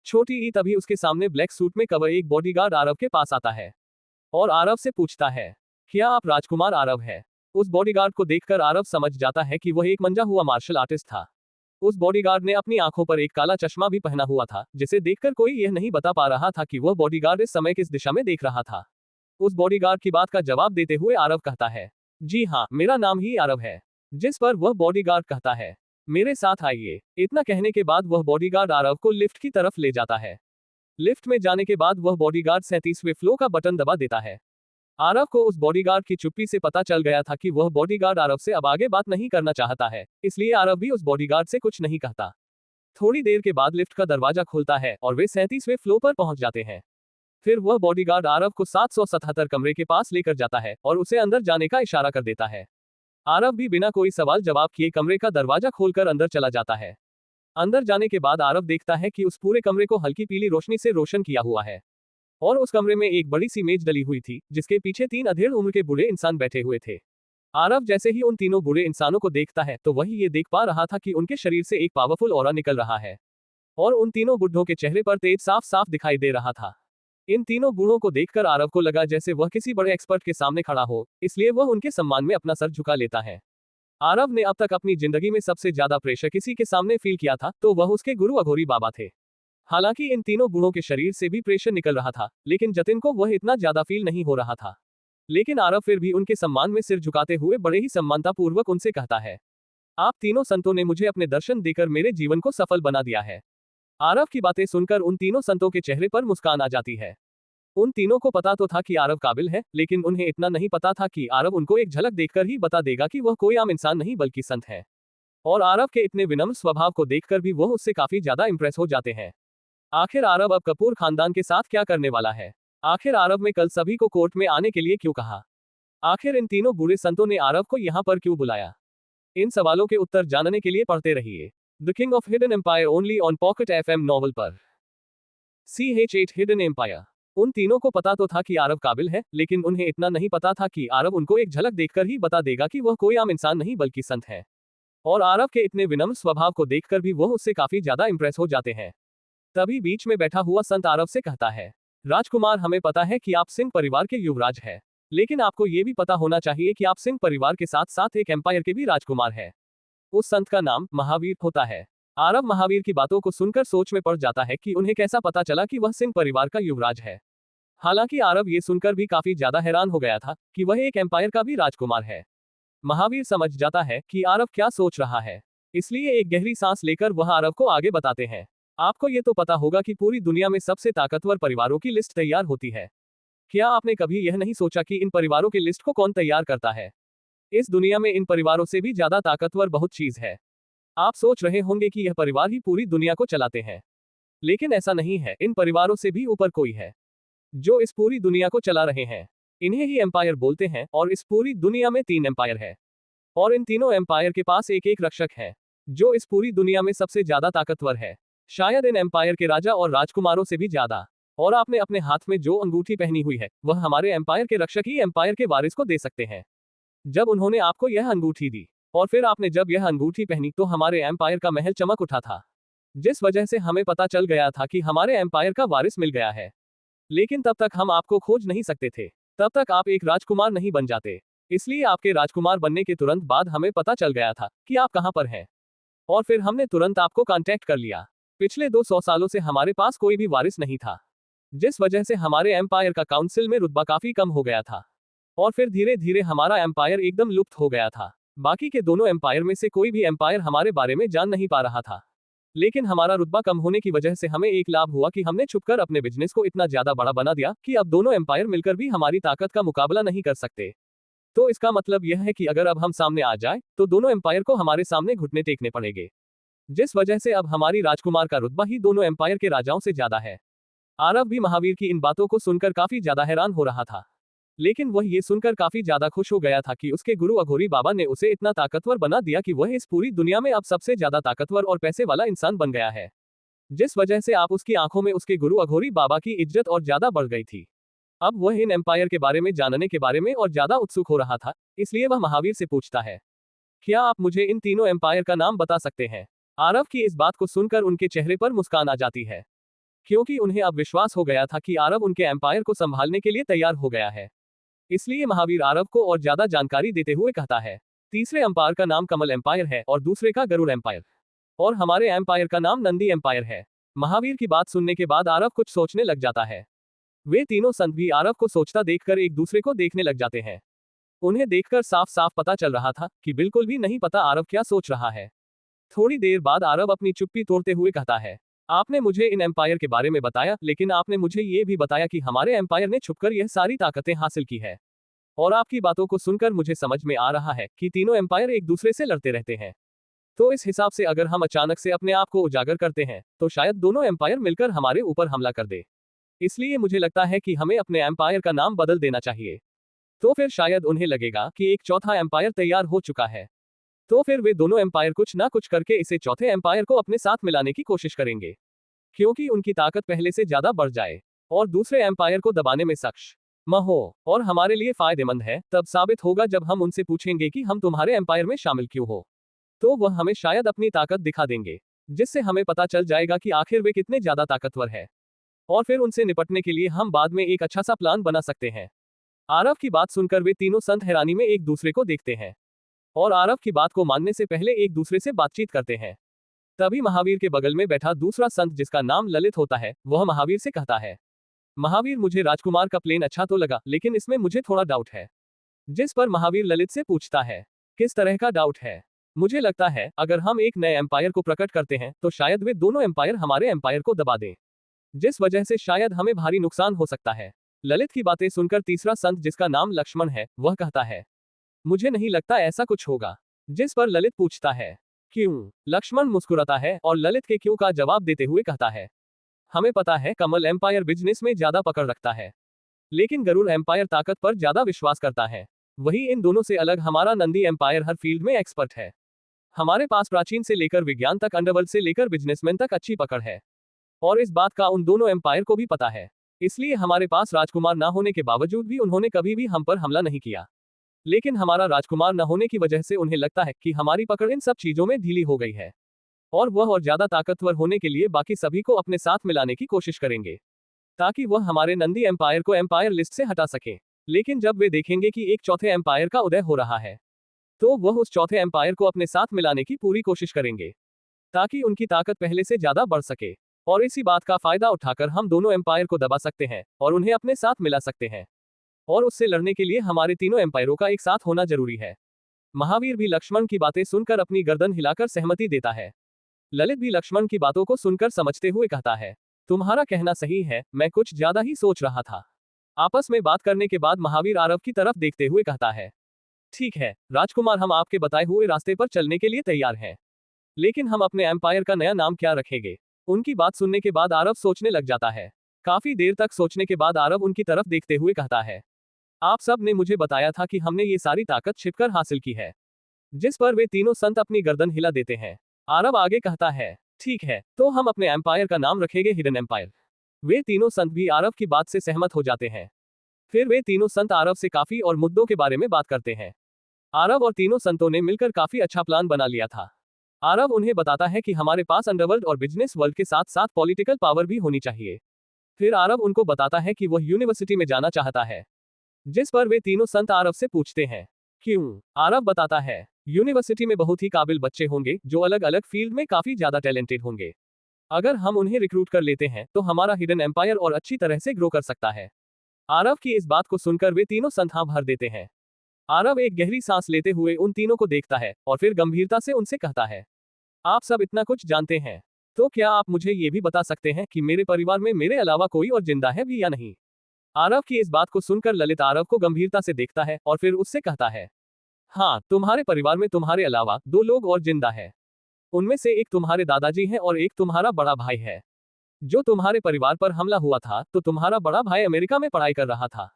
छोटी ई तभी उसके सामने ब्लैक सूट में कवर एक बॉडीगार्ड आरव के पास आता है और आरव से पूछता है, क्या आप राजकुमार आरव है? उस बॉडीगार्ड को देखकर आरव समझ जाता है कि वह एक मंजा हुआ मार्शल आर्टिस्ट था। उस बॉडीगार्ड ने अपनी आंखों पर एक काला चश्मा भी पहना हुआ था जिसे देखकर कोई यह नहीं बता पा रहा था कि वह बॉडीगार्ड इस समय किस दिशा में देख रहा था। उस बॉडीगार्ड की बात का जवाब देते हुए आरव कहता है, जी हाँ मेरा नाम ही आरव है। जिस पर वह बॉडीगार्ड कहता है, मेरे साथ आइए। इतना कहने के बाद वह बॉडीगार्ड आरव को लिफ्ट की तरफ ले जाता है। लिफ्ट में जाने के बाद वह बॉडीगार्ड 37वें फ्लोर का बटन दबा देता है। आरव को उस बॉडीगार्ड की चुप्पी से पता चल गया था कि वह बॉडीगार्ड आरव से अब आगे बात नहीं करना चाहता है, इसलिए आरव भी उस बॉडीगार्ड से कुछ नहीं कहता। थोड़ी देर के बाद लिफ्ट का दरवाजा खुलता है और वे 37वें फ्लोर पर पहुंच जाते हैं। फिर वह बॉडीगार्ड आरव को 777 कमरे के पास लेकर जाता है और उसे अंदर जाने का इशारा कर देता है। आरव भी बिना कोई सवाल जवाब किए कमरे का दरवाजा खोलकर अंदर चला जाता है। अंदर जाने के बाद आरव देखता है कि उस पूरे कमरे को हल्की पीली रोशनी से रोशन किया हुआ है और उस कमरे में एक बड़ी सी मेज डली हुई थी जिसके पीछे 3 अधेड़ उम्र के बूढ़े इंसान बैठे हुए थे। आरव जैसे ही उन तीनों बूढ़े इंसानों को देखता है तो वही ये देख पा रहा था कि उनके शरीर से एक पावरफुल ऑरा निकल रहा है और उन तीनों बुढ़ों के चेहरे पर तेज साफ साफ दिखाई दे रहा था। इन तीनों बूढ़ों को देखकर आरव को लगा जैसे वह किसी बड़े एक्सपर्ट के सामने खड़ा हो, इसलिए वह उनके सम्मान में अपना सर झुका लेता है। आरव ने अब तक अपनी जिंदगी में सबसे ज्यादा प्रेशर किसी के सामने फील किया था तो वह उसके गुरु अघोरी बाबा थे। हालांकि इन तीनों बूढ़ों के शरीर से भी प्रेशर निकल रहा था, लेकिन जतिन को वह इतना ज्यादा फील नहीं हो रहा था। लेकिन आरव फिर भी उनके सम्मान में सिर झुकाते हुए बड़े ही सम्मानता पूर्वक उनसे कहता है, आप तीनों संतों ने मुझे अपने दर्शन देकर मेरे जीवन को सफल बना दिया है। आरव की बातें सुनकर उन तीनों संतों के चेहरे पर मुस्कान आ जाती है। उन तीनों को पता तो था कि आरव काबिल है, लेकिन उन्हें इतना नहीं पता था कि आरव उनको एक झलक देखकर ही बता देगा कि वह कोई आम इंसान नहीं बल्कि संत है। और आरव के इतने विनम्र स्वभाव को देखकर भी वह उससे काफी ज्यादा इंप्रेस हो जाते हैं। आखिर आरव अब कपूर खानदान के साथ क्या करने वाला है? आखिर आरव में कल सभी को कोर्ट में आने के लिए क्यों कहा? आखिर इन तीनों बूढ़े संतों ने आरव को यहाँ पर क्यों बुलाया? इन सवालों के उत्तर जानने के लिए पढ़ते रहिए the king of hidden empire only on pocket FM novel पर। CH8 hidden empire. उन तीनों को पता तो था कि आरव काबिल है, लेकिन उन्हें इतना नहीं पता था कि आरव उनको एक झलक देखकर ही बता देगा कि वह कोई आम इंसान नहीं बल्कि संत है। और आरव के इतने विनम्र स्वभाव को देखकर भी वह उससे काफी ज्यादा इंप्रेस हो जाते हैं। तभी बीच में बैठा हुआ संत आरव से कहता है, राजकुमार, हमें पता है कि आप सिंह परिवार के युवराज हैं, लेकिन आपको ये भी पता होना चाहिए कि आप सिंह परिवार के साथ साथ एक एम्पायर के भी राजकुमार हैं। उस संत का नाम महावीर होता है। आरव महावीर की बातों को सुनकर सोच में पड़ जाता है कि उन्हें कैसा पता चला कि वह सिंह परिवार का युवराज है। हालांकि आरव ये सुनकर भी काफी ज्यादा हैरान हो गया था कि वह एक एम्पायर का भी राजकुमार है। महावीर समझ जाता है कि आरव क्या सोच रहा है, इसलिए एक गहरी सांस लेकर वह आरव को आगे बताते हैं। आपको ये तो पता होगा कि पूरी दुनिया में सबसे ताकतवर परिवारों की लिस्ट तैयार होती है। क्या आपने कभी यह नहीं सोचा कि इन परिवारों की लिस्ट को कौन तैयार करता है? इस दुनिया में इन परिवारों से भी ज्यादा ताकतवर बहुत चीज है। आप सोच रहे होंगे कि यह परिवार ही पूरी दुनिया को चलाते हैं, लेकिन ऐसा नहीं है। इन परिवारों से भी ऊपर कोई है जो इस पूरी दुनिया को चला रहे हैं। इन्हें ही एम्पायर बोलते हैं, और इस पूरी दुनिया में 3 एम्पायर है, और इन तीनों एम्पायर के पास एक एक रक्षक है जो इस पूरी दुनिया में सबसे ज्यादा ताकतवर है, शायद इन एम्पायर के राजा और राजकुमारों से भी ज्यादा। और आपने अपने हाथ में जो अंगूठी पहनी हुई है, वह हमारे एम्पायर के रक्षक ही एम्पायर के वारिस को दे सकते हैं। जब उन्होंने आपको यह अंगूठी दी और फिर आपने जब यह अंगूठी पहनी तो हमारे एम्पायर का महल चमक उठा था, जिस वजह से हमें पता चल गया था कि हमारे एम्पायर का वारिस मिल गया है। लेकिन तब तक हम आपको खोज नहीं सकते थे, तब तक आप एक राजकुमार नहीं बन जाते। इसलिए आपके राजकुमार बनने के तुरंत बाद हमें पता चल गया था कि आप कहां पर हैं, और फिर हमने तुरंत आपको कांटेक्ट कर लिया। पिछले 200 सालों से हमारे पास कोई भी वारिस नहीं था, जिस वजह से हमारे एम्पायर का काउंसिल में रुतबा काफी कम हो गया था, और फिर धीरे धीरे हमारा एम्पायर एकदम लुप्त हो गया था। बाकी के दोनों एम्पायर में से कोई भी एम्पायर हमारे बारे में जान नहीं पा रहा था, लेकिन हमारा रुतबा कम होने की वजह से हमें एक लाभ हुआ कि हमने छुपकर अपने बिजनेस को इतना ज्यादा बड़ा बना दिया कि अब दोनों एम्पायर मिलकर भी हमारी ताकत का मुकाबला नहीं कर सकते। तो इसका मतलब यह है कि अगर अब हम सामने आ जाए तो दोनों एम्पायर को हमारे सामने घुटने टेकने पड़ेंगे, जिस वजह से अब हमारी राजकुमार का रुतबा ही दोनों एम्पायर के राजाओं से ज्यादा है। आरव भी महावीर की इन बातों को सुनकर काफी ज्यादा हैरान हो रहा था, लेकिन वह ये सुनकर काफी ज्यादा खुश हो गया था कि उसके गुरु अघोरी बाबा ने उसे इतना ताकतवर बना दिया कि वह इस पूरी दुनिया में अब सबसे ज्यादा ताकतवर और पैसे वाला इंसान बन गया है, जिस वजह से आप उसकी आंखों में उसके गुरु अघोरी बाबा की इज्जत और ज्यादा बढ़ गई थी। अब वह इन एम्पायर के बारे में जानने के बारे में और ज्यादा उत्सुक हो रहा था, इसलिए वह महावीर से पूछता है, क्या आप मुझे इन तीनों एम्पायर का नाम बता सकते हैं? आरव की इस बात को सुनकर उनके चेहरे पर मुस्कान आ जाती है, क्योंकि उन्हें अब विश्वास हो गया था कि आरव उनके एम्पायर को संभालने के लिए तैयार हो गया है। इसलिए महावीर आरव को और ज्यादा जानकारी देते हुए कहता है, तीसरे एम्पायर का नाम कमल एम्पायर है और दूसरे का गरुड़ एम्पायर, और हमारे एम्पायर का नाम नंदी एम्पायर है। महावीर की बात सुनने के बाद आरव कुछ सोचने लग जाता है। वे तीनों संत भी आरव को सोचता देखकर एक दूसरे को देखने लग जाते हैं। उन्हें देखकर साफ साफ पता चल रहा था कि बिल्कुल भी नहीं पता आरव क्या सोच रहा है। थोड़ी देर बाद आरव अपनी चुप्पी तोड़ते हुए कहता है, आपने मुझे इन एम्पायर के बारे में बताया, लेकिन आपने मुझे ये भी बताया कि हमारे एम्पायर ने छुपकर यह सारी ताकतें हासिल की है। और आपकी बातों को सुनकर मुझे समझ में आ रहा है कि तीनों एम्पायर एक दूसरे से लड़ते रहते हैं। तो इस हिसाब से अगर हम अचानक से अपने आप को उजागर करते हैं तो शायद दोनों एम्पायर मिलकर हमारे ऊपर हमला कर दे। इसलिए मुझे लगता है कि हमें अपने एम्पायर का नाम बदल देना चाहिए। तो फिर शायद उन्हें लगेगा कि एक चौथा एम्पायर तैयार हो चुका है। तो फिर वे दोनों एम्पायर कुछ ना कुछ करके इसे चौथे एम्पायर को अपने साथ मिलाने की कोशिश करेंगे, क्योंकि उनकी ताकत पहले से ज्यादा बढ़ जाए और दूसरे एम्पायर को दबाने में सक्षम हो। और हमारे लिए फायदेमंद है तब साबित होगा जब हम उनसे पूछेंगे कि हम तुम्हारे एम्पायर में शामिल क्यों हो। तो वह हमें शायद अपनी ताकत दिखा देंगे, जिससे हमें पता चल जाएगा कि आखिर वे कितने ज्यादा ताकतवर है, और फिर उनसे निपटने के लिए हम बाद में एक अच्छा सा प्लान बना सकते हैं। आरव की बात सुनकर वे तीनों संत हैरानी में एक दूसरे को देखते हैं, और आरव की बात को मानने से पहले एक दूसरे से बातचीत करते हैं। तभी महावीर के बगल में बैठा दूसरा संत, जिसका नाम ललित होता है, वह महावीर से कहता है, महावीर, मुझे राजकुमार का प्लेन अच्छा तो लगा, लेकिन इसमें मुझे थोड़ा डाउट है। जिस पर महावीर ललित से पूछता है, किस तरह का डाउट है? मुझे लगता है अगर हम एक नए एम्पायर को प्रकट करते हैं तो शायद वे दोनों एम्पायर हमारे एम्पायर को दबा दें, जिस वजह से शायद हमें भारी नुकसान हो सकता है। ललित की बातें सुनकर तीसरा संत, जिसका नाम लक्ष्मण है, वह कहता है, मुझे नहीं लगता ऐसा कुछ होगा। जिस पर ललित पूछता है, क्यों? लक्ष्मण मुस्कुराता है और ललित के क्यों का जवाब देते हुए कहता है, हमें पता है कमल एम्पायर बिजनेस में ज्यादा पकड़ रखता है, लेकिन गरुड़ एम्पायर ताकत पर ज्यादा विश्वास करता है। वही इन दोनों से अलग हमारा नंदी एम्पायर हर फील्ड में एक्सपर्ट है। हमारे पास प्राचीन से लेकर विज्ञान तक, अंडरवर्ल्ड से लेकर बिजनेसमैन तक अच्छी पकड़ है, और इस बात का उन दोनों एम्पायर को भी पता है। इसलिए हमारे पास राजकुमार ना होने के बावजूद भी उन्होंने कभी भी हम पर हमला नहीं किया। लेकिन हमारा राजकुमार न होने की वजह से उन्हें लगता है कि हमारी पकड़ इन सब चीजों में ढीली हो गई है, और वह और ज्यादा ताकतवर होने के लिए बाकी सभी को अपने साथ मिलाने की कोशिश करेंगे, ताकि वह हमारे नंदी एम्पायर को एम्पायर लिस्ट से हटा सके। लेकिन जब वे देखेंगे कि एक चौथे एम्पायर का उदय हो रहा है, तो वह उस चौथे एम्पायर को अपने साथ मिलाने की पूरी कोशिश करेंगे, ताकि उनकी ताकत पहले से ज्यादा बढ़ सके। और इसी बात का फायदा उठाकर हम दोनों एम्पायर को दबा सकते हैं और उन्हें अपने साथ मिला सकते हैं। और उससे लड़ने के लिए हमारे तीनों एम्पायरों का एक साथ होना जरूरी है। महावीर भी लक्ष्मण की बातें सुनकर अपनी गर्दन हिलाकर सहमति देता है। ललित भी लक्ष्मण की बातों को सुनकर समझते हुए कहता है, तुम्हारा कहना सही है, मैं कुछ ज्यादा ही सोच रहा था। आपस में बात करने के बाद महावीर आरव की तरफ देखते हुए कहता है, ठीक है राजकुमार, हम आपके बताए हुए रास्ते पर चलने के लिए तैयार हैं। लेकिन हम अपने एम्पायर का नया नाम क्या रखेंगे? उनकी बात सुनने के बाद आरव सोचने लग जाता है। काफी देर तक सोचने के बाद आरव उनकी तरफ देखते हुए कहता है, आप सब ने मुझे बताया था कि हमने ये सारी ताकत छिपकर हासिल की है। जिस पर वे तीनों संत अपनी गर्दन हिला देते हैं। आरव आगे कहता है, ठीक है, तो हम अपने एम्पायर का नाम रखेंगे हिडन एम्पायर। वे तीनों संत भी आरव की बात से सहमत हो जाते हैं। फिर वे तीनों संत आरव से काफी और मुद्दों के बारे में बात करते हैं। आरव और तीनों संतों ने मिलकर काफी अच्छा प्लान बना लिया था। आरव उन्हें बताता है कि हमारे पास अंडरवर्ल्ड और बिजनेस वर्ल्ड के साथ साथ पॉलिटिकल पावर भी होनी चाहिए। फिर आरव उनको बताता है कि वह यूनिवर्सिटी में जाना चाहता है। जिस पर वे तीनों संत आरव से पूछते हैं, क्यों? आरव बताता है, यूनिवर्सिटी में बहुत ही काबिल बच्चे होंगे जो अलग अलग फील्ड में काफी ज्यादा टैलेंटेड होंगे। अगर हम उन्हें रिक्रूट कर लेते हैं तो हमारा हिडन एम्पायर और अच्छी तरह से ग्रो कर सकता है। आरव की इस बात को सुनकर वे तीनों संत हाँ भर देते हैं। आरव एक गहरी सांस लेते हुए उन तीनों को देखता है और फिर गंभीरता से उनसे कहता है, आप सब इतना कुछ जानते हैं, तो क्या आप मुझे ये भी बता सकते हैं कि मेरे परिवार में मेरे अलावा कोई और जिंदा है भी या नहीं? आरव की इस बात को सुनकर ललित आरव को गंभीरता से देखता है और फिर उससे कहता है, हाँ, तुम्हारे परिवार में तुम्हारे अलावा 2 लोग और जिंदा है। उनमें से एक तुम्हारे दादाजी हैं और एक तुम्हारा बड़ा भाई है। जो तुम्हारे परिवार पर हमला हुआ था तो तुम्हारा बड़ा भाई अमेरिका में पढ़ाई कर रहा था,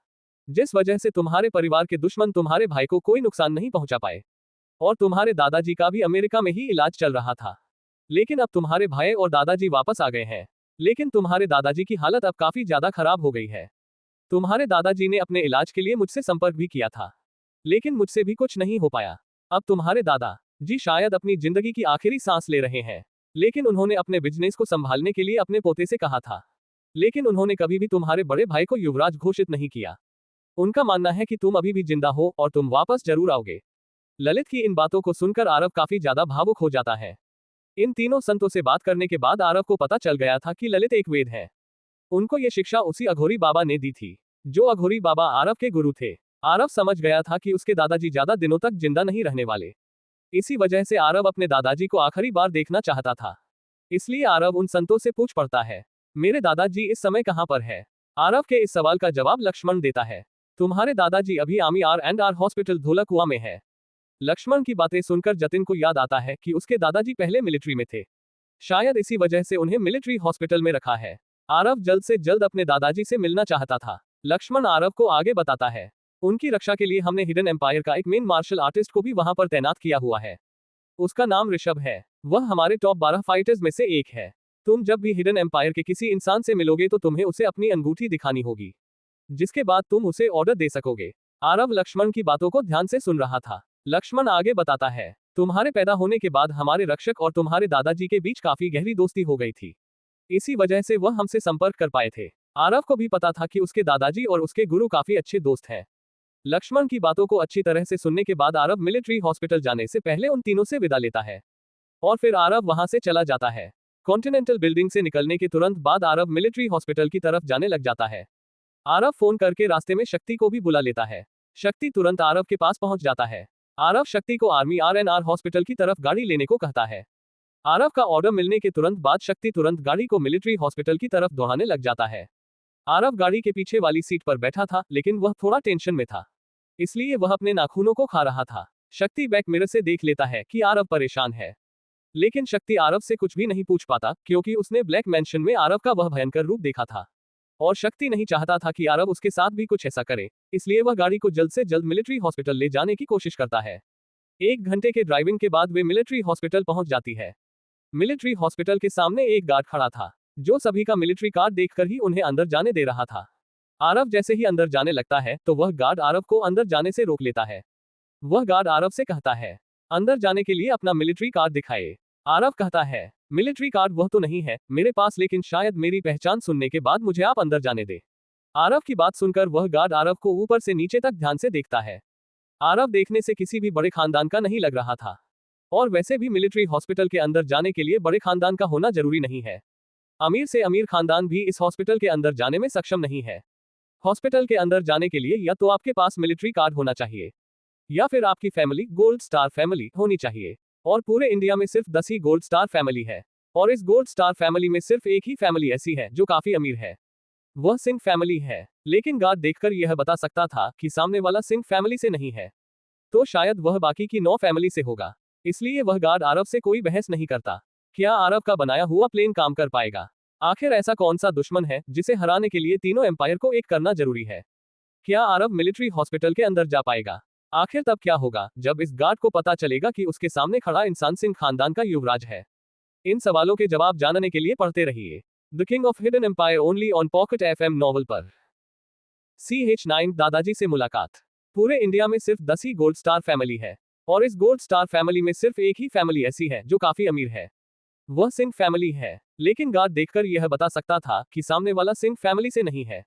जिस वजह से तुम्हारे परिवार के दुश्मन तुम्हारे भाई को कोई नुकसान नहीं पहुंचा पाए। और तुम्हारे दादाजी का भी अमेरिका में ही इलाज चल रहा था। लेकिन अब तुम्हारे भाई और दादाजी वापस आ गए हैं। लेकिन तुम्हारे दादाजी की हालत अब काफी ज्यादा खराब हो गई है। तुम्हारे दादाजी ने अपने इलाज के लिए मुझसे संपर्क भी किया था, लेकिन मुझसे भी कुछ नहीं हो पाया। अब तुम्हारे दादा जी शायद अपनी जिंदगी की आखिरी सांस ले रहे हैं। लेकिन उन्होंने अपने बिजनेस को संभालने के लिए अपने पोते से कहा था। लेकिन उन्होंने कभी भी तुम्हारे बड़े भाई को युवराज घोषित नहीं किया। उनका मानना है कि तुम अभी भी जिंदा हो और तुम वापस जरूर आओगे। ललित की इन बातों को सुनकर आरव काफी ज्यादा भावुक हो जाता है। इन तीनों संतों से बात करने के बाद आरव को पता चल गया था कि ललित एक वेद है। उनको ये शिक्षा उसी अघोरी बाबा ने दी थी, जो अघोरी बाबा आरव के गुरु थे। आरव समझ गया था कि उसके दादाजी ज्यादा दिनों तक जिंदा नहीं रहने वाले। इसी वजह से आरव अपने दादाजी को आखिरी बार देखना चाहता था। इसलिए आरव उन संतों से पूछ पड़ता है, मेरे दादाजी इस समय कहाँ पर है? आरव के इस सवाल का जवाब लक्ष्मण देता है, तुम्हारे दादाजी अभी आर्मी R&R हॉस्पिटल धोलाकुआ में है। लक्ष्मण की बातें सुनकर जतिन को याद आता है कि उसके दादाजी पहले मिलिट्री में थे। शायद इसी वजह से उन्हें मिलिट्री हॉस्पिटल में रखा है। आरव जल्द से जल्द अपने दादाजी से मिलना चाहता था। लक्ष्मण आरव को आगे बताता है, उनकी रक्षा के लिए हमने हिडन एम्पायर का एक मेन मार्शल आर्टिस्ट को भी वहां पर तैनात किया हुआ है। उसका नाम ऋषभ है। वह हमारे टॉप 12 फाइटर्स में से एक है। तुम जब भी हिडन एम्पायर के किसी इंसान से मिलोगे तो तुम्हें उसे अपनी अंगूठी दिखानी होगी, जिसके बाद तुम उसे ऑर्डर दे सकोगे। आरव लक्ष्मण की बातों को ध्यान से सुन रहा था। लक्ष्मण आगे बताता है, तुम्हारे पैदा होने के बाद हमारे रक्षक और तुम्हारे दादाजी के बीच काफी गहरी दोस्ती हो गई थी। इसी वजह से वह हमसे संपर्क कर पाए थे। आरव को भी पता था कि उसके दादाजी और उसके गुरु काफी अच्छे दोस्त हैं। लक्ष्मण की बातों को अच्छी तरह से सुनने के बाद आरव मिलिट्री हॉस्पिटल जाने से पहले उन तीनों से विदा लेता है और फिर आरव वहां से चला जाता है। कॉन्टिनेंटल बिल्डिंग से निकलने के तुरंत बाद आरव मिलिट्री हॉस्पिटल की तरफ जाने लग जाता है। आरव फोन करके रास्ते में शक्ति को भी बुला लेता है। शक्ति तुरंत आरव के पास पहुंच जाता है। आरव शक्ति को आर्मी R&R हॉस्पिटल की तरफ गाड़ी लेने को कहता है। आरव का ऑर्डर मिलने के तुरंत बाद शक्ति तुरंत गाड़ी को मिलिट्री हॉस्पिटल की तरफ दौड़ाने लग जाता है। आरव गाड़ी के पीछे वाली सीट पर बैठा था, लेकिन वह थोड़ा टेंशन में था, इसलिए वह अपने नाखूनों को खा रहा था। शक्ति बैक मिरर से देख लेता है कि आरव परेशान है, लेकिन शक्ति आरव से कुछ भी नहीं पूछ पाता क्योंकि उसने ब्लैक मैंशन में आरव का वह भयंकर रूप देखा था और शक्ति नहीं चाहता था कि आरव उसके साथ भी कुछ ऐसा करे, इसलिए वह गाड़ी को जल्द से जल्द मिलिट्री हॉस्पिटल ले जाने की कोशिश करता है। 1 घंटे के ड्राइविंग के बाद वे मिलिट्री हॉस्पिटल पहुंच जाती है। मिलिट्री हॉस्पिटल के सामने एक गार्ड खड़ा था। जो सभी का मिलिट्री कार्ड देखकर ही उन्हें अंदर जाने दे रहा था। आरव जैसे ही अंदर जाने लगता है तो वह गार्ड आरव को अंदर जाने से रोक लेता है। वह गार्ड आरव से कहता है, अंदर जाने के लिए अपना मिलिट्री कार्ड दिखाए। आरव कहता है, मिलिट्री कार्ड वह तो नहीं है मेरे पास, लेकिन शायद मेरी पहचान सुनने के बाद मुझे आप अंदर जाने दे। आरव की बात सुनकर वह गार्ड आरव को ऊपर से नीचे तक ध्यान से देखता है। आरव देखने से किसी भी बड़े खानदान का नहीं लग रहा था। और वैसे भी मिलिट्री हॉस्पिटल के अंदर जाने के लिए बड़े खानदान का होना जरूरी नहीं है। अमीर से अमीर खानदान भी इस हॉस्पिटल के अंदर जाने में सक्षम नहीं है। हॉस्पिटल के अंदर जाने के लिए या तो आपके पास मिलिट्री कार्ड होना चाहिए या फिर आपकी फैमिली गोल्ड स्टार फैमिली होनी चाहिए। और पूरे इंडिया में सिर्फ 10 ही गोल्ड स्टार फैमिली है। और इस गोल्ड स्टार फैमिली में सिर्फ एक ही फैमिली ऐसी है जो काफी अमीर है। वह सिंह फैमिली है। लेकिन गार्ड देखकर यह बता सकता था कि सामने वाला सिंह फैमिली से नहीं है, तो शायद वह बाकी की 9 फैमिली से होगा। इसलिए वह गार्ड आरव से कोई बहस नहीं करता। क्या आरव का बनाया हुआ प्लेन काम कर पाएगा? आखिर ऐसा कौन सा दुश्मन है जिसे हराने के लिए तीनों एम्पायर को एक करना जरूरी है? क्या आरव मिलिट्री हॉस्पिटल के अंदर जा पाएगा? आखिर तब क्या होगा जब इस गार्ड को पता चलेगा कि उसके सामने खड़ा इंसान सिंह खानदान का युवराज है? इन सवालों के जवाब जानने के लिए पढ़ते रहिए the king of hidden empire only on pocket FM novel पर। CH9 दादाजी से मुलाकात। पूरे इंडिया में सिर्फ 10 ही गोल्ड स्टार फैमिली है। और इस गोल्ड स्टार फैमिली में सिर्फ एक ही फैमिली ऐसी है जो काफी अमीर है। वह सिंह फैमिली है। लेकिन गार्ड देखकर यह बता सकता था कि सामने वाला सिंह फैमिली से नहीं है,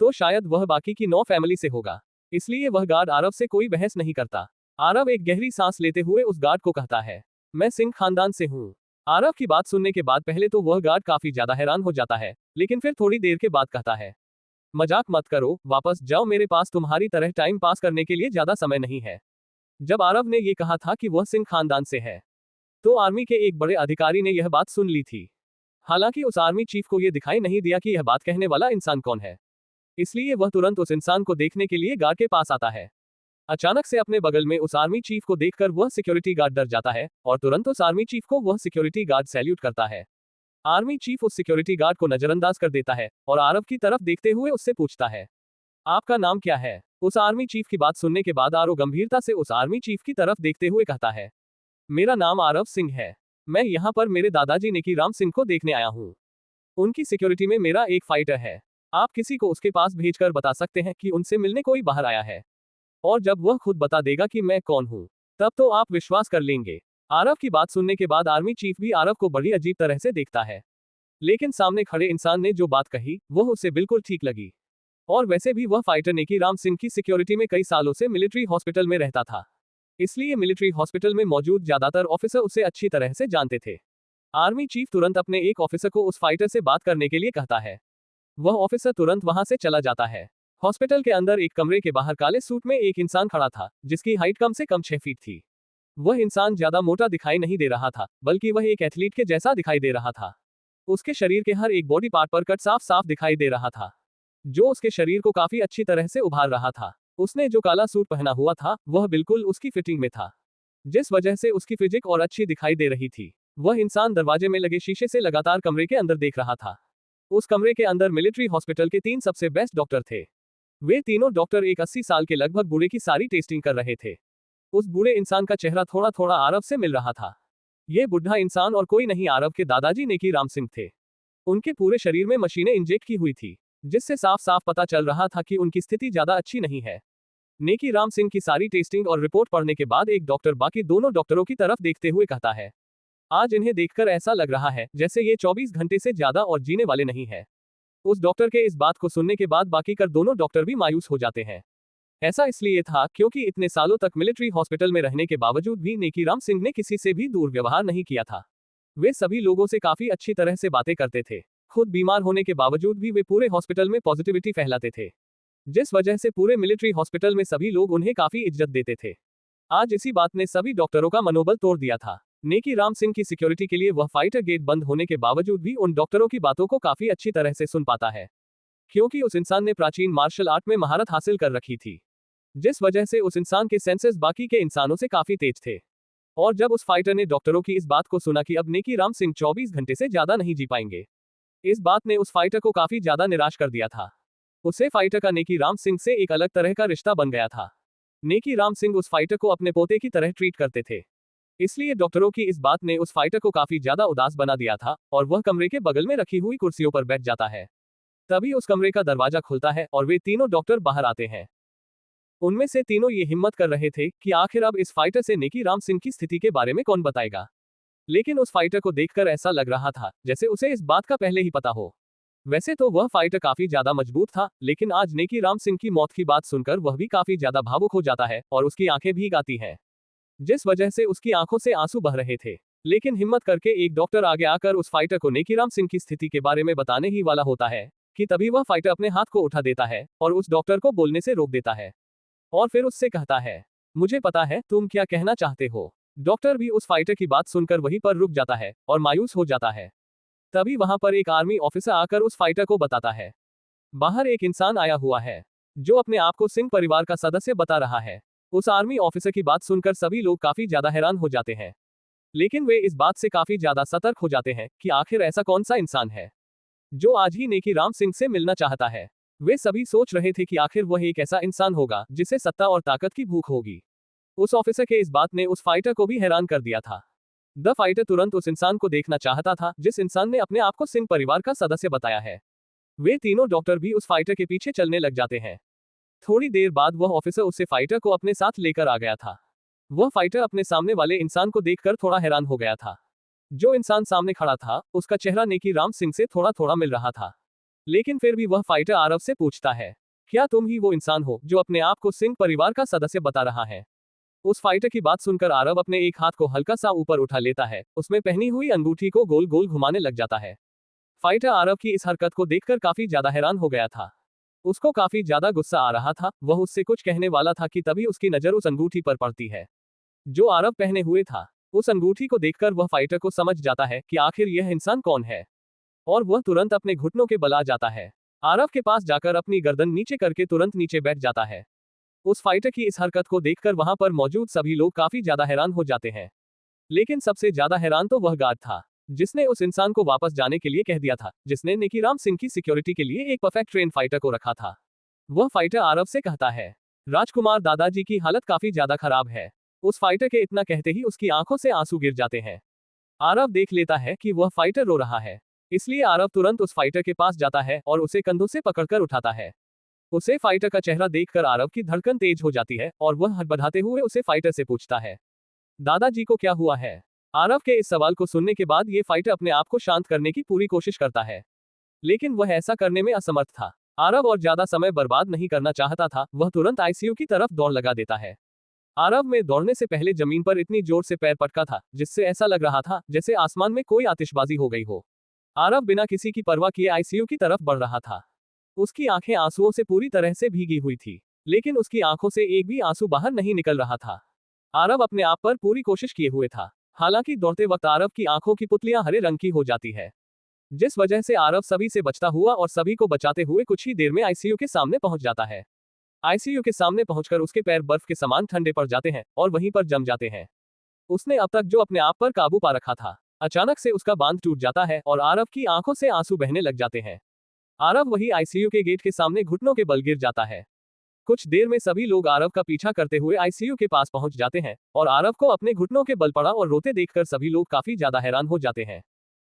तो शायद वह बाकी की 9 फैमिली से होगा। इसलिए वह गार्ड आरव से कोई बहस नहीं करता। आरव एक गहरी सांस लेते हुए उस गार्ड को कहता है, मैं सिंह खानदान से हूँ। आरव की बात सुनने के बाद पहले तो वह गार्ड काफी ज्यादा हैरान हो जाता है, लेकिन फिर थोड़ी देर के बाद कहता है, मजाक मत करो, वापस जाओ, मेरे पास तुम्हारी तरह टाइम पास करने के लिए ज्यादा समय नहीं है। जब आरव ने यह कहा था कि वह सिंह खानदान से है, तो आर्मी के एक बड़े अधिकारी ने यह बात सुन ली थी। हालांकि उस आर्मी चीफ को यह दिखाई नहीं दिया कि यह बात कहने वाला इंसान कौन है, इसलिए वह तुरंत उस इंसान को देखने के लिए गार्ड के पास आता है। अचानक से अपने बगल में उस आर्मी चीफ को देखकर वह सिक्योरिटी गार्ड डर जाता है और तुरंत उस आर्मी चीफ को वह सिक्योरिटी गार्ड सैल्यूट करता है। आर्मी चीफ उस सिक्योरिटी गार्ड को नजरअंदाज कर देता है और आरव की तरफ देखते हुए उससे पूछता है, आपका नाम क्या है? उस आर्मी चीफ की बात सुनने के बाद आरव गंभीरता से उस आर्मी चीफ की तरफ देखते हुए कहता है, मेरा नाम आरव सिंह है। मैं यहाँ पर मेरे दादाजी नेकी राम सिंह को देखने आया हूँ। उनकी सिक्योरिटी में मेरा एक फाइटर है। आप किसी को उसके पास भेजकर बता सकते हैं कि उनसे मिलने कोई बाहर आया है। और जब वह खुद बता देगा कि मैं कौन हूँ, तब तो आप विश्वास कर लेंगे। आरव की बात सुनने के बाद आर्मी चीफ भी आरव को बड़ी अजीब तरह से देखता है, लेकिन सामने खड़े इंसान ने जो बात कही वह उसे बिल्कुल ठीक लगी। और वैसे भी वह फाइटर नेकी राम सिंह की सिक्योरिटी में कई सालों से मिलिट्री हॉस्पिटल में रहता था, इसलिए मिलिट्री हॉस्पिटल में मौजूद ज्यादातर ऑफिसर उसे अच्छी तरह से जानते थे। आर्मी चीफ तुरंत अपने एक ऑफिसर को उस फाइटर से बात करने के लिए कहता है। वह ऑफिसर तुरंत वहां से चला जाता है। हॉस्पिटल के अंदर एक कमरे के बाहर काले सूट में एक इंसान खड़ा था, जिसकी हाइट कम से कम 6 फीट थी। वह इंसान ज्यादा मोटा दिखाई नहीं दे रहा था, बल्कि वह एक एथलीट के जैसा दिखाई दे रहा था। उसके शरीर के हर एक बॉडी पार्ट पर कट साफ साफ दिखाई दे रहा था, जो उसके शरीर को काफी अच्छी तरह से उभार रहा था। उसने जो काला सूट पहना हुआ था वह बिल्कुल उसकी फिटिंग में था, जिस वजह से उसकी फिजिक और अच्छी दिखाई दे रही थी। वह इंसान दरवाजे में लगे शीशे से लगातार कमरे के अंदर देख रहा था। उस कमरे के अंदर मिलिट्री हॉस्पिटल के 3 सबसे बेस्ट डॉक्टर थे। वे तीनों डॉक्टर एक 80 साल के लगभग बूढ़े की सारी टेस्टिंग कर रहे थे। उस बूढ़े इंसान का चेहरा थोड़ा थोड़ा आरव से मिल रहा था। यह बुढ़ा इंसान और कोई नहीं आरव के दादाजी नेकी राम सिंह थे। उनके पूरे शरीर में मशीनें इंजेक्ट की हुई थी, जिससे साफ साफ पता चल रहा था कि उनकी स्थिति ज्यादा अच्छी नहीं है। नेकी राम सिंह की सारी टेस्टिंग और रिपोर्ट पढ़ने के बाद एक डॉक्टर बाकी दोनों डॉक्टरों की तरफ देखते हुए कहता है, आज इन्हें देखकर ऐसा लग रहा है जैसे ये 24 घंटे से ज्यादा और जीने वाले नहीं है। उस डॉक्टर के इस बात को सुनने के बाद बाकी कर दोनों डॉक्टर भी मायूस हो जाते हैं। ऐसा इसलिए था क्योंकि इतने सालों तक मिलिट्री हॉस्पिटल में रहने के बावजूद भी नेकी राम सिंह ने किसी से भी दुर्व्यवहार नहीं किया था। वे सभी लोगों से काफी अच्छी तरह से बातें करते थे। खुद बीमार होने के बावजूद भी वे पूरे हॉस्पिटल में पॉजिटिविटी फैलाते थे, जिस वजह से पूरे मिलिट्री हॉस्पिटल में सभी लोग उन्हें काफी इज्जत देते थे। आज इसी बात ने सभी डॉक्टरों का मनोबल तोड़ दिया था। नेकी राम सिंह की सिक्योरिटी के लिए वह फाइटर गेट बंद होने के बावजूद भी उन डॉक्टरों की बातों को काफी अच्छी तरह से सुन पाता है, क्योंकि उस इंसान ने प्राचीन मार्शल आर्ट में महारत हासिल कर रखी थी, जिस वजह से उस इंसान के सेंसेस बाकी के इंसानों से काफी तेज थे। और जब उस फाइटर ने डॉक्टरों की इस बात को सुना कि अब नेकी राम सिंह 24 घंटे से ज्यादा नहीं जी पाएंगे, इस बात ने उस फाइटर को काफी ज्यादा निराश कर दिया था। उसे फाइटर का नेकी राम सिंह से एक अलग तरह का रिश्ता बन गया था। नेकी राम सिंह उस फाइटर को अपने पोते की तरह ट्रीट करते थे। इसलिए डॉक्टरों की इस बात ने उस फाइटर को काफी ज्यादा उदास बना दिया था और वह कमरे के बगल में रखी हुई कुर्सियों पर बैठ जाता है। तभी उस कमरे का दरवाजा खुलता है और वे तीनों डॉक्टर बाहर आते हैं। उनमें से तीनों ये हिम्मत कर रहे थे कि आखिर अब इस फाइटर से नेकी राम सिंह की स्थिति के बारे में कौन बताएगा। लेकिन उस फाइटर को देखकर ऐसा लग रहा था जैसे उसे इस बात का पहले ही पता हो। वैसे तो वह फाइटर काफी ज्यादा मजबूत था, लेकिन आज नेकी राम सिंह की मौत की बात सुनकर वह भी काफी ज्यादा भावुक हो जाता है और उसकी आंखें भीग आती हैं, जिस वजह से उसकी आंखों से आंसू बह रहे थे। लेकिन हिम्मत करके एक डॉक्टर आगे आकर उस फाइटर को नेकी राम सिंह की स्थिति के बारे में बताने ही वाला होता है कि तभी वह फाइटर अपने हाथ को उठा देता है और उस डॉक्टर को बोलने से रोक देता है और फिर उससे कहता है, मुझे पता है तुम क्या कहना चाहते हो। डॉक्टर भी उस फाइटर की बात सुनकर वहीं पर रुक जाता है और मायूस हो जाता है। तभी वहां पर एक आर्मी ऑफिसर आकर उस फाइटर को बताता है, बाहर एक इंसान आया हुआ है जो अपने आप को सिंह परिवार का सदस्य बता रहा है। उस आर्मी ऑफिसर की बात सुनकर सभी लोग काफी ज्यादा हैरान हो जाते हैं, लेकिन वे इस बात से काफी ज्यादा सतर्क हो जाते हैं कि आखिर ऐसा कौन सा इंसान है जो आज ही नेकी राम सिंह से मिलना चाहता है। वे सभी सोच रहे थे कि आखिर वह एक ऐसा इंसान होगा जिसे सत्ता और ताकत की भूख होगी। उस ऑफिसर के इस बात ने उस फाइटर को भी हैरान कर दिया था। द फाइटर तुरंत उस इंसान को देखना चाहता था जिस इंसान ने अपने आप को सिंह परिवार का सदस्य बताया है। वे तीनों डॉक्टर भी उस फाइटर के पीछे चलने लग जाते हैं। थोड़ी देर बाद वह ऑफिसर उसे फाइटर को अपने साथ लेकर आ गया था। वह फाइटर अपने सामने वाले इंसान को देखकर थोड़ा हैरान हो गया था। जो इंसान सामने खड़ा था उसका चेहरा नेकी राम सिंह से थोड़ा थोड़ा मिल रहा था, लेकिन फिर भी वह फाइटर आरव से पूछता है, क्या तुम ही वो इंसान हो जो अपने आप को सिंह परिवार का सदस्य बता रहा है। उस फाइटर की बात सुनकर आरव अपने एक हाथ को हल्का सा ऊपर उठा लेता है, उसमें पहनी हुई अंगूठी को गोल गोल घुमाने लग जाता है। फाइटर आरव की इस हरकत को देखकर काफी ज्यादा हैरान हो गया था। उसको काफी ज्यादा गुस्सा आ रहा था। वह उससे कुछ कहने वाला था कि तभी उसकी नजर उस अंगूठी पर पड़ती है जो आरव पहने हुए था। उस अंगूठी को देखकर वह फाइटर को समझ जाता है कि आखिर यह इंसान कौन है और वह तुरंत अपने घुटनों के बल आ जाता है। आरव के पास जाकर अपनी गर्दन नीचे करके तुरंत नीचे बैठ जाता है। उस फाइटर की इस हरकत को देखकर वहां पर मौजूद सभी लोग काफी ज्यादा हैरान हो जाते हैं, लेकिन सबसे ज्यादा हैरान तो वह गार्ड था जिसने उस इंसान को वापस जाने के लिए कह दिया था, जिसने नेकी राम सिंह की सिक्योरिटी के लिए एक परफेक्ट ट्रेन फाइटर को रखा था। वह फाइटर आरव से कहता है, राजकुमार दादाजी की हालत काफी ज्यादा खराब है। उस फाइटर के इतना कहते ही उसकी आंखों से आंसू गिर जाते हैं। आरव देख लेता है कि वह फाइटर रो रहा है, इसलिए आरव तुरंत उस फाइटर के पास जाता है और उसे कंधों से पकड़कर उठाता है। उसे फाइटर का चेहरा देखकर आरव की धड़कन तेज हो जाती है और वह हड़बड़ाते हुए उसे फाइटर से पूछता है, दादाजी को क्या हुआ है। आरव के इस सवाल को सुनने के बाद ये फाइटर अपने आप को शांत करने की पूरी कोशिश करता है, लेकिन वह ऐसा करने में असमर्थ था। आरव और ज्यादा समय बर्बाद नहीं करना चाहता था। वह तुरंत आईसीयू की तरफ दौड़ लगा देता है। आरव में दौड़ने से पहले जमीन पर इतनी जोर से पैर पटका था जिससे ऐसा लग रहा था जैसे आसमान में कोई आतिशबाजी हो गई हो। आरव बिना किसी की परवाह किए आईसीयू की तरफ बढ़ रहा था। उसकी आंखें आंसुओं से पूरी तरह से भीगी हुई थी, लेकिन उसकी आंखों से एक भी आंसू बाहर नहीं निकल रहा था। आरव अपने आप पर पूरी कोशिश किए हुए था। हालांकि दौड़ते वक्त आरव की आंखों की पुतलियां हरे रंग की हो जाती है, जिस वजह से आरव सभी से बचता हुआ और सभी को बचाते हुए कुछ ही देर में आईसीयू के सामने पहुंच जाता है। आईसीयू के सामने पहुंचकर उसके पैर बर्फ के समान ठंडे पड़ जाते हैं और वहीं पर जम जाते हैं। उसने अब तक जो अपने आप पर काबू पा रखा था, अचानक से उसका बांध टूट जाता है और आरव की आंखों से आंसू बहने लग जाते हैं। आरव वही आईसीयू के गेट के सामने घुटनों के बल गिर जाता है। कुछ देर में सभी लोग आरव का पीछा करते हुए आईसीयू के पास पहुंच जाते हैं और आरव को अपने घुटनों के बल पड़ा और रोते देखकर सभी लोग काफी ज्यादा हैरान हो जाते हैं।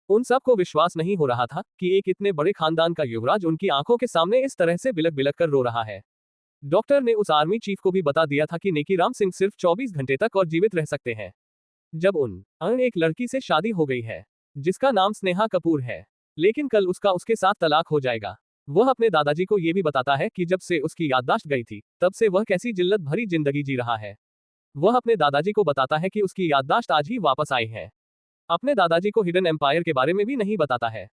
उन सबको विश्वास नहीं हो रहा था कि एक इतने बड़े खानदान का युवराज उनकी आंखों के सामने इस तरह से बिलक बिलक कर रो रहा है। डॉक्टर ने उस आर्मी चीफ को भी बता दिया था कि नेकी राम सिंह सिर्फ 24 घंटे तक और जीवित रह सकते हैं, जब एक लड़की से शादी हो गई है जिसका नाम स्नेहा कपूर है, लेकिन कल उसका उसके साथ तलाक हो जाएगा। वह अपने दादाजी को यह भी बताता है कि जब से उसकी याददाश्त गई थी तब से वह कैसी जिल्लत भरी जिंदगी जी रहा है। वह अपने दादाजी को बताता है कि उसकी याददाश्त आज ही वापस आई है। अपने दादाजी को हिडन एम्पायर के बारे में भी नहीं बताता है,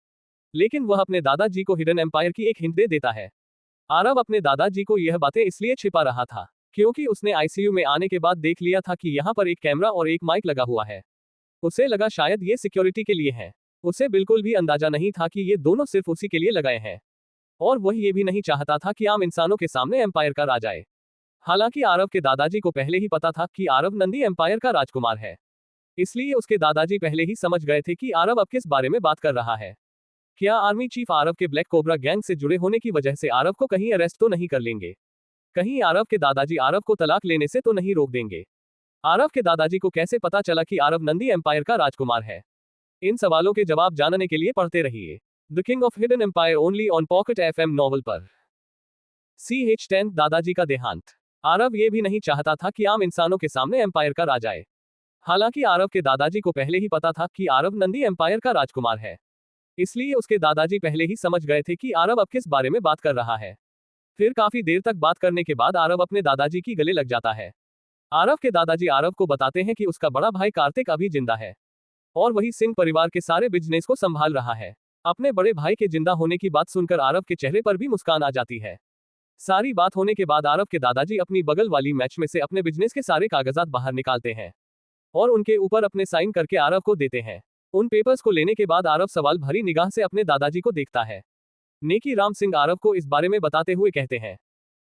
लेकिन वह अपने दादाजी को हिडन एम्पायर की एक हिंट दे देता है। आरव अपने दादाजी को यह बातें इसलिए छिपा रहा था क्योंकि उसने आईसीयू में आने के बाद देख लिया था कि यहाँ पर एक कैमरा और एक माइक लगा हुआ है। उसे लगा शायद ये सिक्योरिटी के लिए है। उसे बिल्कुल भी अंदाजा नहीं था कि ये दोनों सिर्फ उसी के लिए लगाए हैं, और वह ये भी नहीं चाहता था कि आम इंसानों के सामने एम्पायर का राज आए। हालांकि आरव के दादाजी को पहले ही पता था कि आरव नंदी एम्पायर का राजकुमार है, इसलिए उसके दादाजी पहले ही समझ गए थे कि आरव अब किस बारे में बात कर रहा है। क्या आर्मी चीफ आरव के ब्लैक कोबरा गैंग से जुड़े होने की वजह से आरव को कहीं अरेस्ट तो नहीं कर लेंगे? कहीं आरव के दादाजी आरव को तलाक लेने से तो नहीं रोक देंगे? आरव के दादाजी को कैसे पता चला कि आरव नंदी एम्पायर का राजकुमार है? इन सवालों के जवाब जानने के लिए पढ़ते रहिए the king of hidden empire only on pocket FM novel पर। CH10 दादाजी का देहांत। आरव ये भी नहीं चाहता था कि आम इंसानों के सामने एम्पायर का राज आए। हालांकि आरव के दादाजी को पहले ही पता था कि आरव नंदी एम्पायर का राजकुमार है। इसलिए उसके दादाजी पहले ही समझ गए थे कि आरव अब किस बारे में बात कर रहा है। फिर काफी देर तक बात करने के बाद आरव अपने दादाजी की गले लग जाता है। आरव के दादाजी आरव को बताते हैं कि उसका बड़ा भाई कार्तिक अभी जिंदा है और वही सिंह परिवार के सारे बिजनेस को संभाल रहा है। अपने बड़े भाई के जिंदा होने की बात सुनकर आरव के चेहरे पर भी मुस्कान आ जाती है। सारी बात होने के बाद आरव के दादाजी अपनी बगल वाली मैच में से अपने बिजनेस के सारे कागजात बाहर निकालते हैं और उनके ऊपर अपने साइन करके आरव को देते हैं। उन पेपर्स को लेने के बाद आरव सवाल भरी निगाह से अपने दादाजी को देखता है। नेकी राम सिंह आरव को इस बारे में बताते हुए कहते हैं,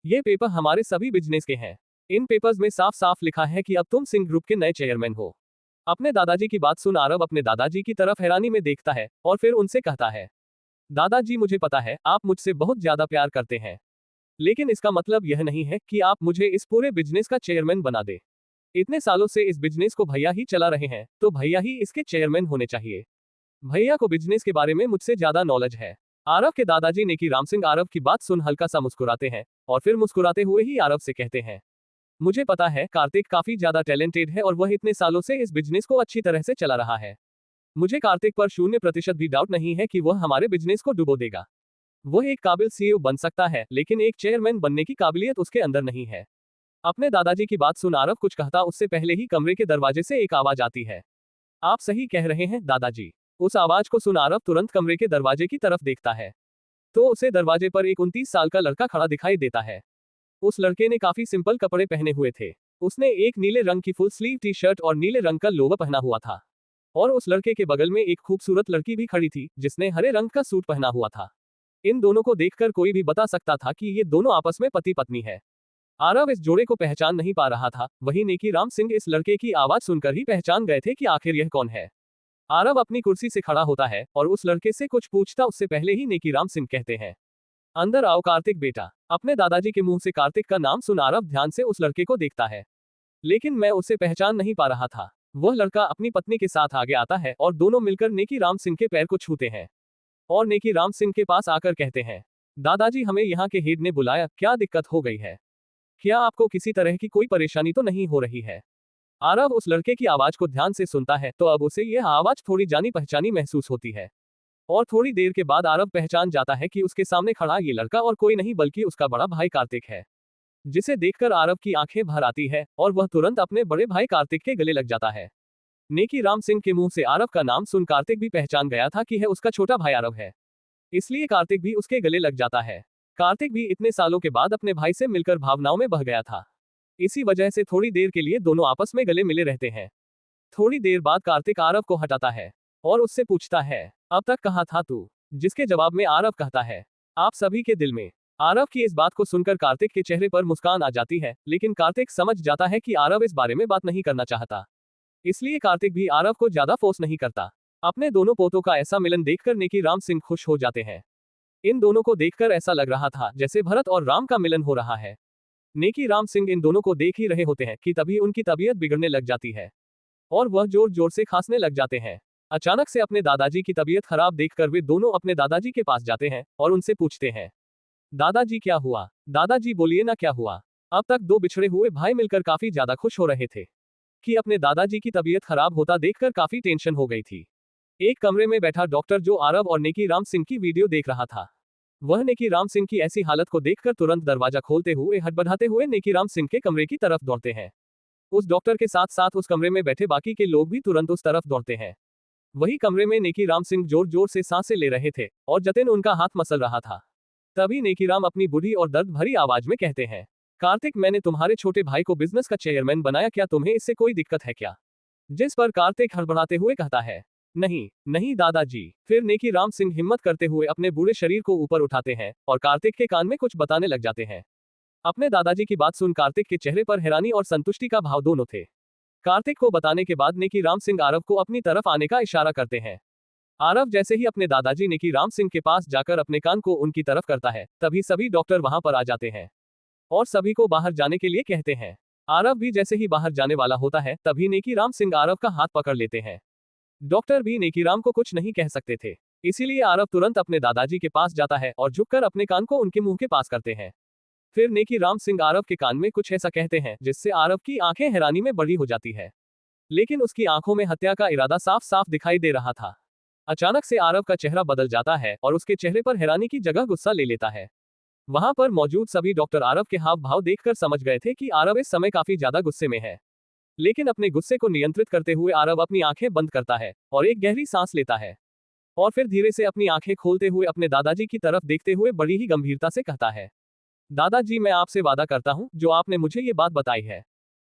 ये पेपर हमारे सभी बिजनेस के हैं। इन पेपर्स में साफ साफ लिखा है कि अब तुम सिंह ग्रुप के नए चेयरमैन हो। अपने दादाजी की बात सुन आरव अपने दादाजी की तरफ हैरानी में देखता है और फिर उनसे कहता है, दादाजी मुझे पता है आप मुझसे बहुत ज्यादा प्यार करते हैं, लेकिन इसका मतलब यह नहीं है कि आप मुझे इस पूरे बिजनेस का चेयरमैन बना दे। इतने सालों से इस बिजनेस को भैया ही चला रहे हैं, तो भैया ही इसके चेयरमैन होने चाहिए। भैया को बिजनेस के बारे में मुझसे ज्यादा नॉलेज है। आरव के दादाजी नेकी राम सिंह आरव की बात सुन हल्का सा मुस्कुराते हैं और फिर मुस्कुराते हुए ही आरव से कहते हैं, मुझे पता है कार्तिक काफी ज्यादा टैलेंटेड है और वह इतने सालों से इस बिजनेस को अच्छी तरह से चला रहा है। मुझे कार्तिक पर 0% भी डाउट नहीं है कि वह हमारे बिजनेस को डुबो देगा। वह एक काबिल CEO बन सकता है, लेकिन एक चेयरमैन बनने की काबिलियत उसके अंदर नहीं है। अपने दादाजी की बात सुन आरव कुछ कहता उससे पहले ही कमरे के दरवाजे से एक आवाज आती है, आप सही कह रहे हैं दादाजी। उस आवाज को सुन आरव तुरंत कमरे के दरवाजे की तरफ देखता है तो उसे दरवाजे पर एक 29 साल का लड़का खड़ा दिखाई देता है। उस लड़के ने काफी सिंपल कपड़े पहने हुए थे। उसने एक नीले रंग की फुल स्लीव टी शर्ट और नीले रंग का लोवर पहना हुआ था और उस लड़के के बगल में एक खूबसूरत लड़की भी खड़ी थी जिसने हरे रंग का सूट पहना हुआ था। इन दोनों को देखकर कोई भी बता सकता था कि ये दोनों आपस में पति पत्नी है। आरव इस जोड़े को पहचान नहीं पा रहा था, वहीं नेकी राम सिंह इस लड़के की आवाज सुनकर ही पहचान गए थे कि आखिर यह कौन है। आरव अपनी कुर्सी से खड़ा होता है और उस लड़के से कुछ पूछता उससे पहले ही नेकी राम सिंह कहते हैं, अंदर आओ कार्तिक बेटा। अपने दादाजी के मुंह से कार्तिक का नाम सुन आरव ध्यान से उस लड़के को देखता है, लेकिन मैं उसे पहचान नहीं पा रहा था। वह लड़का अपनी पत्नी के साथ आगे आता है और दोनों मिलकर नेकी राम सिंह के पैर को छूते हैं और नेकी राम सिंह के पास आकर कहते हैं, दादाजी हमें यहाँ के हेड ने बुलाया, क्या दिक्कत हो गई है? क्या आपको किसी तरह की कोई परेशानी तो नहीं हो रही है? आरव उस लड़के की आवाज को ध्यान से सुनता है तो अब उसे यह आवाज थोड़ी जानी पहचानी महसूस होती है और थोड़ी देर के बाद आरव पहचान जाता है कि उसके सामने खड़ा ये लड़का और कोई नहीं बल्कि उसका बड़ा भाई कार्तिक है, जिसे देखकर आरव की आंखें भर आती है और वह तुरंत अपने बड़े भाई कार्तिक के गले लग जाता है। नेकी राम सिंह के मुंह से आरव का नाम सुन कार्तिक भी पहचान गया था कि है उसका छोटा भाई आरव है, इसलिए कार्तिक भी उसके गले लग जाता है। कार्तिक भी इतने सालों के बाद अपने भाई से मिलकर भावनाओं में बह गया था। इसी वजह से थोड़ी देर के लिए दोनों आपस में गले मिले रहते हैं। थोड़ी देर बाद कार्तिक आरव को हटाता है और उससे पूछता है, अब तक कहाँ था तू? जिसके जवाब में आरव कहता है, आप सभी के दिल में। आरव की इस बात को सुनकर कार्तिक के चेहरे पर मुस्कान आ जाती है, लेकिन कार्तिक समझ जाता है कि आरव इस बारे में बात नहीं करना चाहता, इसलिए कार्तिक भी आरव को ज्यादा फोर्स नहीं करता। अपने दोनों पोतों का ऐसा मिलन देखकर नेकी राम सिंह खुश हो जाते हैं। इन दोनों को देखकर ऐसा लग रहा था जैसे भरत और राम का मिलन हो रहा है। नेकी राम सिंह इन दोनों को देख ही रहे होते हैं कि तभी उनकी तबीयत बिगड़ने लग जाती है और वह जोर जोर से खांसने लग जाते हैं। अचानक से अपने दादाजी की तबीयत खराब देखकर वे दोनों अपने दादाजी के पास जाते हैं और उनसे पूछते हैं, दादाजी क्या हुआ? दादाजी बोलिए ना क्या हुआ? अब तक दो बिछड़े हुए भाई मिलकर काफी ज्यादा खुश हो रहे थे कि अपने दादाजी की तबीयत खराब होता देखकर काफी टेंशन हो गई थी। एक कमरे में बैठा डॉक्टर जो आरव और नेकी राम सिंह की वीडियो देख रहा था, वह नेकी राम सिंह की ऐसी हालत को देखकर तुरंत दरवाजा खोलते हुए हड़बड़ाते हुए नेकी राम सिंह के कमरे की तरफ दौड़ते हैं। उस डॉक्टर के साथ साथ उस कमरे में बैठे बाकी के लोग भी तुरंत उस तरफ दौड़ते हैं। वही कमरे में नेकी राम सिंह जोर जोर से सांसें ले रहे थे और जतिन उनका हाथ मसल रहा था। तभी नेकी राम अपनी बुढ़ी और दर्द भरी आवाज में कहते हैं, कार्तिक मैंने तुम्हारे छोटे भाई को बिजनेस का चेयरमैन बनाया, क्या तुम्हें इससे कोई दिक्कत है क्या? जिस पर कार्तिक हड़बड़ाते हुए कहता है, नहीं नहीं दादाजी। फिर नेकी राम सिंह हिम्मत करते हुए अपने बूढ़े शरीर को ऊपर उठाते हैं और कार्तिक के कान में कुछ बताने लग जाते हैं। अपने दादाजी की बात सुन कार्तिक के चेहरे पर हैरानी और संतुष्टि का भाव दोनों थे। कार्तिक को बताने के बाद नेकी राम सिंह आरव को अपनी तरफ आने का इशारा करते हैं। आरव जैसे ही अपने दादाजी नेकी राम सिंह के पास जाकर अपने कान को उनकी तरफ करता है, तभी सभी डॉक्टर वहां पर आ जाते हैं और सभी को बाहर जाने के लिए कहते हैं। आरव भी जैसे ही बाहर जाने वाला होता है तभी नेकीराम सिंह आरव का हाथ पकड़ लेते हैं। डॉक्टर भी नेकीराम को कुछ नहीं कह सकते थे, इसीलिए आरव तुरंत अपने दादाजी के पास जाता है और झुककर अपने कान को उनके मुंह के पास करते हैं। फिर नेकीराम सिंह आरव के कान में कुछ ऐसा कहते हैं जिससे आरव की आंखें हैरानी में बड़ी हो जाती है, लेकिन उसकी आंखों में हत्या का इरादा साफ साफ दिखाई दे रहा था। अचानक से आरव का चेहरा बदल जाता है और उसके चेहरे पर हैरानी की जगह गुस्सा ले लेता है। वहां पर मौजूद सभी डॉक्टर आरव के हाव भाव देखकर समझ गए थे कि आरव इस समय काफी ज्यादा गुस्से में है, लेकिन अपने गुस्से को नियंत्रित करते हुए आरव अपनी आंखें बंद करता है और एक गहरी सांस लेता है, और फिर धीरे से अपनी आंखें खोलते हुए अपने दादाजी की तरफ देखते हुए बड़ी ही गंभीरता से कहता है, दादाजी मैं आपसे वादा करता हूं, जो आपने मुझे ये बात बताई है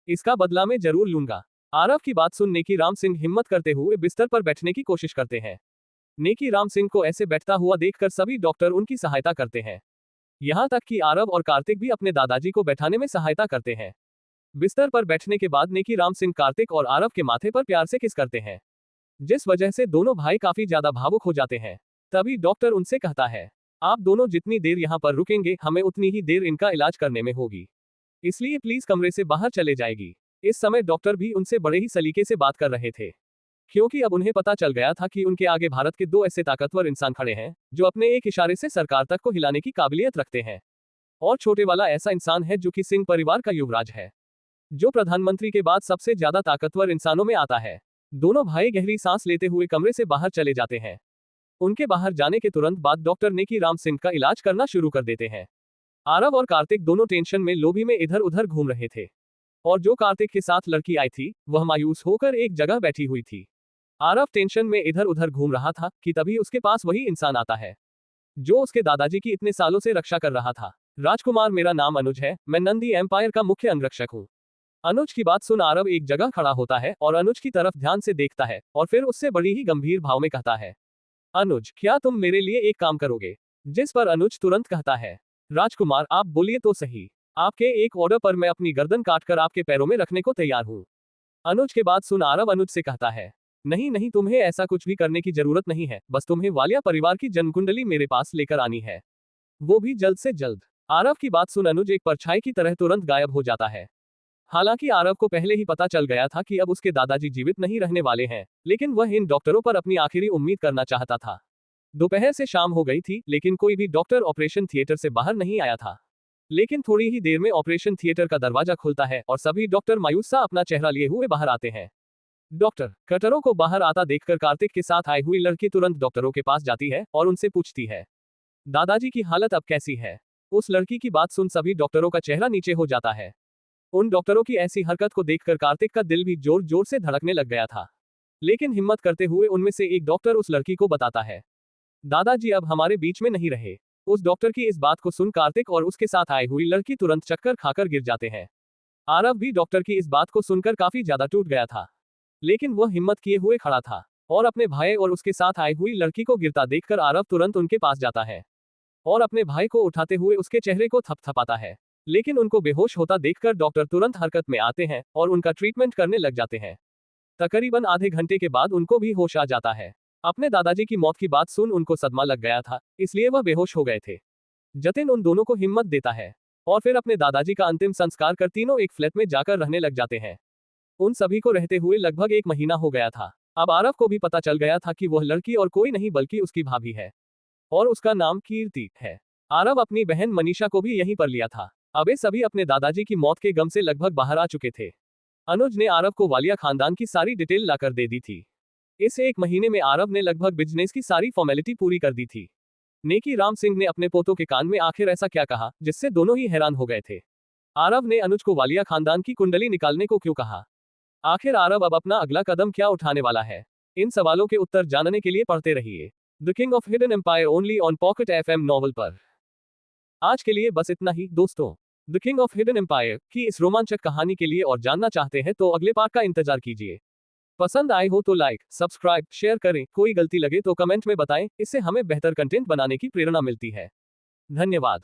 इसका बदला मैं जरूर लूंगा। आरव की बात सुन नेकीराम सिंह हिम्मत करते हुए बिस्तर पर बैठने की कोशिश करते हैं। नेकीराम सिंह को ऐसे बैठता हुआ देखकर सभी डॉक्टर उनकी सहायता करते हैं, यहाँ तक कि आरव और कार्तिक भी अपने दादाजी को बैठाने में सहायता करते हैं। बिस्तर पर बैठने के बाद नेकीराम सिंह कार्तिक और आरव के माथे पर प्यार से किस करते हैं, जिस वजह से दोनों भाई काफी ज्यादा भावुक हो जाते हैं। तभी डॉक्टर उनसे कहता है, आप दोनों जितनी देर यहाँ पर रुकेंगे हमें उतनी ही देर इनका इलाज करने में होगी, इसलिए प्लीज कमरे से बाहर चले जाएगी। इस समय डॉक्टर भी उनसे बड़े ही सलीके से बात कर रहे थे, क्योंकि अब उन्हें पता चल गया था कि उनके आगे भारत के दो ऐसे ताकतवर इंसान खड़े हैं जो अपने एक इशारे से सरकार तक को हिलाने की काबिलियत रखते हैं, और छोटे वाला ऐसा इंसान है जो कि सिंह परिवार का युवराज है, जो प्रधानमंत्री के बाद सबसे ज्यादा ताकतवर इंसानों में आता है। दोनों भाई गहरी सांस लेते हुए कमरे से बाहर चले जाते हैं। उनके बाहर जाने के तुरंत बाद डॉक्टर नेकीराम सिंह का इलाज करना शुरू कर देते हैं। आरव और कार्तिक दोनों टेंशन में लोभी में इधर उधर घूम रहे थे, और जो कार्तिक के साथ लड़की आई थी वह मायूस होकर एक जगह बैठी हुई थी। आरव टेंशन में इधर उधर घूम रहा था कि तभी उसके पास वही इंसान आता है जो उसके दादाजी की इतने सालों से रक्षा कर रहा था। राजकुमार मेरा नाम अनुज है, मैं नंदी एम्पायर का मुख्य अंगरक्षक हूँ। अनुज की बात सुन आरव एक जगह खड़ा होता है और अनुज की तरफ ध्यान से देखता है और फिर उससे बड़ी ही गंभीर भाव में कहता है, अनुज क्या तुम मेरे लिए एक काम करोगे? जिस पर अनुज तुरंत कहता है, राजकुमार आप बोलिए तो सही, आपके एक ऑर्डर पर मैं अपनी गर्दन काटकर आपके पैरों में रखने को तैयार हूँ। अनुज के बात सुन आरव अनुज से कहता है, नहीं नहीं तुम्हें ऐसा कुछ भी करने की जरूरत नहीं है, बस तुम्हें वालिया परिवार की जन्मकुंडली मेरे पास लेकर आनी है, वो भी जल्द से जल्द। आरव की बात सुन अनुज एक परछाई की तरह तुरंत गायब हो जाता है। हालांकि आरव को पहले ही पता चल गया था कि अब उसके दादाजी जीवित नहीं रहने वाले हैं, लेकिन वह इन डॉक्टरों पर अपनी आखिरी उम्मीद करना चाहता था। दोपहर से शाम हो गई थी, लेकिन कोई भी डॉक्टर ऑपरेशन थिएटर से बाहर नहीं आया था। लेकिन थोड़ी ही देर में ऑपरेशन थिएटर का दरवाजा खुलता है और सभी डॉक्टर मायूस सा अपना चेहरा लिए हुए बाहर आते हैं। डॉक्टर कटरों को बाहर आता देखकर कार्तिक के साथ आई हुई लड़की तुरंत डॉक्टरों के पास जाती है और उनसे पूछती है, दादाजी की हालत अब कैसी है? उस लड़की की बात सुन सभी डॉक्टरों का चेहरा नीचे हो जाता है। उन डॉक्टरों की ऐसी हरकत को देखकर कार्तिक का दिल भी जोर जोर से धड़कने लग गया था, लेकिन हिम्मत करते हुए उनमें से एक डॉक्टर उस लड़की को बताता है, दादाजी अब हमारे बीच में नहीं रहे। उस डॉक्टर की इस बात को सुन कार्तिक और उसके साथ आई हुई लड़की तुरंत चक्कर खाकर गिर जाते हैं। आरव भी डॉक्टर की इस बात को सुनकर काफी ज्यादा टूट गया था, लेकिन वह हिम्मत किए हुए खड़ा था और अपने भाई और उसके साथ आई हुई लड़की को गिरता देखकर आरव तुरंत उनके पास जाता है और अपने भाई को उठाते हुए उसके चेहरे को थपथपाता है, लेकिन उनको बेहोश होता देखकर डॉक्टर तुरंत हरकत में आते हैं और उनका ट्रीटमेंट करने लग जाते हैं। तकरीबन आधे घंटे के बाद उनको भी होश आ जाता है। अपने दादाजी की मौत की बात सुन उनको सदमा लग गया था, इसलिए वह बेहोश हो गए थे। जतिन उन दोनों को हिम्मत देता है और फिर अपने दादाजी का अंतिम संस्कार कर तीनों एक फ्लैट में जाकर रहने लग जाते हैं। उन सभी को रहते हुए लगभग 1 महीना हो गया था। अब आरव को भी पता चल गया था कि वह लड़की और कोई नहीं बल्कि उसकी भाभी है और उसका नाम कीर्ति है। आरव अपनी बहन मनीषा को भी यहीं पर लिया था। अब ये सभी अपने दादाजी की मौत के गम से लगभग बाहर आ चुके थे। अनुज ने आरव को वालिया खानदान की सारी डिटेल लाकर दे दी थी। इस 1 महीने में आरव ने लगभग बिजनेस की सारी फॉर्मेलिटी पूरी कर दी थी। नेकीराम सिंह ने अपने पोतों के कान में आखिर ऐसा क्या कहा जिससे दोनों ही हैरान हो गए थे। आरव ने अनुज को वालिया खानदान की कुंडली निकालने को क्यों कहा? आखिर आरव अब अपना अगला कदम क्या उठाने वाला है? इन सवालों के उत्तर जानने के लिए पढ़ते रहिए the king of hidden empire only on pocket FM novel पर। आज के लिए बस इतना ही दोस्तों। The king of hidden empire की इस रोमांचक कहानी के लिए और जानना चाहते हैं तो अगले पार्ट का इंतजार कीजिए। पसंद आए हो तो लाइक, सब्सक्राइब, शेयर करें। कोई गलती लगे तो कमेंट में बताएं, इससे हमें बेहतर कंटेंट बनाने की प्रेरणा मिलती है। धन्यवाद।